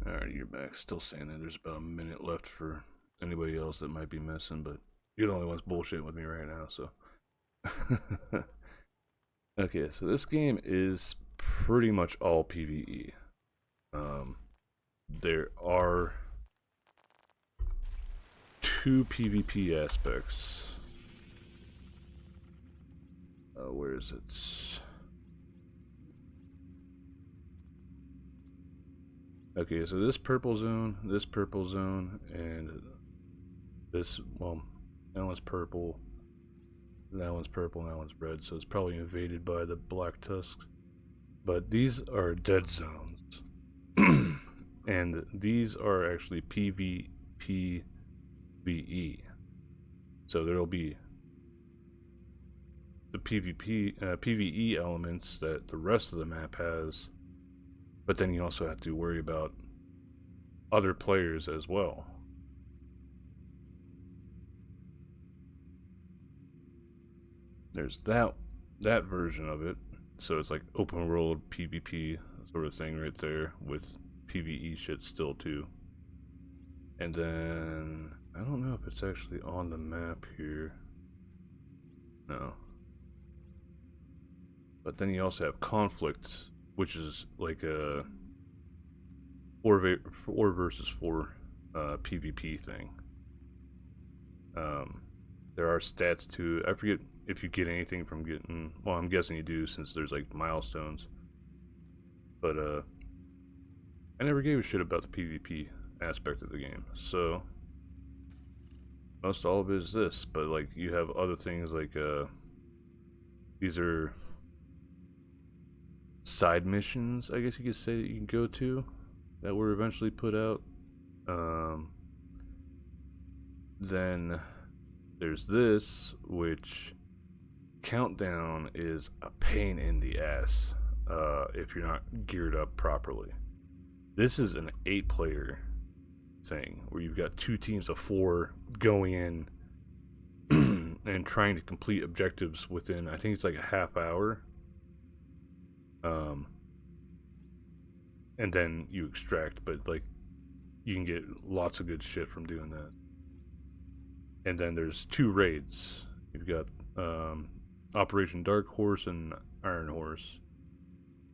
Alright, you're back. Still saying that there's about a minute left for anybody else that might be missing, but you're the only ones bullshitting with me right now, so. Okay, so this game is pretty much all PvE. There are 2 PvP aspects. Where is it? Okay, so this purple zone, and this, well, that one's purple, that one's purple, and that one's red, so it's probably invaded by the Black Tusks. But these are dead zones. And these are actually PvPvE. So there'll be the PvE elements that the rest of the map has, but then you also have to worry about other players as well. There's that version of it, so it's like open world PvP sort of thing right there with PvE shit still too. And then I don't know if it's actually on the map here. No. But then you also have conflict, which is like a 4 versus 4 PvP thing. There are stats too. I forget if you get anything from getting, well, I'm guessing you do since there's like milestones. But I never gave a shit about the PvP aspect of the game, so most all of it is this. But like you have other things like these are side missions, I guess you could say, that you can go to that were eventually put out. Then there's this, which Countdown is a pain in the ass if you're not geared up properly. This is an 8-player thing where you've got 2 teams of 4 going in and trying to complete objectives within, I think it's like a half hour. And then you extract, but like you can get lots of good shit from doing that. And then there's 2 raids. You've got Operation Dark Horse and Iron Horse,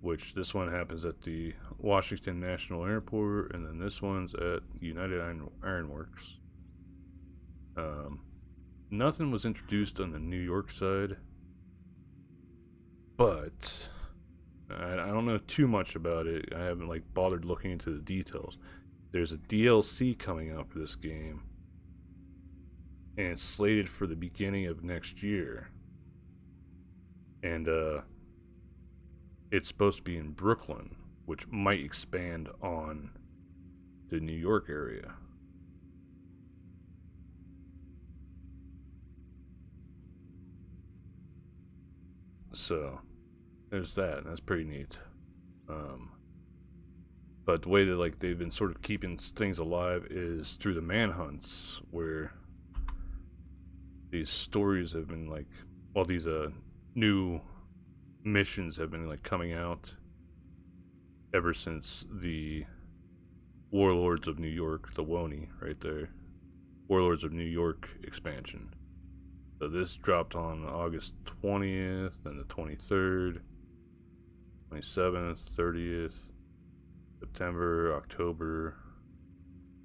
which this one happens at the Washington National Airport, and then this one's at United Iron Works. Nothing was introduced on the New York side, but I don't know too much about it. I haven't like bothered looking into the details. There's a DLC coming out for this game, and it's slated for the beginning of next year. And it's supposed to be in Brooklyn, which might expand on the New York area. So there's that, and that's pretty neat. But the way that like they've been sort of keeping things alive is through the manhunts, where these stories have been like, well, these new missions have been like coming out ever since the Warlords of New York, the WONI right there, Warlords of New York expansion. So this dropped on August 20th, then the 23rd, 27th, 30th, September, October.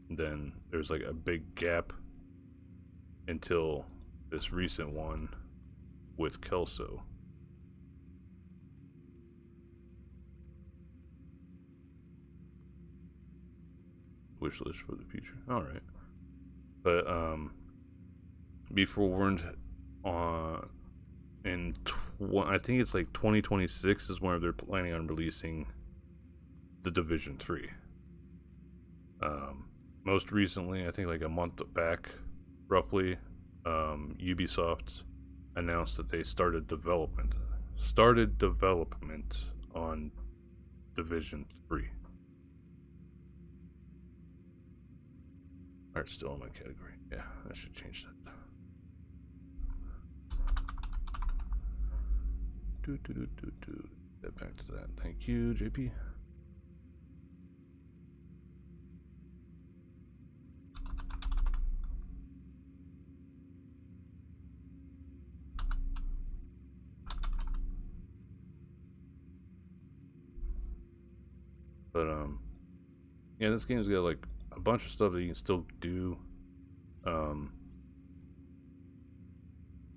And then there's like a big gap until this recent one with Kelso. Wish list for the future. Alright. But be forewarned, I think it's like 2026 is where they're planning on releasing the Division 3. Most recently, I think like a month back roughly, Ubisoft announced that they started development on Division 3. Alright, still in my category. Yeah, I should change that. Get back to that. Thank you, JP. But yeah, this game's got like a bunch of stuff that you can still do.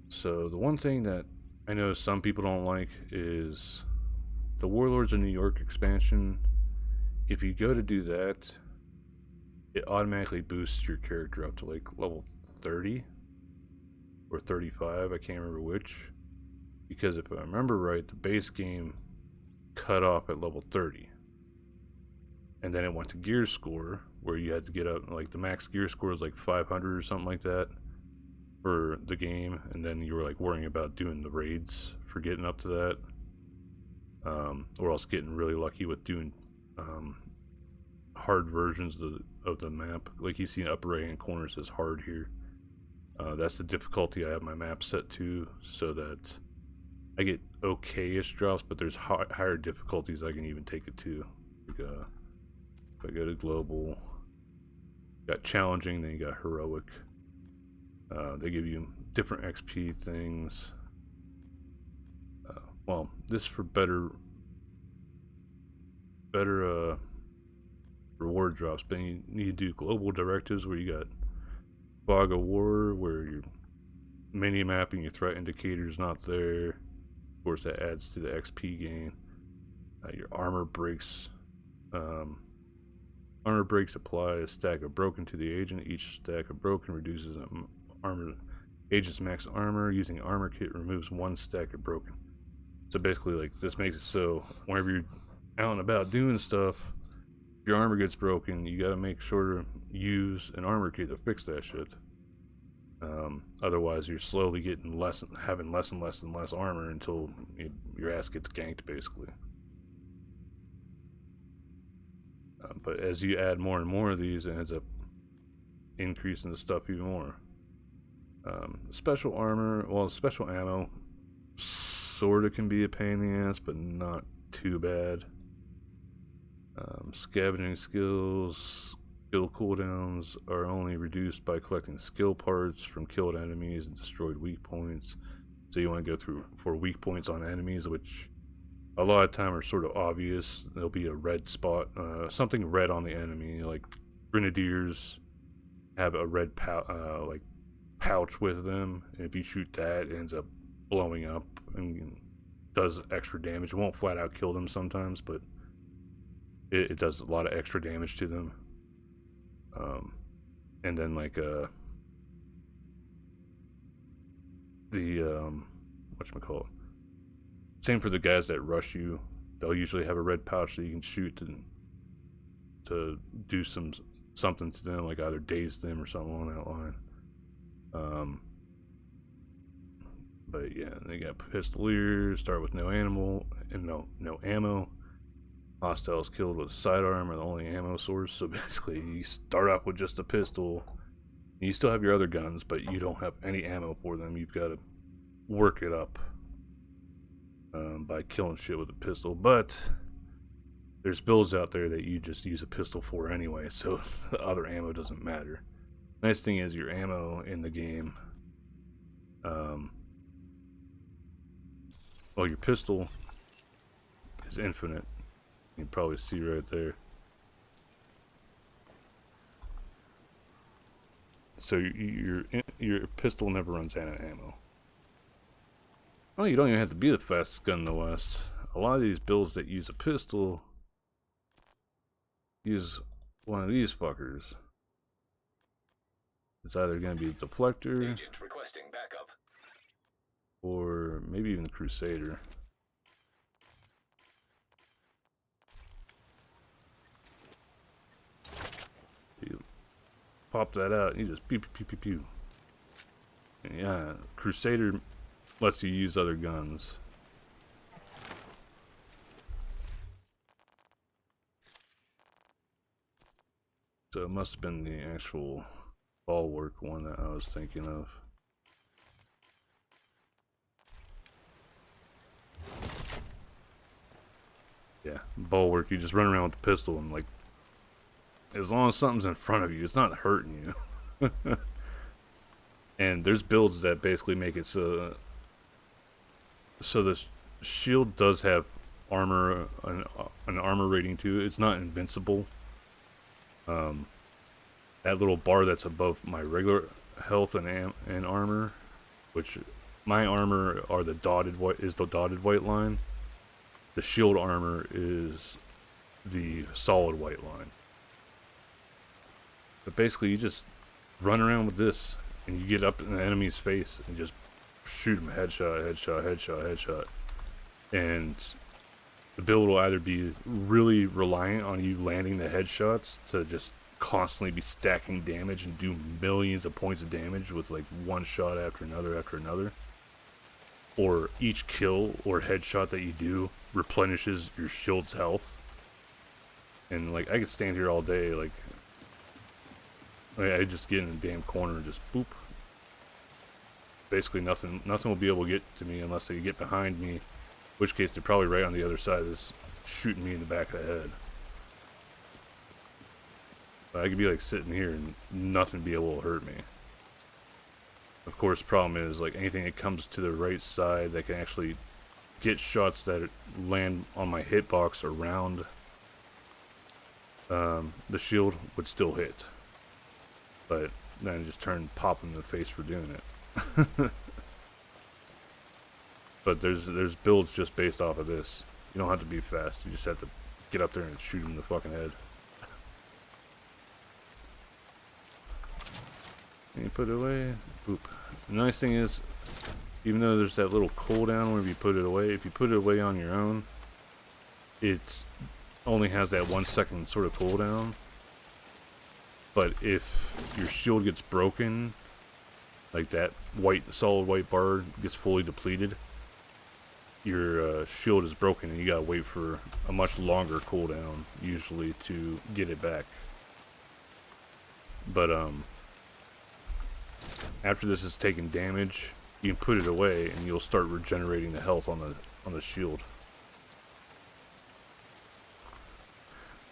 So the one thing that I know some people don't like is the Warlords of New York expansion if you go to do that, it automatically boosts your character up to like level 30 or 35. I can't remember which. Because if I remember right, the base game cut off at level 30. And then it went to gear score, where you had to get up, like the max gear score was like 500 or something like that for the game. And then you were like worrying about doing the raids for getting up to that. Or else getting really lucky with doing hard versions of the map. Like you see in the upper right hand corner, it says hard here. That's the difficulty I have my map set to, so that I get okay-ish drops, but there's higher difficulties I can even take it to. Like, if I go to global, you got challenging, then you got heroic. They give you different XP things. Well, this for better reward drops, but you need to do global directives where you got Fog of War, where your mini map and your threat indicator is not there. Of course, that adds to the XP gain. Your armor breaks. Armor breaks apply a stack of broken to the agent. Each stack of broken reduces agent's max armor. Using armor kit removes one stack of broken. So basically, like, this makes it so whenever you're out and about doing stuff, if your armor gets broken, you gotta make sure to use an armor kit to fix that shit. Otherwise, you're slowly getting having less and less armor until your ass gets ganked, basically. But as you add more and more of these, it ends up increasing the stuff even more. Special armor, well, special ammo sorta can be a pain in the ass, but not too bad. Scavenging skills, skill cooldowns are only reduced by collecting skill parts from killed enemies and destroyed weak points. So you want to go through for weak points on enemies, which a lot of time are sort of obvious. There'll be a red spot, something red on the enemy, like grenadiers have a red pouch with them, and if you shoot that, it ends up blowing up and does extra damage. It won't flat out kill them sometimes, but it does a lot of extra damage to them. And then like whatchamacallit, same for the guys that rush you. They'll usually have a red pouch that you can shoot to do something to them, like either daze them or something along that line. But yeah, they got pistoliers, start with no ammo. Hostiles killed with a sidearm are the only ammo source, so basically you start off with just a pistol. You still have your other guns, but you don't have any ammo for them. You've got to work it up by killing shit with a pistol. But there's builds out there that you just use a pistol for anyway, so the other ammo doesn't matter. Nice thing is your ammo in the game, well, your pistol is infinite. You can probably see right there. So your pistol never runs out of ammo. Oh, you don't even have to be the fastest gun in the West. A lot of these builds that use a pistol use one of these fuckers. It's either going to be a deflector, Agent requesting backup, or maybe even the Crusader. You pop that out, and you just pew pew pew pew pew. And yeah, Crusader lets you use other guns. So it must have been the actual Bulwark one that I was thinking of. Yeah, Bulwark, you just run around with the pistol and, like, as long as something's in front of you, it's not hurting you. And there's builds that basically make it so the shield does have armor, an armor rating too. It's not invincible. That little bar that's above my regular health and armor, which my armor are the dotted white line. The shield armor is the solid white line. But basically, you just run around with this, and you get up in the enemy's face and just shoot them headshot, headshot, headshot, headshot. And the build will either be really reliant on you landing the headshots to just constantly be stacking damage and do millions of points of damage with like one shot after another, or each kill or headshot that you do replenishes your shield's health. And like I could stand here all day, like I just get in a damn corner and just boop. Basically nothing will be able to get to me unless they get behind me, in which case they're probably right on the other side of this, shooting me in the back of the head. But I could be like sitting here and nothing be able to hurt me. Of course, the problem is like anything that comes to the right side that can actually get shots that land on my hitbox around the shield would still hit. But then just pop them in the face for doing it. But there's builds just based off of this. You don't have to be fast. You just have to get up there and shoot them in the fucking head. And you put it away. Boop. The nice thing is, even though there's that little cooldown whenever you put it away, if you put it away on your own, it only has that 1 second sort of cooldown. But if your shield gets broken, like that solid white bar gets fully depleted, your shield is broken and you gotta wait for a much longer cooldown usually to get it back. But after this is taken damage, you can put it away and you'll start regenerating the health on the shield.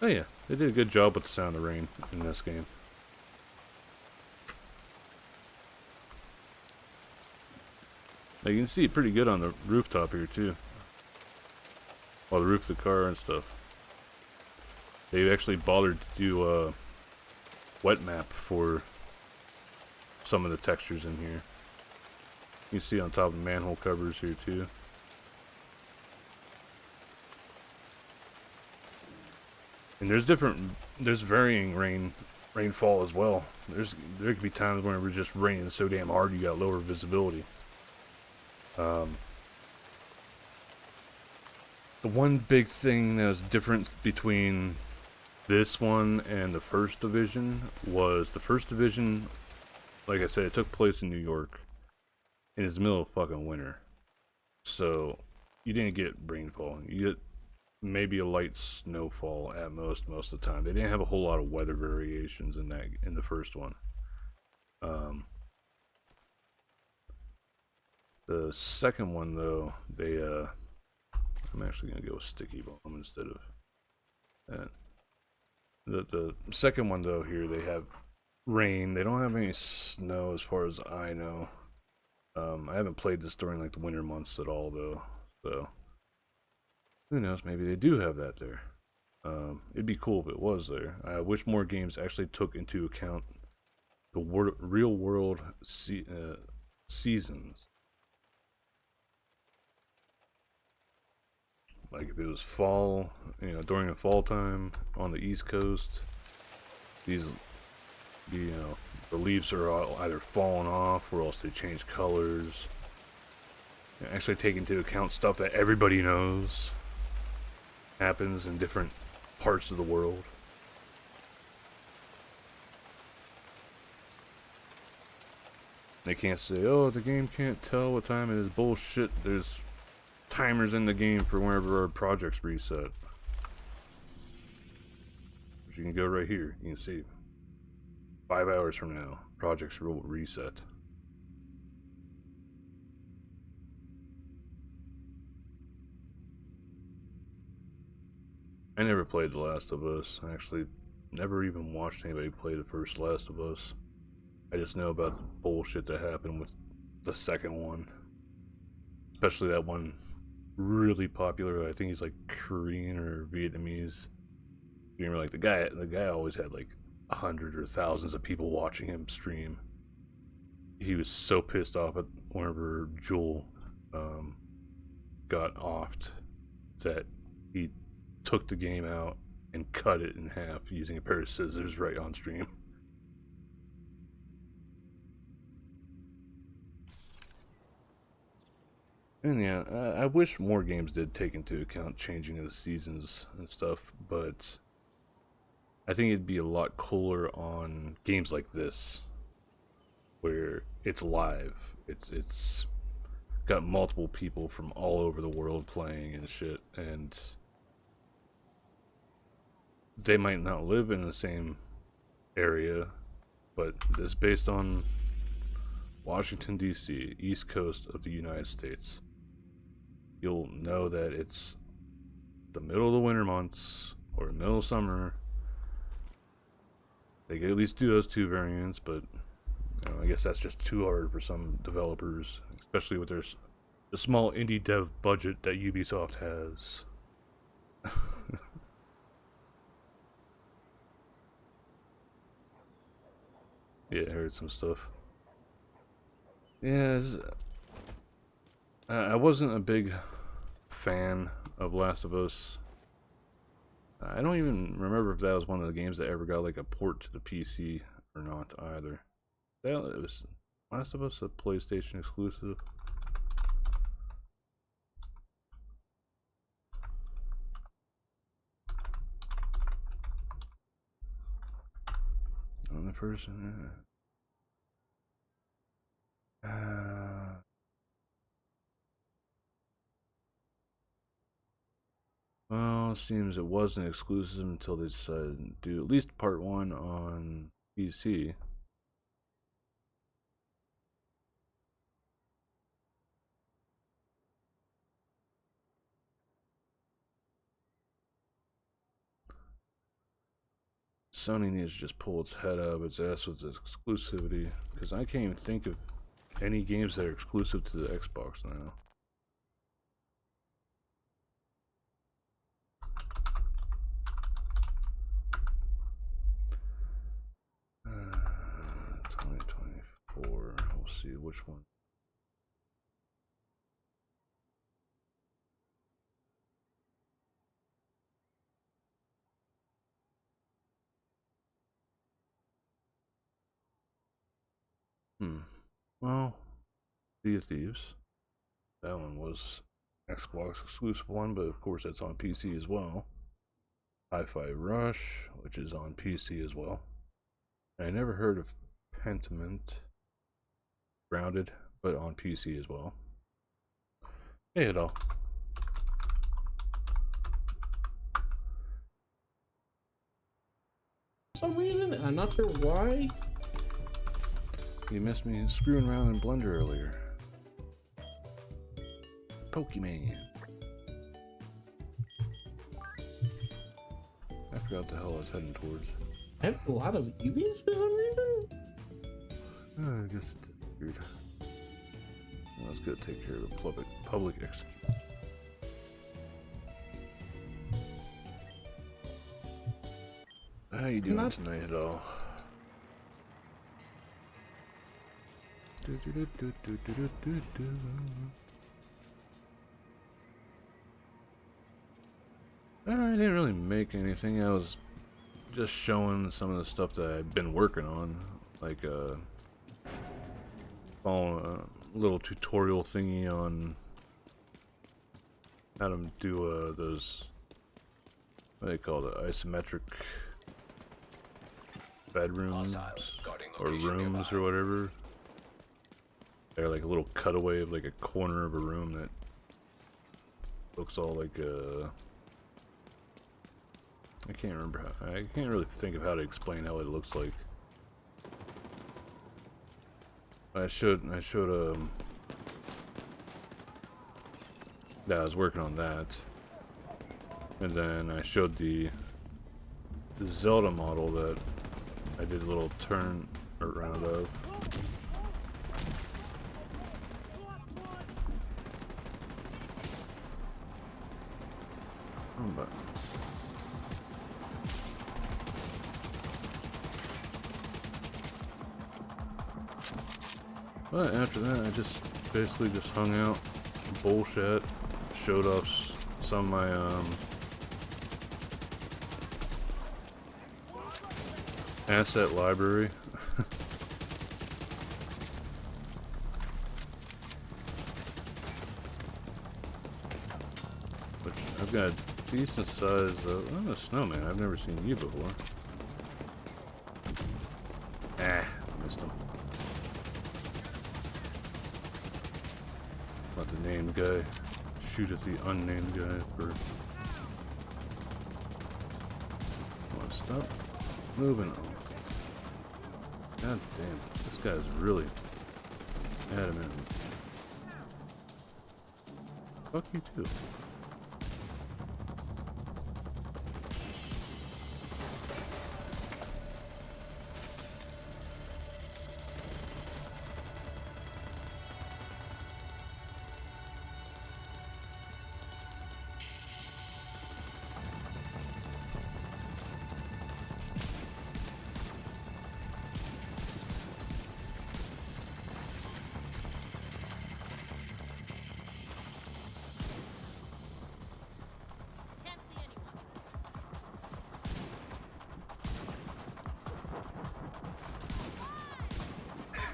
Oh yeah, they did a good job with the sound of rain in this game. Now you can see it pretty good on the rooftop here too. Well, the roof of the car and stuff. They actually bothered to do a wet map for some of the textures in here. You can see on top of the manhole covers here too. And there's varying rainfall as well. There could be times when it's just raining so damn hard you got lower visibility. The one big thing that was different between this one and the First Division was the First Division, like I said, it took place in New York, and it's the middle of fucking winter. So you didn't get rainfall. You get maybe a light snowfall at most of the time. They didn't have a whole lot of weather variations in the first one. The second one though, I'm actually gonna go with sticky bomb instead of that. The second one though, here they have rain. They don't have any snow as far as I know. I haven't played this during like the winter months at all though, so who knows, maybe they do have that there. It'd be cool if it was there. I wish more games actually took into account the real world seasons. Like if it was fall, during the fall time on the East Coast, the leaves are all either falling off or else they change colors. Actually take into account stuff that everybody knows happens in different parts of the world. They can't say, oh, the game can't tell what time it is. Bullshit. There's timers in the game for whenever our projects reset. You can go right here. You can see 5 hours from now, projects will reset. I never played The Last of Us. I actually never even watched anybody play the first Last of Us. I just know about the bullshit that happened with the second one. Especially that one really popular, I think he's like Korean or Vietnamese. You remember, like the guy always had like 100 or thousands of people watching him stream. He was so pissed off at whenever Joel got offed that he took the game out and cut it in half using a pair of scissors right on stream. And yeah, I wish more games did take into account changing of the seasons and stuff, but I think it'd be a lot cooler on games like this, where it's live. It's got multiple people from all over the world playing and shit, and they might not live in the same area, but it's based on Washington, D.C., East Coast of the United States. You'll know that it's the middle of the winter months or the middle of summer. They could at least do those two variants, but you know, I guess that's just too hard for some developers, especially with the small indie dev budget that Ubisoft has. Yeah, I heard some stuff. Yeah, I wasn't a big fan of Last of Us. I don't even remember if that was one of the games that ever got like a port to the PC or not either. It was Last of Us a PlayStation exclusive. Another person. Well, it seems it wasn't exclusive until they decided to do at least part 1 on PC. Sony needs to just pull its head out of its ass with its exclusivity, because I can't even think of any games that are exclusive to the Xbox now. Uh, 2024. We'll see which one. Well, Sea of Thieves. That one was Xbox exclusive one, but of course that's on PC as well. Hi-Fi Rush, which is on PC as well. I never heard of Pentiment. Grounded, but on PC as well. Hey, it all. For some reason, I'm not sure why. You missed me screwing around in Blender earlier. Pokemon. I forgot the hell I was heading towards. I have a lot of UVs for some reason. Oh, I guess it's weird. Let's go take care of the public execution. How you doing tonight at all? I didn't really make anything. I was just showing some of the stuff that I've been working on, like following a little tutorial thingy on how to do those, what do they call it, isometric bedrooms or rooms or whatever. They're like a little cutaway of like a corner of a room that looks all like I can't remember how, I can't really think of how to explain how it looks like. I showed yeah, I was working on that, and then I showed the Zelda model that I did a little turn around of. But after that, I just basically just hung out, bullshit, showed off some of my Asset library. But I've got a decent size. Oh, a snowman. I've never seen you before. Ah, missed him. Let the named guy shoot at the unnamed guy for. Come on, stop moving. God damn, this guy's really adamant. Fuck you too.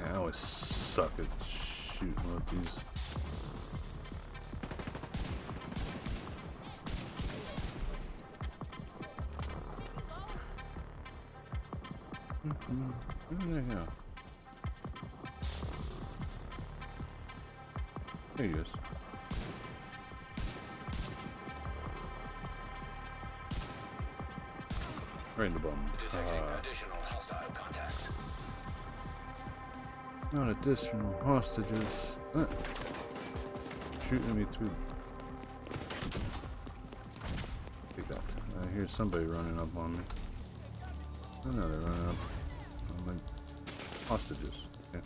I always suck at shooting with these. Where did I go? There he is. Right in the bum. Detecting additional hostile contacts. Not additional hostages. Shooting me through. Take that. I hear somebody running up on me. Oh, no, they're running up on my hostages. Okay.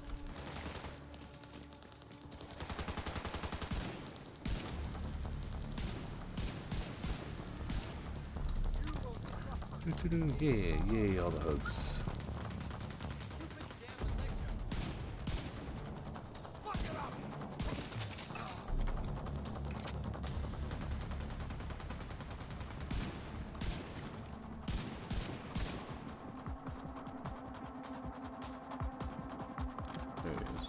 Yeah, yay, all the hugs. There he is.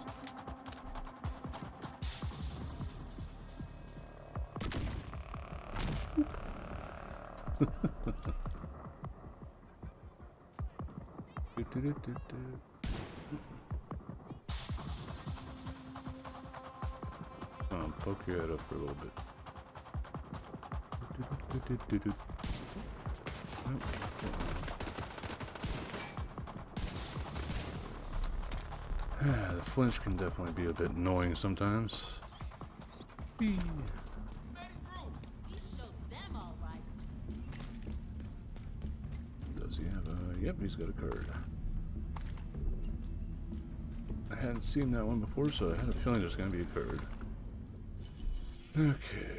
Poke your head up for a little bit. The flinch can definitely be a bit annoying sometimes. Whee. Does he have a... Yep, he's got a card. I hadn't seen that one before, so I had a feeling there's going to be a card. Okay.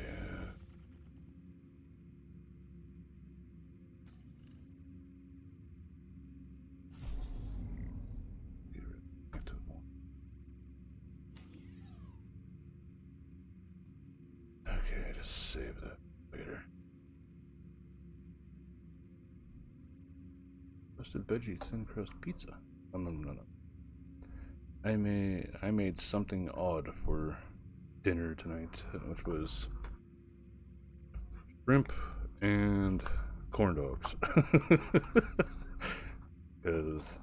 Okay, just save that later. Roasted veggie thin crust pizza. No. I made something odd for dinner tonight, which was shrimp and corn dogs. Because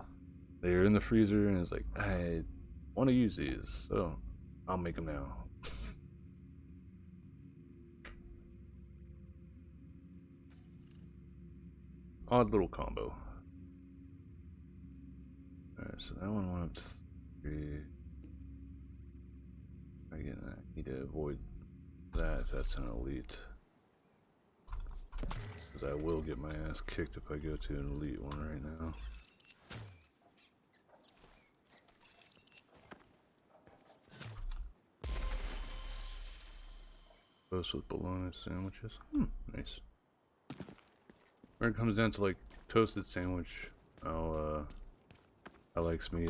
they were in the freezer and it's like, I want to use these, so I'll make them now. Odd little combo. Alright, so that one went up to 3. Again, I need to avoid that. That's an elite. Because I will get my ass kicked if I go to an elite one right now. Toast with bologna sandwiches. Nice. When it comes down to like toasted sandwich, I likes me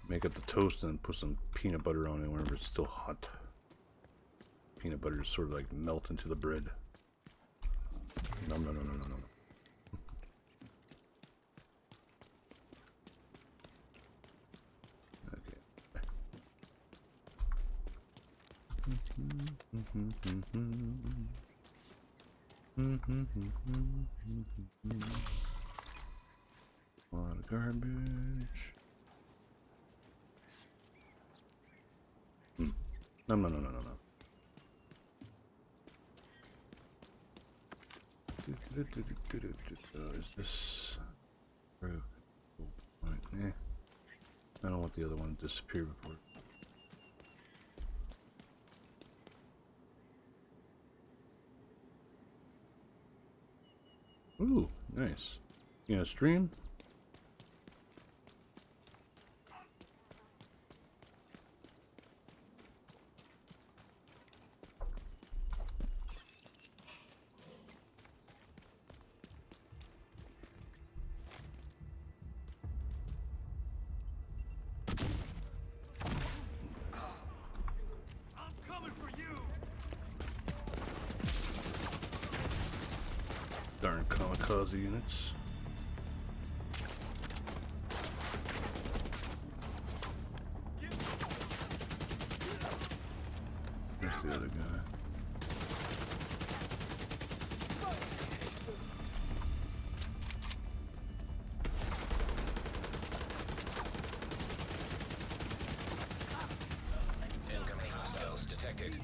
make up the toast and put some peanut butter on it whenever it's still hot. Peanut butter is sort of like melt into the bread. No. A lot of garbage. No. Is this? Eh. I don't want the other one to disappear before. Ooh, nice. You gonna stream? Darn kamikaze units. Where's the other guy? Incoming hostiles detected.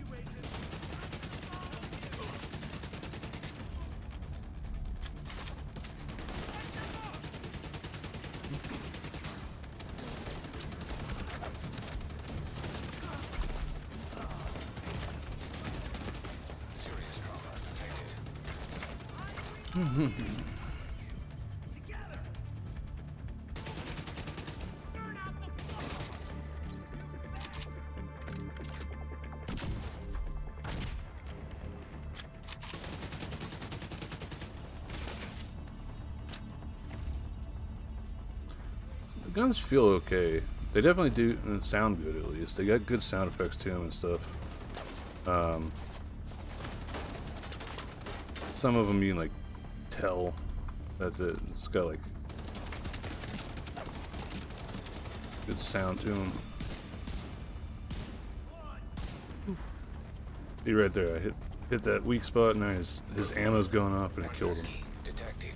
Serious trauma detected. The guns feel okay. They definitely do sound good, at least. They got good sound effects to them and stuff. Some of them you can like tell that it's got like good sound to them. See right there, I hit that weak spot, and now his ammo's going up, and it killed him. Detected.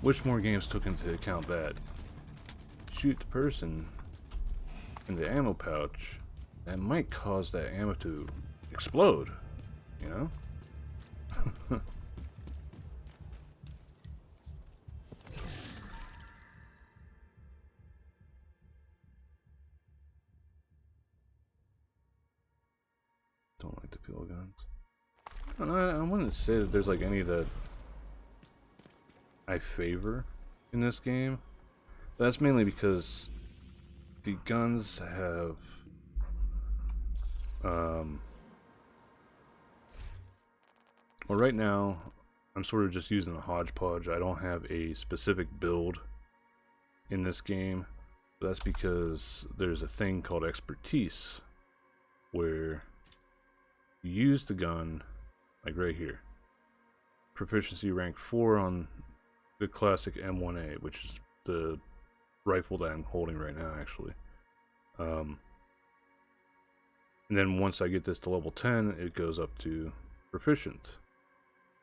Which more games took into account that? Shoot the person in the ammo pouch, that might cause that ammo to explode, you know? Don't like the peel guns. I wouldn't say that there's like any that I favor in this game. That's mainly because the guns have well, right now I'm sort of just using a hodgepodge. I don't have a specific build in this game. That's because there's a thing called expertise where you use the gun like right here. Proficiency rank 4 on the classic M1A, which is the rifle that I'm holding right now, actually. And then once I get this to level 10, it goes up to proficient.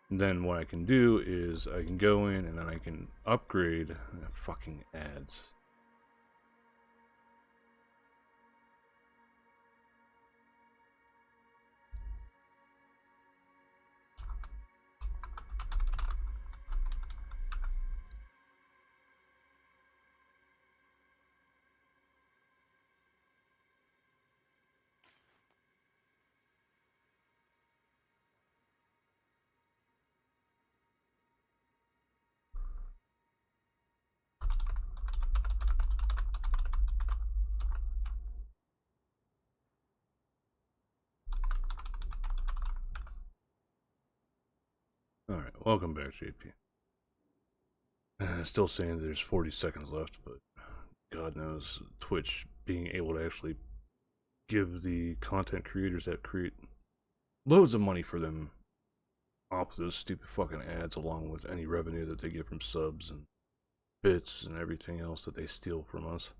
And then what I can do is I can go in and then I can upgrade fucking ads. Alright, welcome back, JP. Still saying there's 40 seconds left, but God knows Twitch being able to actually give the content creators that create loads of money for them off those stupid fucking ads, along with any revenue that they get from subs and bits and everything else that they steal from us.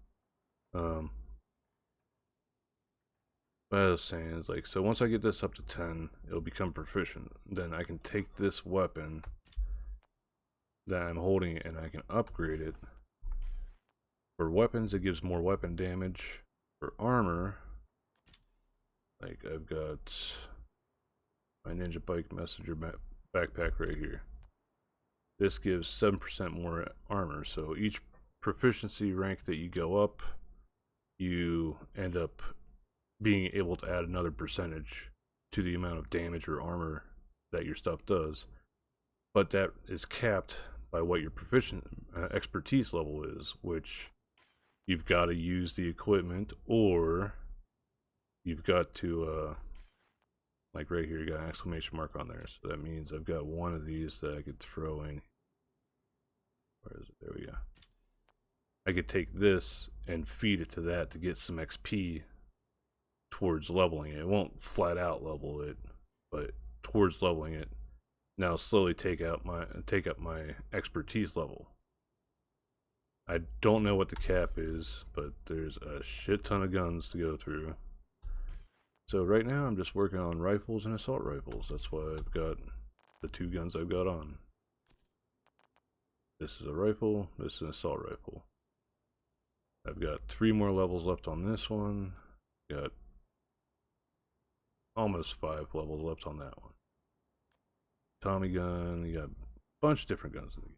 what I was saying is like, so once I get this up to 10, it'll become proficient. Then I can take this weapon that I'm holding and I can upgrade it. For weapons, it gives more weapon damage. For armor, like I've got my Ninja Bike Messenger backpack right here. This gives 7% more armor, so each proficiency rank that you go up, you end up being able to add another percentage to the amount of damage or armor that your stuff does. But that is capped by what your expertise level is, which you've got to use the equipment, or you've got to like right here, you got an exclamation mark on there, so that means I've got one of these that I could throw in. Where is it? There we go. I could take this and feed it to that to get some XP towards leveling it. It won't flat out level it, but towards leveling it. Now slowly take up my expertise level. I don't know what the cap is, but there's a shit ton of guns to go through. So right now I'm just working on rifles and assault rifles. That's why I've got the two guns I've got on. This is a rifle, this is an assault rifle. I've got 3 more levels left on this one. Got almost 5 levels left on that one. Tommy gun, you got a bunch of different guns in the game.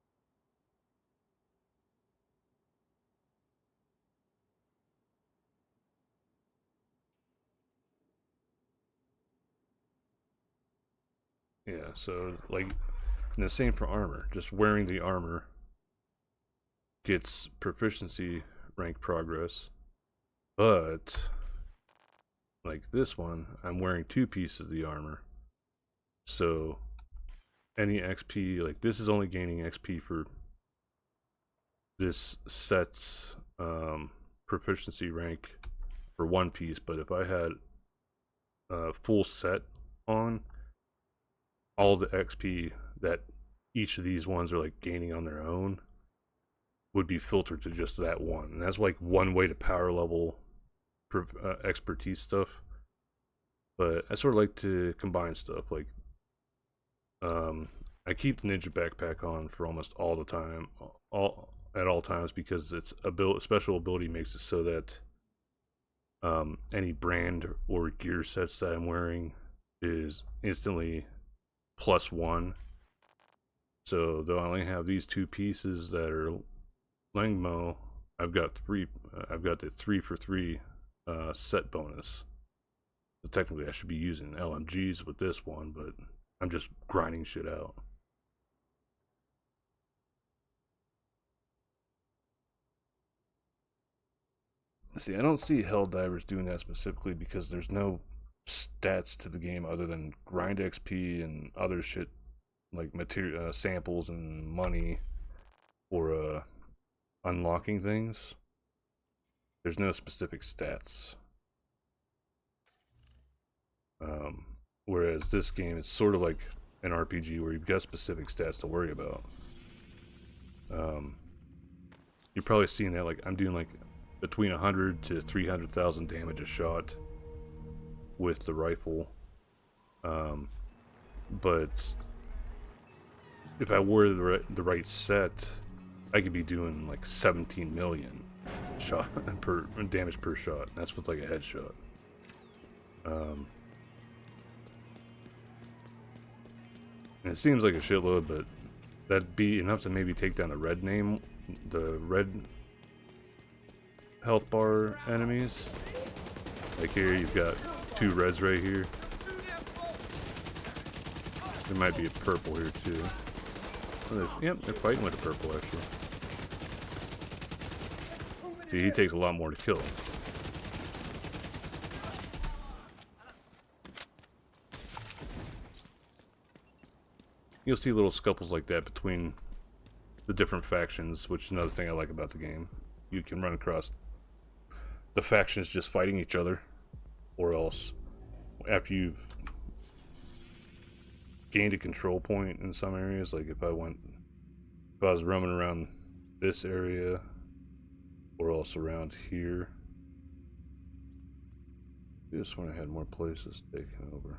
Yeah, so like, and the same for armor. Just wearing the armor gets proficiency rank progress, but like this one, I'm wearing 2 pieces of the armor, so any XP, like this is only gaining XP for this set's proficiency rank for 1 piece, but if I had a full set on, all the XP that each of these ones are like gaining on their own would be filtered to just that one. And that's like one way to power level expertise stuff. But I sort of like to combine stuff. Like, I keep the Ninja backpack on for almost all the time, at all times, because its special ability makes it so that any brand or gear sets that I'm wearing is instantly +1. So though I only have these 2 pieces that are Langmo, I've got 3. I've got the 3 for 3 set bonus. So technically, I should be using LMGs with this one, but I'm just grinding shit out. See, I don't see Helldivers doing that specifically because there's no stats to the game other than grind XP and other shit like material samples and money for unlocking things. There's no specific stats. Whereas this game is sort of like an RPG where you've got specific stats to worry about. You're probably seeing that, like I'm doing like between 100 to 300,000 damage a shot with the rifle, but if I wore the right set, I could be doing like 17 million shot per damage per shot. That's with like a headshot. And it seems like a shitload, but that'd be enough to maybe take down the red health bar enemies. Like here, you've got 2 reds right here. There might be a purple here too. Oh, yep, they're fighting with a purple actually. See, he takes a lot more to kill. You'll see little scuffles like that between the different factions, which is another thing I like about the game. You can run across the factions just fighting each other, or else after you've gained a control point in some areas, like if I was roaming around this area or else around here, Just when I had more places taken over.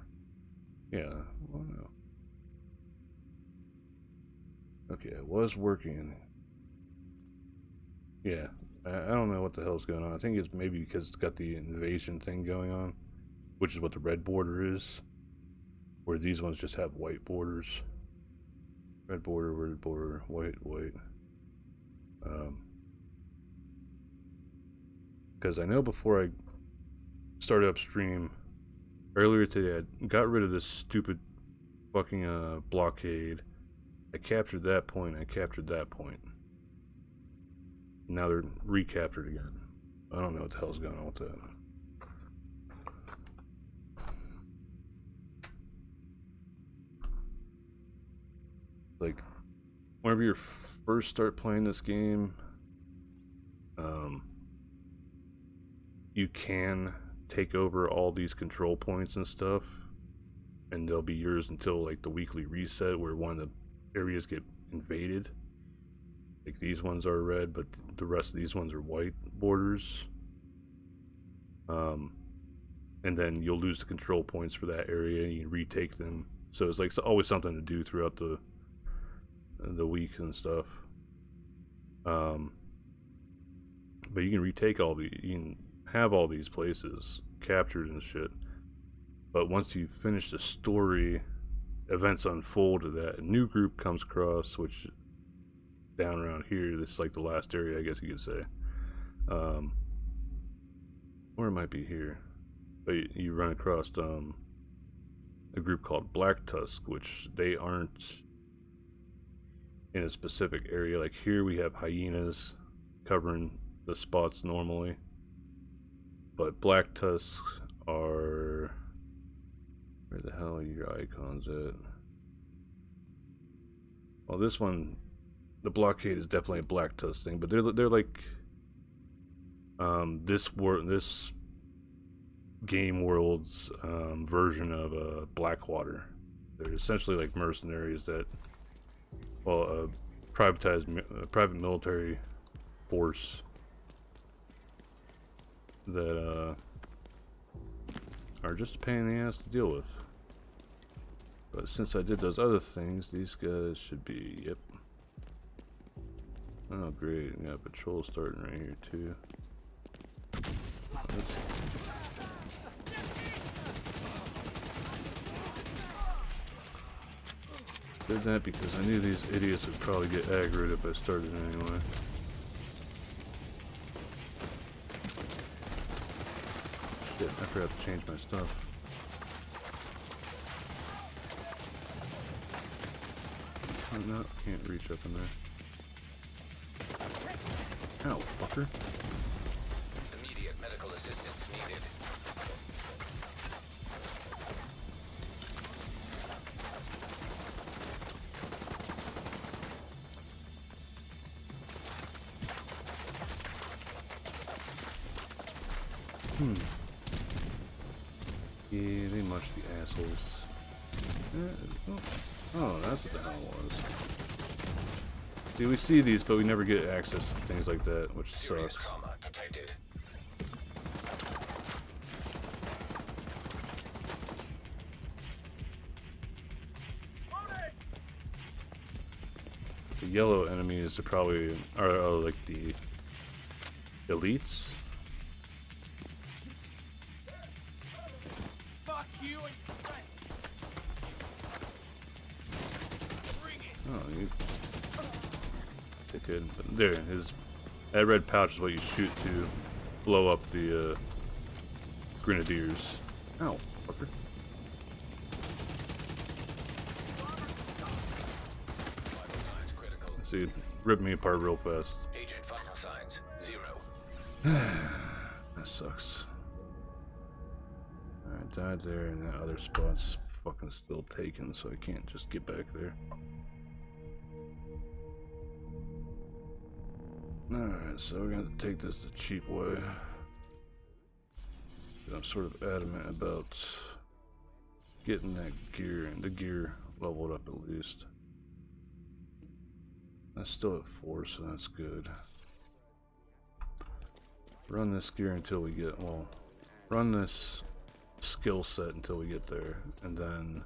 Yeah, well, no. Okay, it was working. Yeah, I don't know what the hell's going on. I think it's maybe because it's got the invasion thing going on, which is what the red border is. Where these ones just have white borders. Red border, white. Because I know before I started upstream earlier today, I got rid of this stupid fucking blockade. I captured that point. I captured that point. Now they're recaptured again. I don't know what the hell's going on with that. Like, whenever you first start playing this game, you can take over all these control points and stuff, and they'll be yours until like the weekly reset where one of the areas get invaded. Like these ones are red, but the rest of these ones are white borders. And then you'll lose the control points for that area and you retake them. So it's like always something to do throughout the week and stuff. But you can retake all the, you can have all these places captured and shit. But once you finish the story, events unfold to that. A new group comes across, which down around here, this is like the last area, I guess you could say. Or it might be here. But you run across a group called Black Tusk, which they aren't in a specific area. Like here we have hyenas covering the spots normally, but Black Tusks are, where the hell are your icons at? Well, this one, the blockade is definitely a Black Tusk thing, but they're like this game world's version of Blackwater. They're essentially like mercenaries that, well, private military force that are just a pain in the ass to deal with. But since I did those other things, these guys should be, yep. Oh great, we got patrol starting right here too. Did that because I knew these idiots would probably get aggroed if I started anyway. Shit, I forgot to change my stuff. Oh no, can't reach up in there. Ow, fucker. Immediate medical assistance needed. Yeah, they munched the assholes. Oh, that's what the hell it was. See, we see these, but we never get access to things like that, which Serious sucks. trauma detected. The yellow enemies are probably are like the elites. Fuck you and your friends. Bring it. Oh, you dickhead. But there, that red pouch is what you shoot to blow up the grenadiers. Ow, fucker. Vital signs critical. See, it ripped me apart real fast. Agent vital signs 0. That sucks. I died there, and that other spot's fucking still taken, so I can't just get back there. Alright, so we're gonna take this the cheap way. I'm sort of adamant about getting that gear, and the gear leveled up at least. That's still at 4, so that's good. Run this gear until we get, well, run this skill set until we get there, and then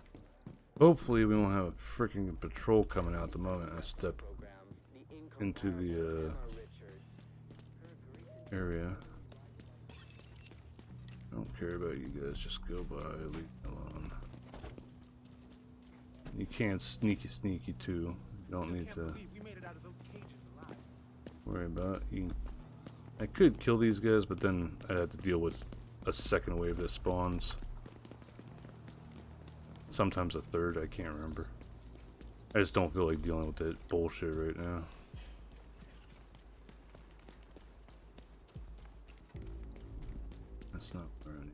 hopefully we won't have a freaking patrol coming out the moment I step into the area. I don't care about you guys, just go by, leave me alone. You can't sneaky too. You don't need to worry about it. I could kill these guys, but then I'd have to deal with a second wave that spawns. Sometimes a third, I can't remember. I just don't feel like dealing with that bullshit right now. That's not where I need.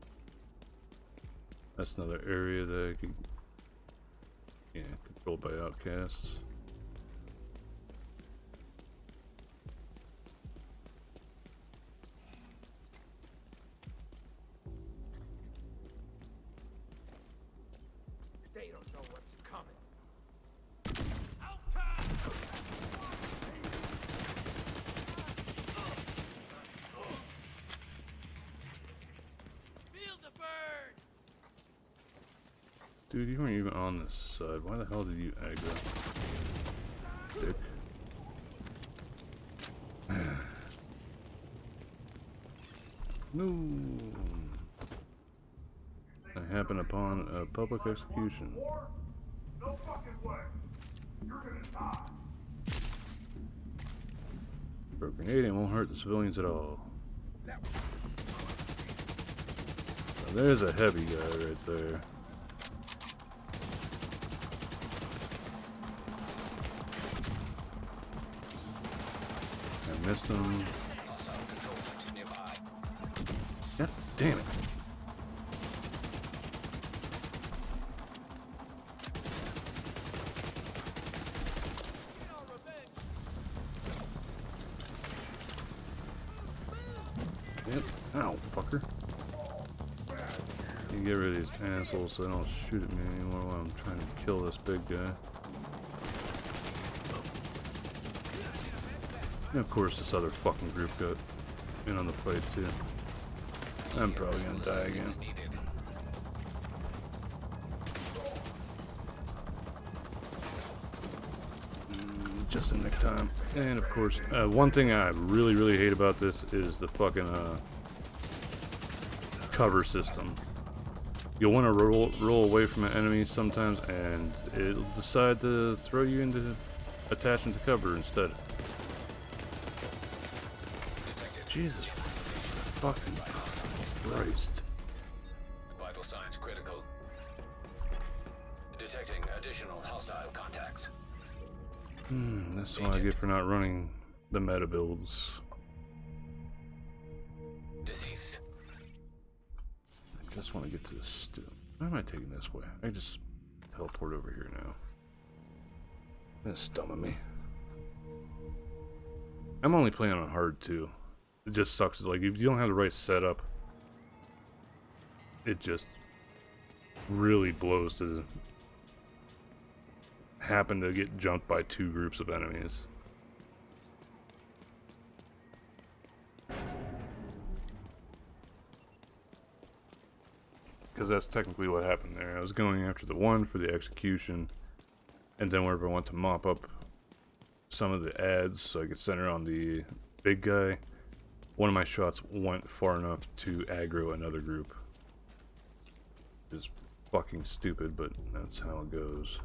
That's another area that I could, yeah, controlled by outcasts. They don't know what's coming. Feel the bird. Dude, you weren't even on this side. Why the hell did you aggro? Dick. No. I happen upon a public execution. No fucking way. You're gonna die. Throw a grenade and won't hurt the civilians at all. Now there's a heavy guy right there. I missed him. God damn it. Yep. Ow, fucker. You get rid of these assholes so they don't shoot at me anymore while I'm trying to kill this big guy. And of course this other fucking group got in on the fight too. I'm probably gonna die again. Just in nick time. And of course, one thing I really hate about this is the fucking cover system. You'll want to roll away from an enemy sometimes, and it'll decide to throw you into attaching to cover instead. Jesus fucking Christ. Vital signs critical. Detecting additional hostile contacts. That's what I get for not running the meta builds. Deceased. I just want to get to this stew. Why am I taking this way? I just teleport over here now. That's dumb of me. I'm only playing on hard too. It just sucks. Like if you don't have the right setup, it just really blows to happen to get jumped by two groups of enemies. Because that's technically what happened there. I was going after the one for the execution, and then whenever I went to mop up some of the ads so I could center on the big guy, one of my shots went far enough to aggro another group. It's fucking stupid, but that's how it goes.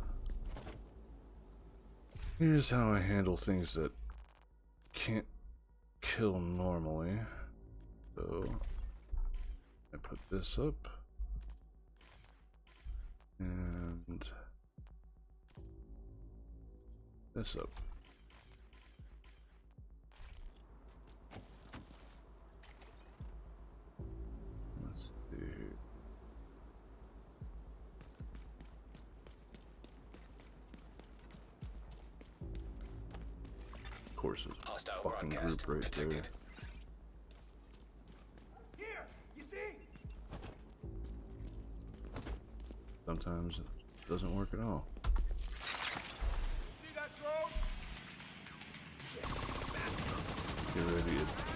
Here's how I handle things that can't kill normally. So I put this up and this up. Let's see here. Of course, it's Hostile fucking broadcast group right there. detected. Here, you see? Sometimes it doesn't work at all. See that drone? Get rid of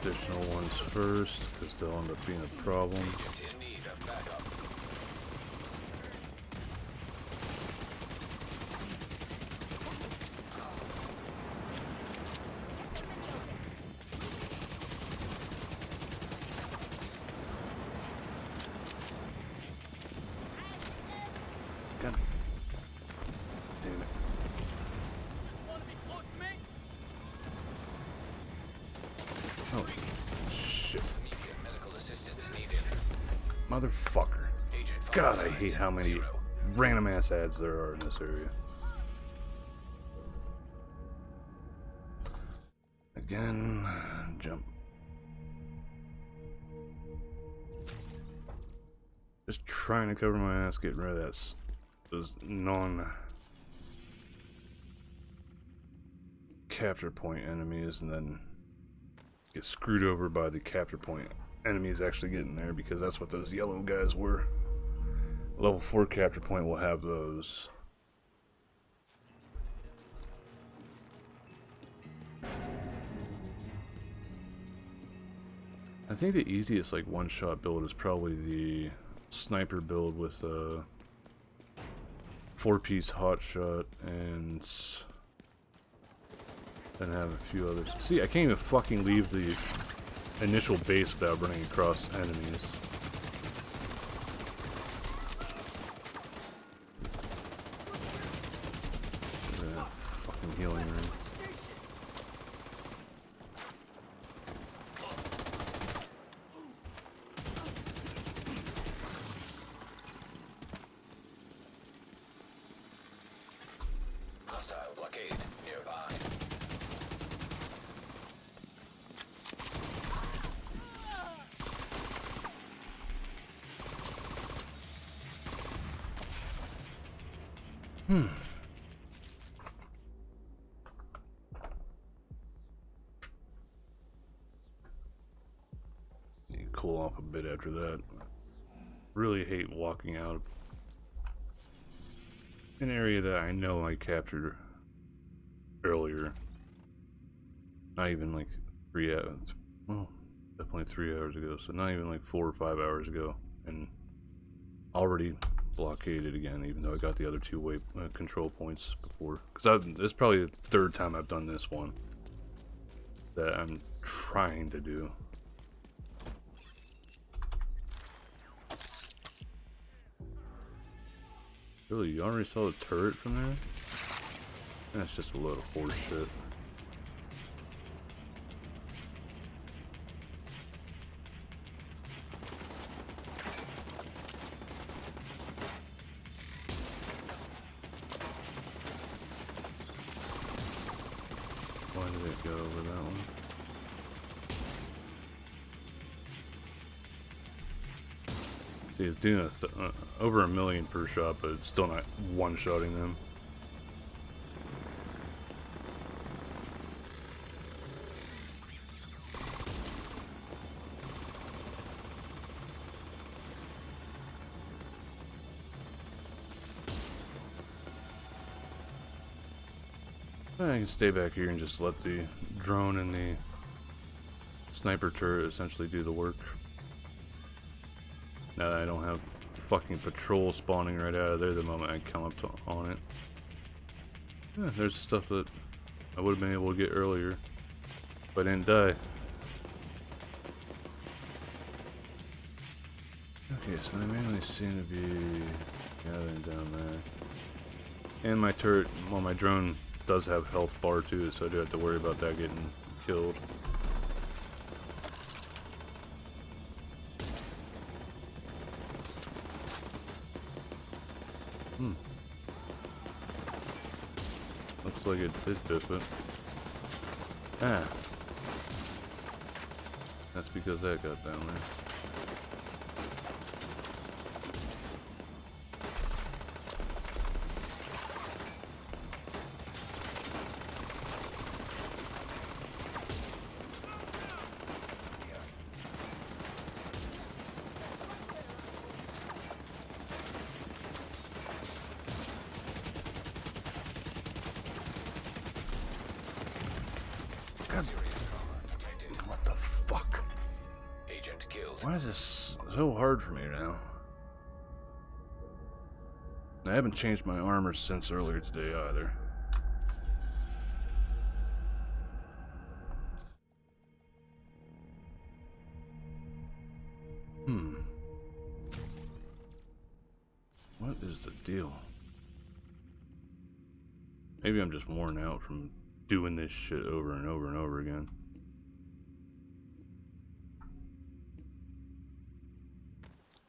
the additional ones first, because they'll end up being a problem. Agent in need of backup. God damn it. Oh, shit. Immediate medical assistance needed. Motherfucker. Agent God, vital I hate signs how many 0. random ass ads there are in this area. Again, jump. Just trying to cover my ass, getting rid of that, those non-capture point enemies, and then get screwed over by the capture point enemies actually getting there, because that's what those yellow guys were. Level 4 capture point will have those. I think the easiest like one-shot build is probably the sniper build with a 4-piece hotshot and then have a few others. See, I can't even fucking leave the initial base without running across enemies. Yeah, fucking healing ring. Hostile blockade nearby. You cool off a bit after that. Really hate walking out of an area that I know I captured earlier. Not even like 3 hours. Well, definitely 3 hours ago. So not even like 4 or 5 hours ago, and already blockaded again. Even though I got the other 2 way control points before, because it's probably the 3rd time I've done this one that I'm trying to do. Really, you already saw the turret from there? That's just a load of horse shit. Why did it go over that one? See, it's doing over 1 million per shot, but it's still not one-shotting them. I can stay back here and just let the drone and the sniper turret essentially do the work. Now that I don't have fucking patrol spawning right out of there the moment I come up on it. Yeah, there's stuff that I would have been able to get earlier, but I didn't die. Okay, so they mainly seem to be gathering down there. And my turret, well, my drone does have health bar too, so I do have to worry about that getting killed. Looks like it did dip it. Ah. That's because that got down there. What the fuck? Agent killed. Why is this so hard for me now? I haven't changed my armor since earlier today either. What is the deal? Maybe I'm just worn out from doing this shit over and over and over again.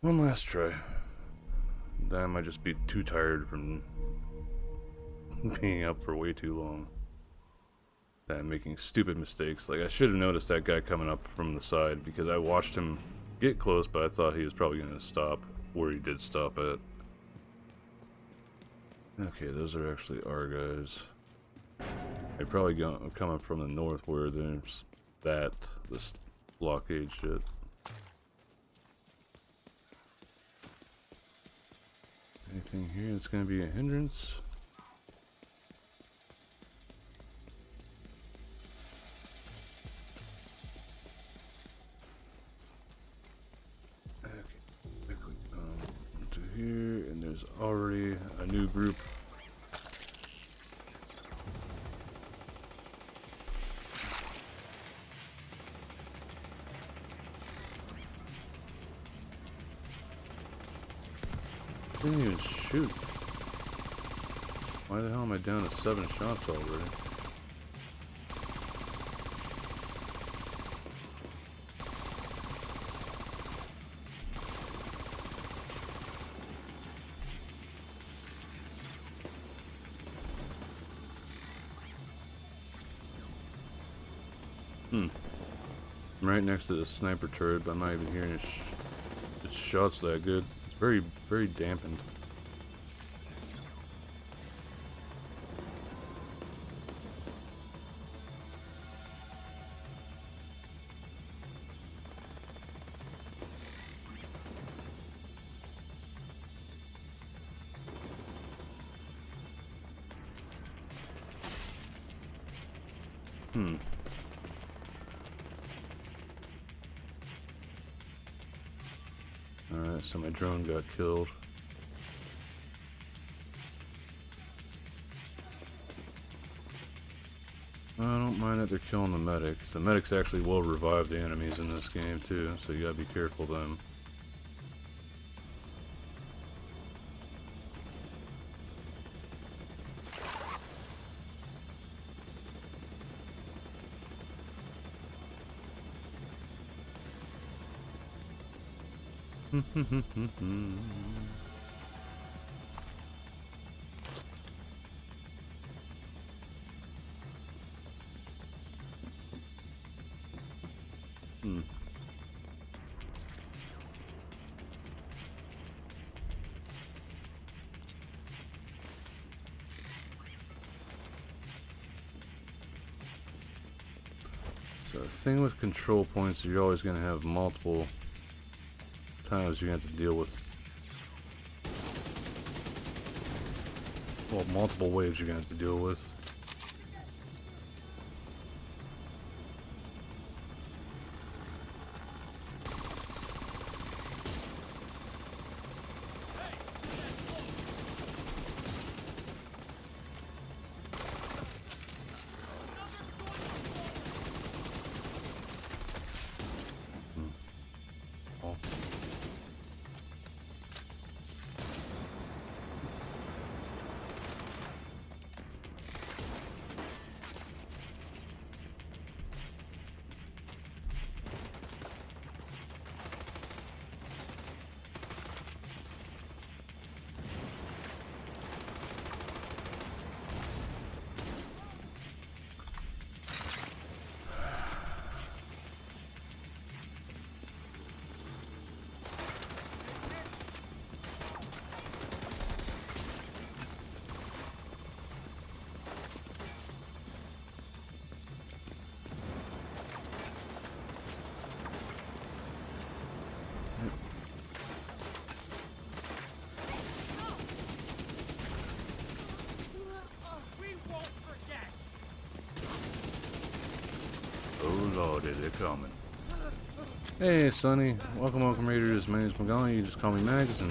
One last try. Then I might just be too tired from being up for way too long. That I'm making stupid mistakes. Like, I should have noticed that guy coming up from the side because I watched him get close, but I thought he was probably going to stop where he did stop at. Okay, those are actually our guys. They're probably coming from the north where there's this blockade shit. Anything here that's going to be a hindrance? Okay, quickly to here, and there's already a new group. Didn't even shoot. Why the hell am I down to 7 shots already? I'm right next to the sniper turret, but I'm not even hearing its shots that good. It's very, very dampened. Alright, so my drone got killed. I don't mind that they're killing the medics. The medics actually will revive the enemies in this game too, so you gotta be careful of them. So the thing with control points is you're always going to have multiple times you have to deal with, well, multiple waves you're going to have to deal with. Oh lordy, they're coming. Hey Sonny, welcome Raiders. My name's Magali, you just call me Mags, and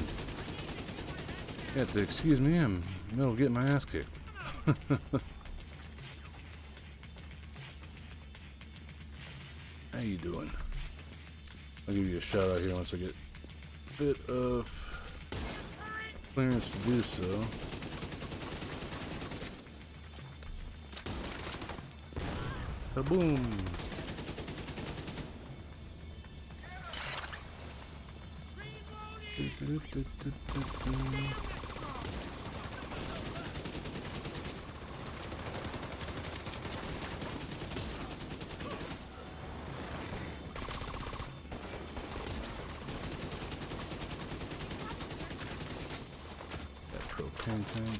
you have to excuse me, I'm in the middle of getting my ass kicked. How you doing? I'll give you a shout out here once I get a bit of clearance to do so. Kaboom! That propane tank.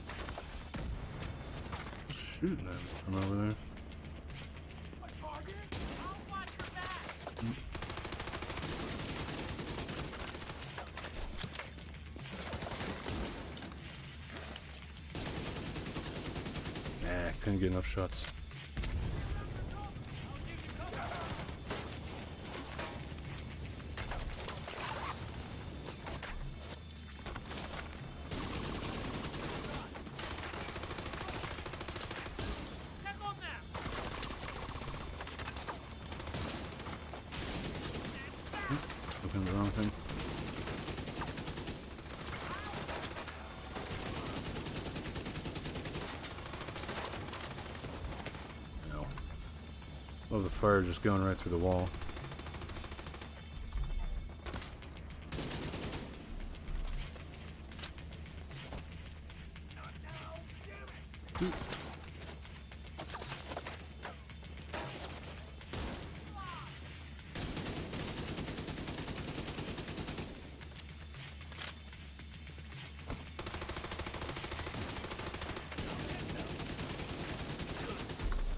Shooting them from over there. Nah, couldn't get enough shots. Looking at the wrong thing. No. Love the fire just going right through the wall. Ooh.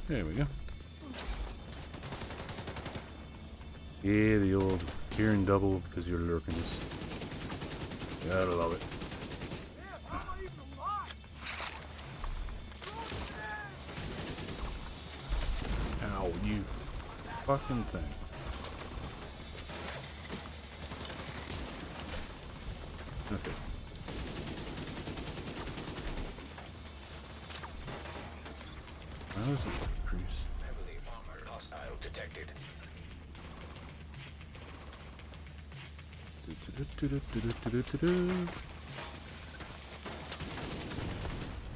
There we go. Yeah, the old hearing double because you're lurking. Gotta love it. Ow, you fucking thing. Okay. How is it increase? Heavily armored hostile detected.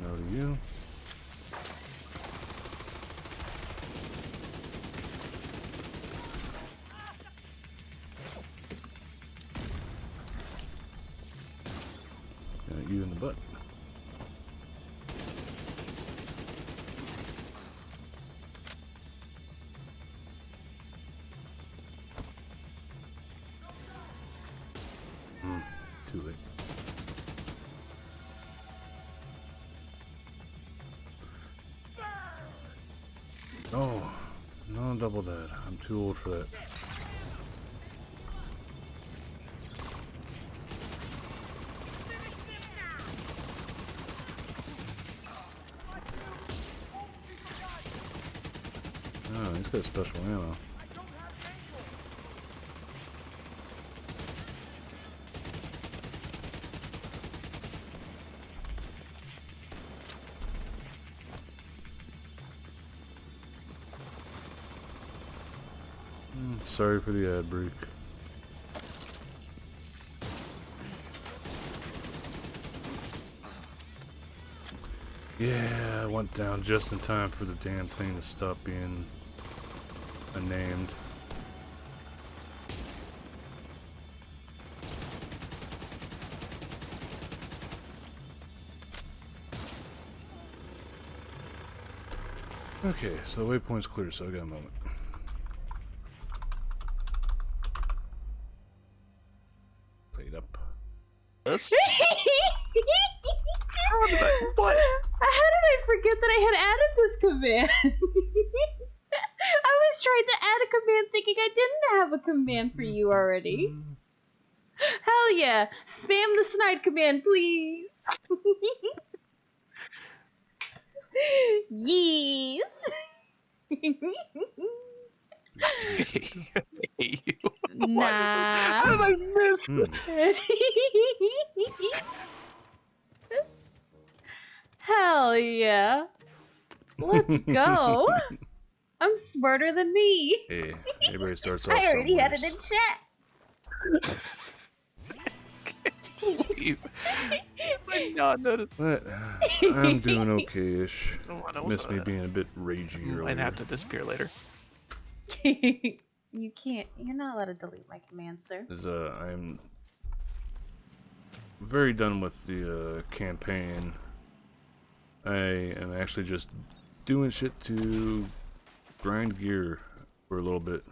No to you. Got you in the butt. Too late. Oh, no double that. I'm too old for that. Oh, he's got special ammo. Sorry for the ad break. Yeah, I went down just in time for the damn thing to stop being unnamed. Okay, so the waypoint's clear, so I got a moment. Up. What? How did I forget that I had added this command? I was trying to add a command thinking I didn't have a command for you already. Hell yeah! Spam the snide command, please! Yes! Nah. How did I miss? Hell yeah. Let's go. I'm smarter than me. Hey, everybody starts off I already had it somewhere. in chat. you might not notice. But I'm doing okay-ish. I Missed me being a bit ragey earlier. Might have to disappear later. You can't. You're not allowed to delete my command, sir. I'm very done with the campaign. I am actually just doing shit to grind gear for a little bit.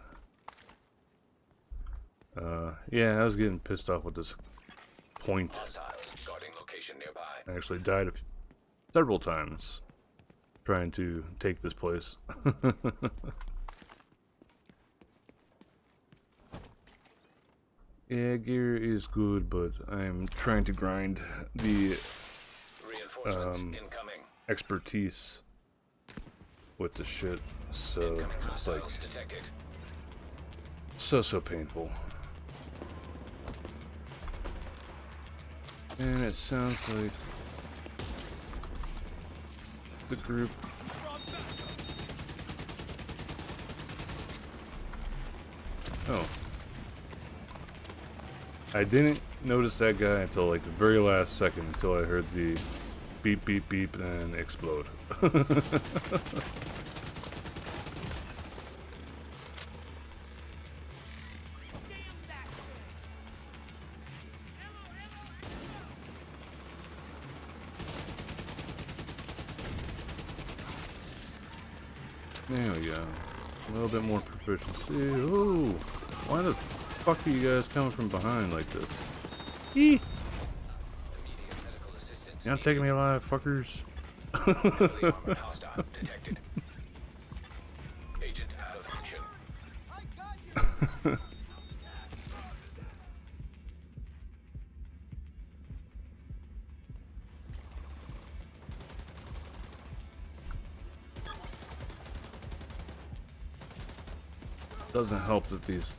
Yeah, I was getting pissed off with this point. Hostiles guarding location nearby. I actually died several times trying to take this place. Yeah, gear is good, but I'm trying to grind the expertise with the shit, so it's like so painful. And it sounds like the group I didn't notice that guy until like the very last second, until I heard the beep beep beep and explode. There we go. A little bit more proficiency. Ooh, why the fuck are you guys coming from behind like this? Eee! You're not taking me alive, fuckers. Hostile detected. Agent out of action. Doesn't help that these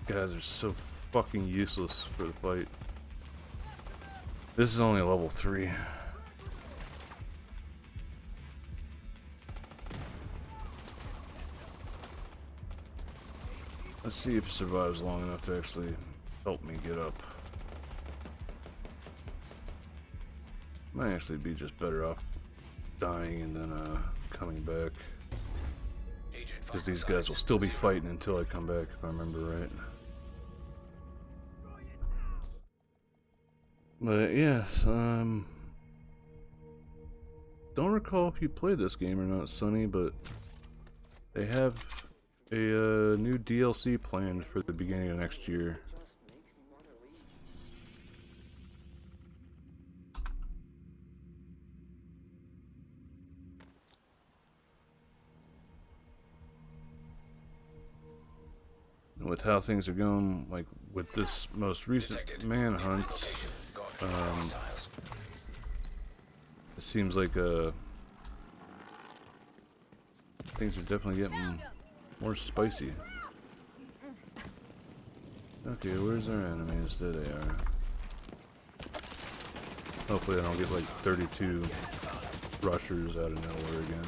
guys are so fucking useless for the fight. This is only level 3. Let's see if it survives long enough to actually help me get up. Might actually be just better off dying and then coming back. Because these guys will still be fighting until I come back, if I remember right. But yes, don't recall if you played this game or not, Sonny, but they have a new DLC planned for the beginning of next year. With how things are going, like with this most recent manhunt, it seems like things are definitely getting more spicy. Okay, where's our enemies? There they are. Hopefully I don't get like 32 rushers out of nowhere again.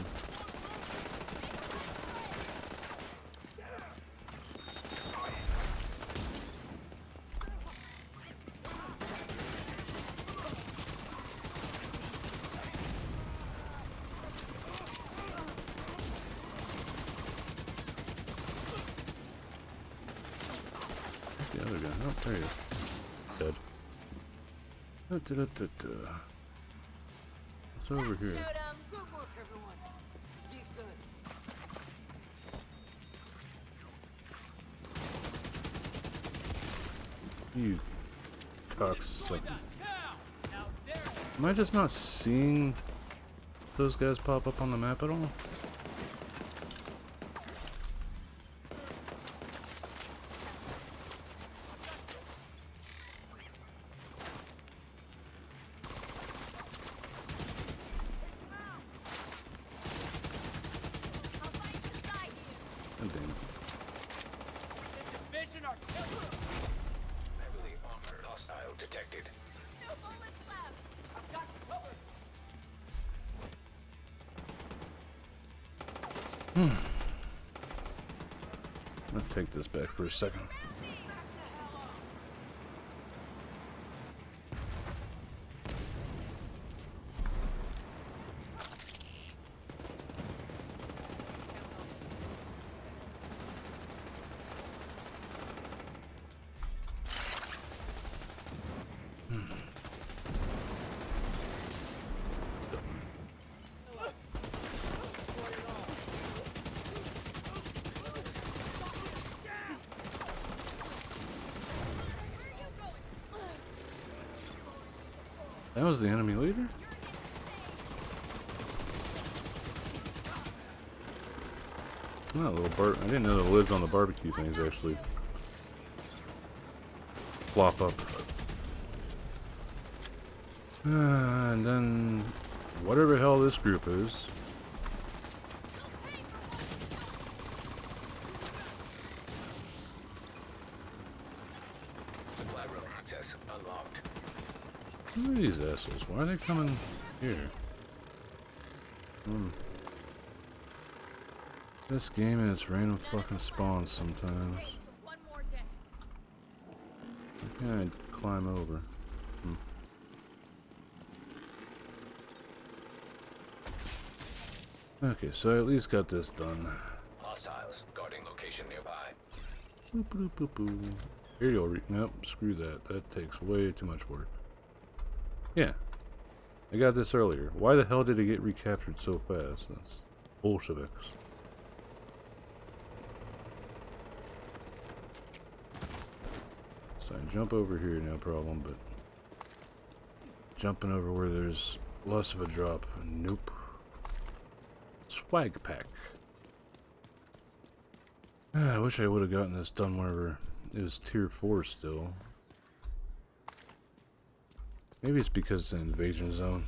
The other guy. Oh, there he is. Dead. What's over here? Good work, everyone. Keep good. You cocksucker. Am I just not seeing those guys pop up on the map at all? Oh, damn it. Heavily armored hostile detected. I've got you covered. Let's take this back for a second. That was the enemy leader? Oh, little I didn't know the lids on the barbecue things actually flop up. And then whatever the hell this group is. Supply room access unlocked. Who are these assholes? Why are they coming here? This game and its random fucking spawns sometimes. Why can't I climb over? Okay, so I at least got this done. Hostiles guarding location nearby. Boop, boop, boop, boop. Aerial nope, screw that. That takes way too much work. Yeah. I got this earlier. Why the hell did it get recaptured so fast? That's Bolsheviks. So I jump over here, no problem, but jumping over where there's less of a drop, nope. Swag pack. I wish I would have gotten this done whenever it was tier 4 still. Maybe it's because it's an invasion zone.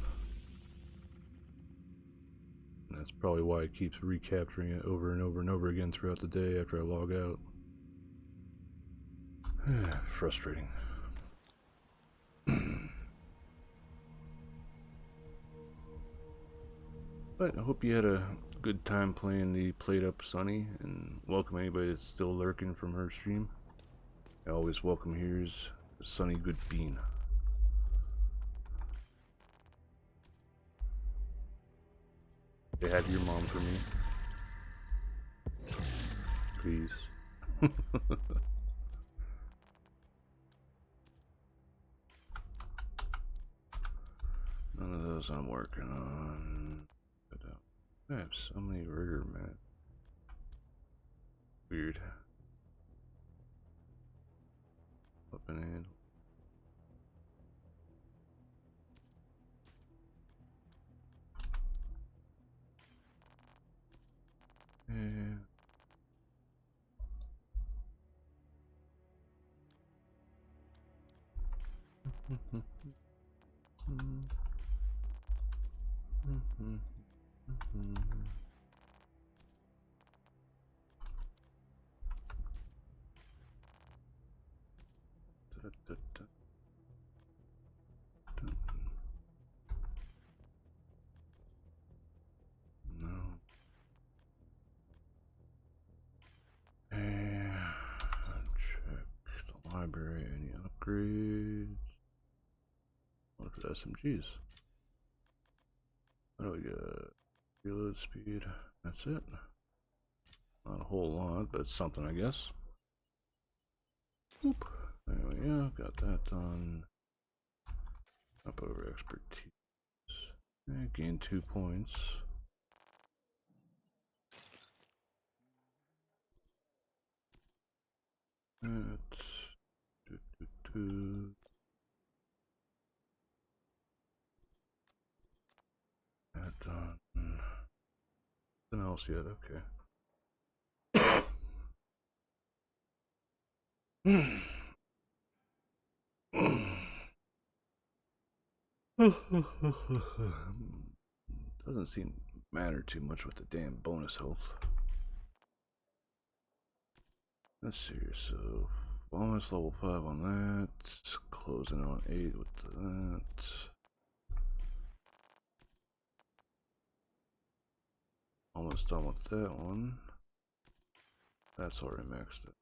And that's probably why it keeps recapturing it over and over and over again throughout the day after I log out. Frustrating. But I hope you had a good time playing the Played Up Sunny, and welcome anybody that's still lurking from her stream. I always welcome here's Sunny Good Bean. They have your mom for me. Please. None of those I'm working on. But, I have so many rigor mat. Weird. Up and in. Yeah. No. And check the library. Any upgrades? Look at SMGs. What do we got? Reload speed. That's it. Not a whole lot, but something, I guess. Oop. There we go. Got that done. Up over expertise. Gain 2 points. That's that done. Nothing else yet, okay. Doesn't seem to matter too much with the damn bonus health. Let's see here, so almost level 5 on that, closing on 8 with that. Almost done with that one. That's already maxed it.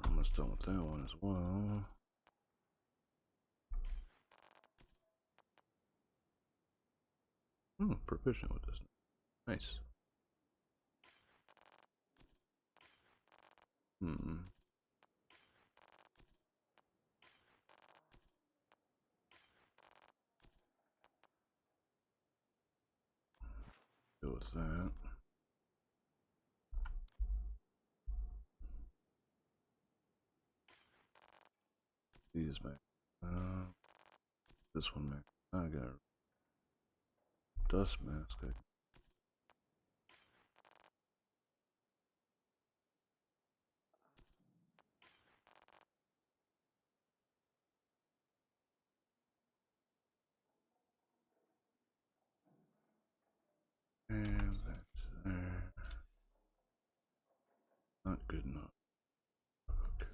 Almost done with that one as well. Proficient with this. Nice. Go with that. These back. this one, man. I got a dust mask. And that's there. Not good enough. Okay.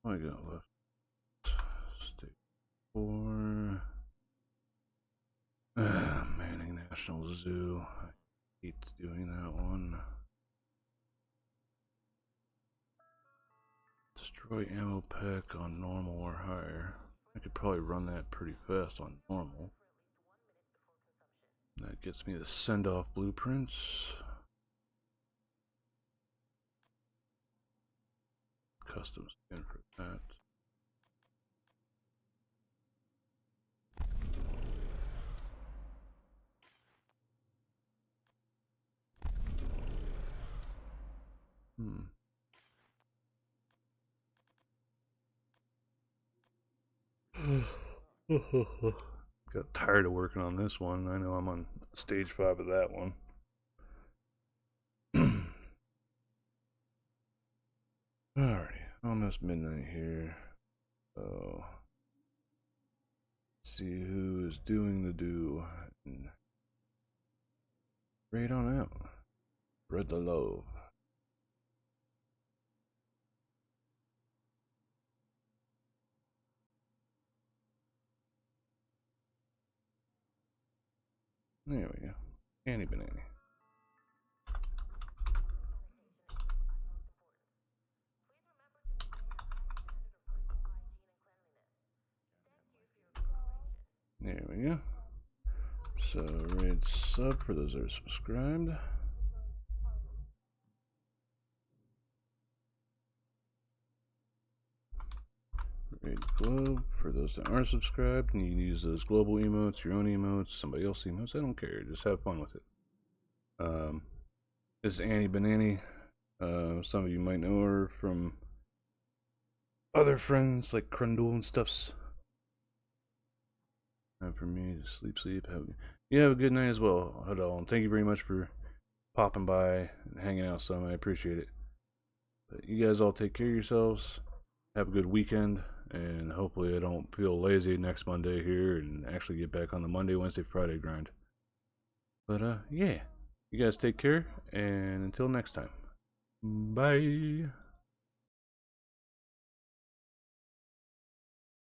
What I got left? State 4. Manning National Zoo. I hate doing that one. Destroy ammo pack on normal or higher. I could probably run that pretty fast on normal. That gets me the send off blueprints. Custom skin for that. Got tired of working on this one. I know I'm on stage 5 of that one. Alrighty, almost midnight here. So, see who is doing the do. And raid on out. Spread the love. There we go. Annie Banana. There we go. So, raid sub for those that are subscribed. Raid globe for those that aren't subscribed, and you can use those global emotes, your own emotes, somebody else's emotes. I don't care. Just have fun with it. This is Annie Banani. Some of you might know her from other friends like Crundle and stuffs. Time for me to sleep. You have a good night as well, Huddle. And thank you very much for popping by and hanging out some. I appreciate it. But you guys all take care of yourselves. Have a good weekend. And hopefully I don't feel lazy next Monday here and actually get back on the Monday, Wednesday, Friday grind. But yeah. You guys take care. And until next time. Bye.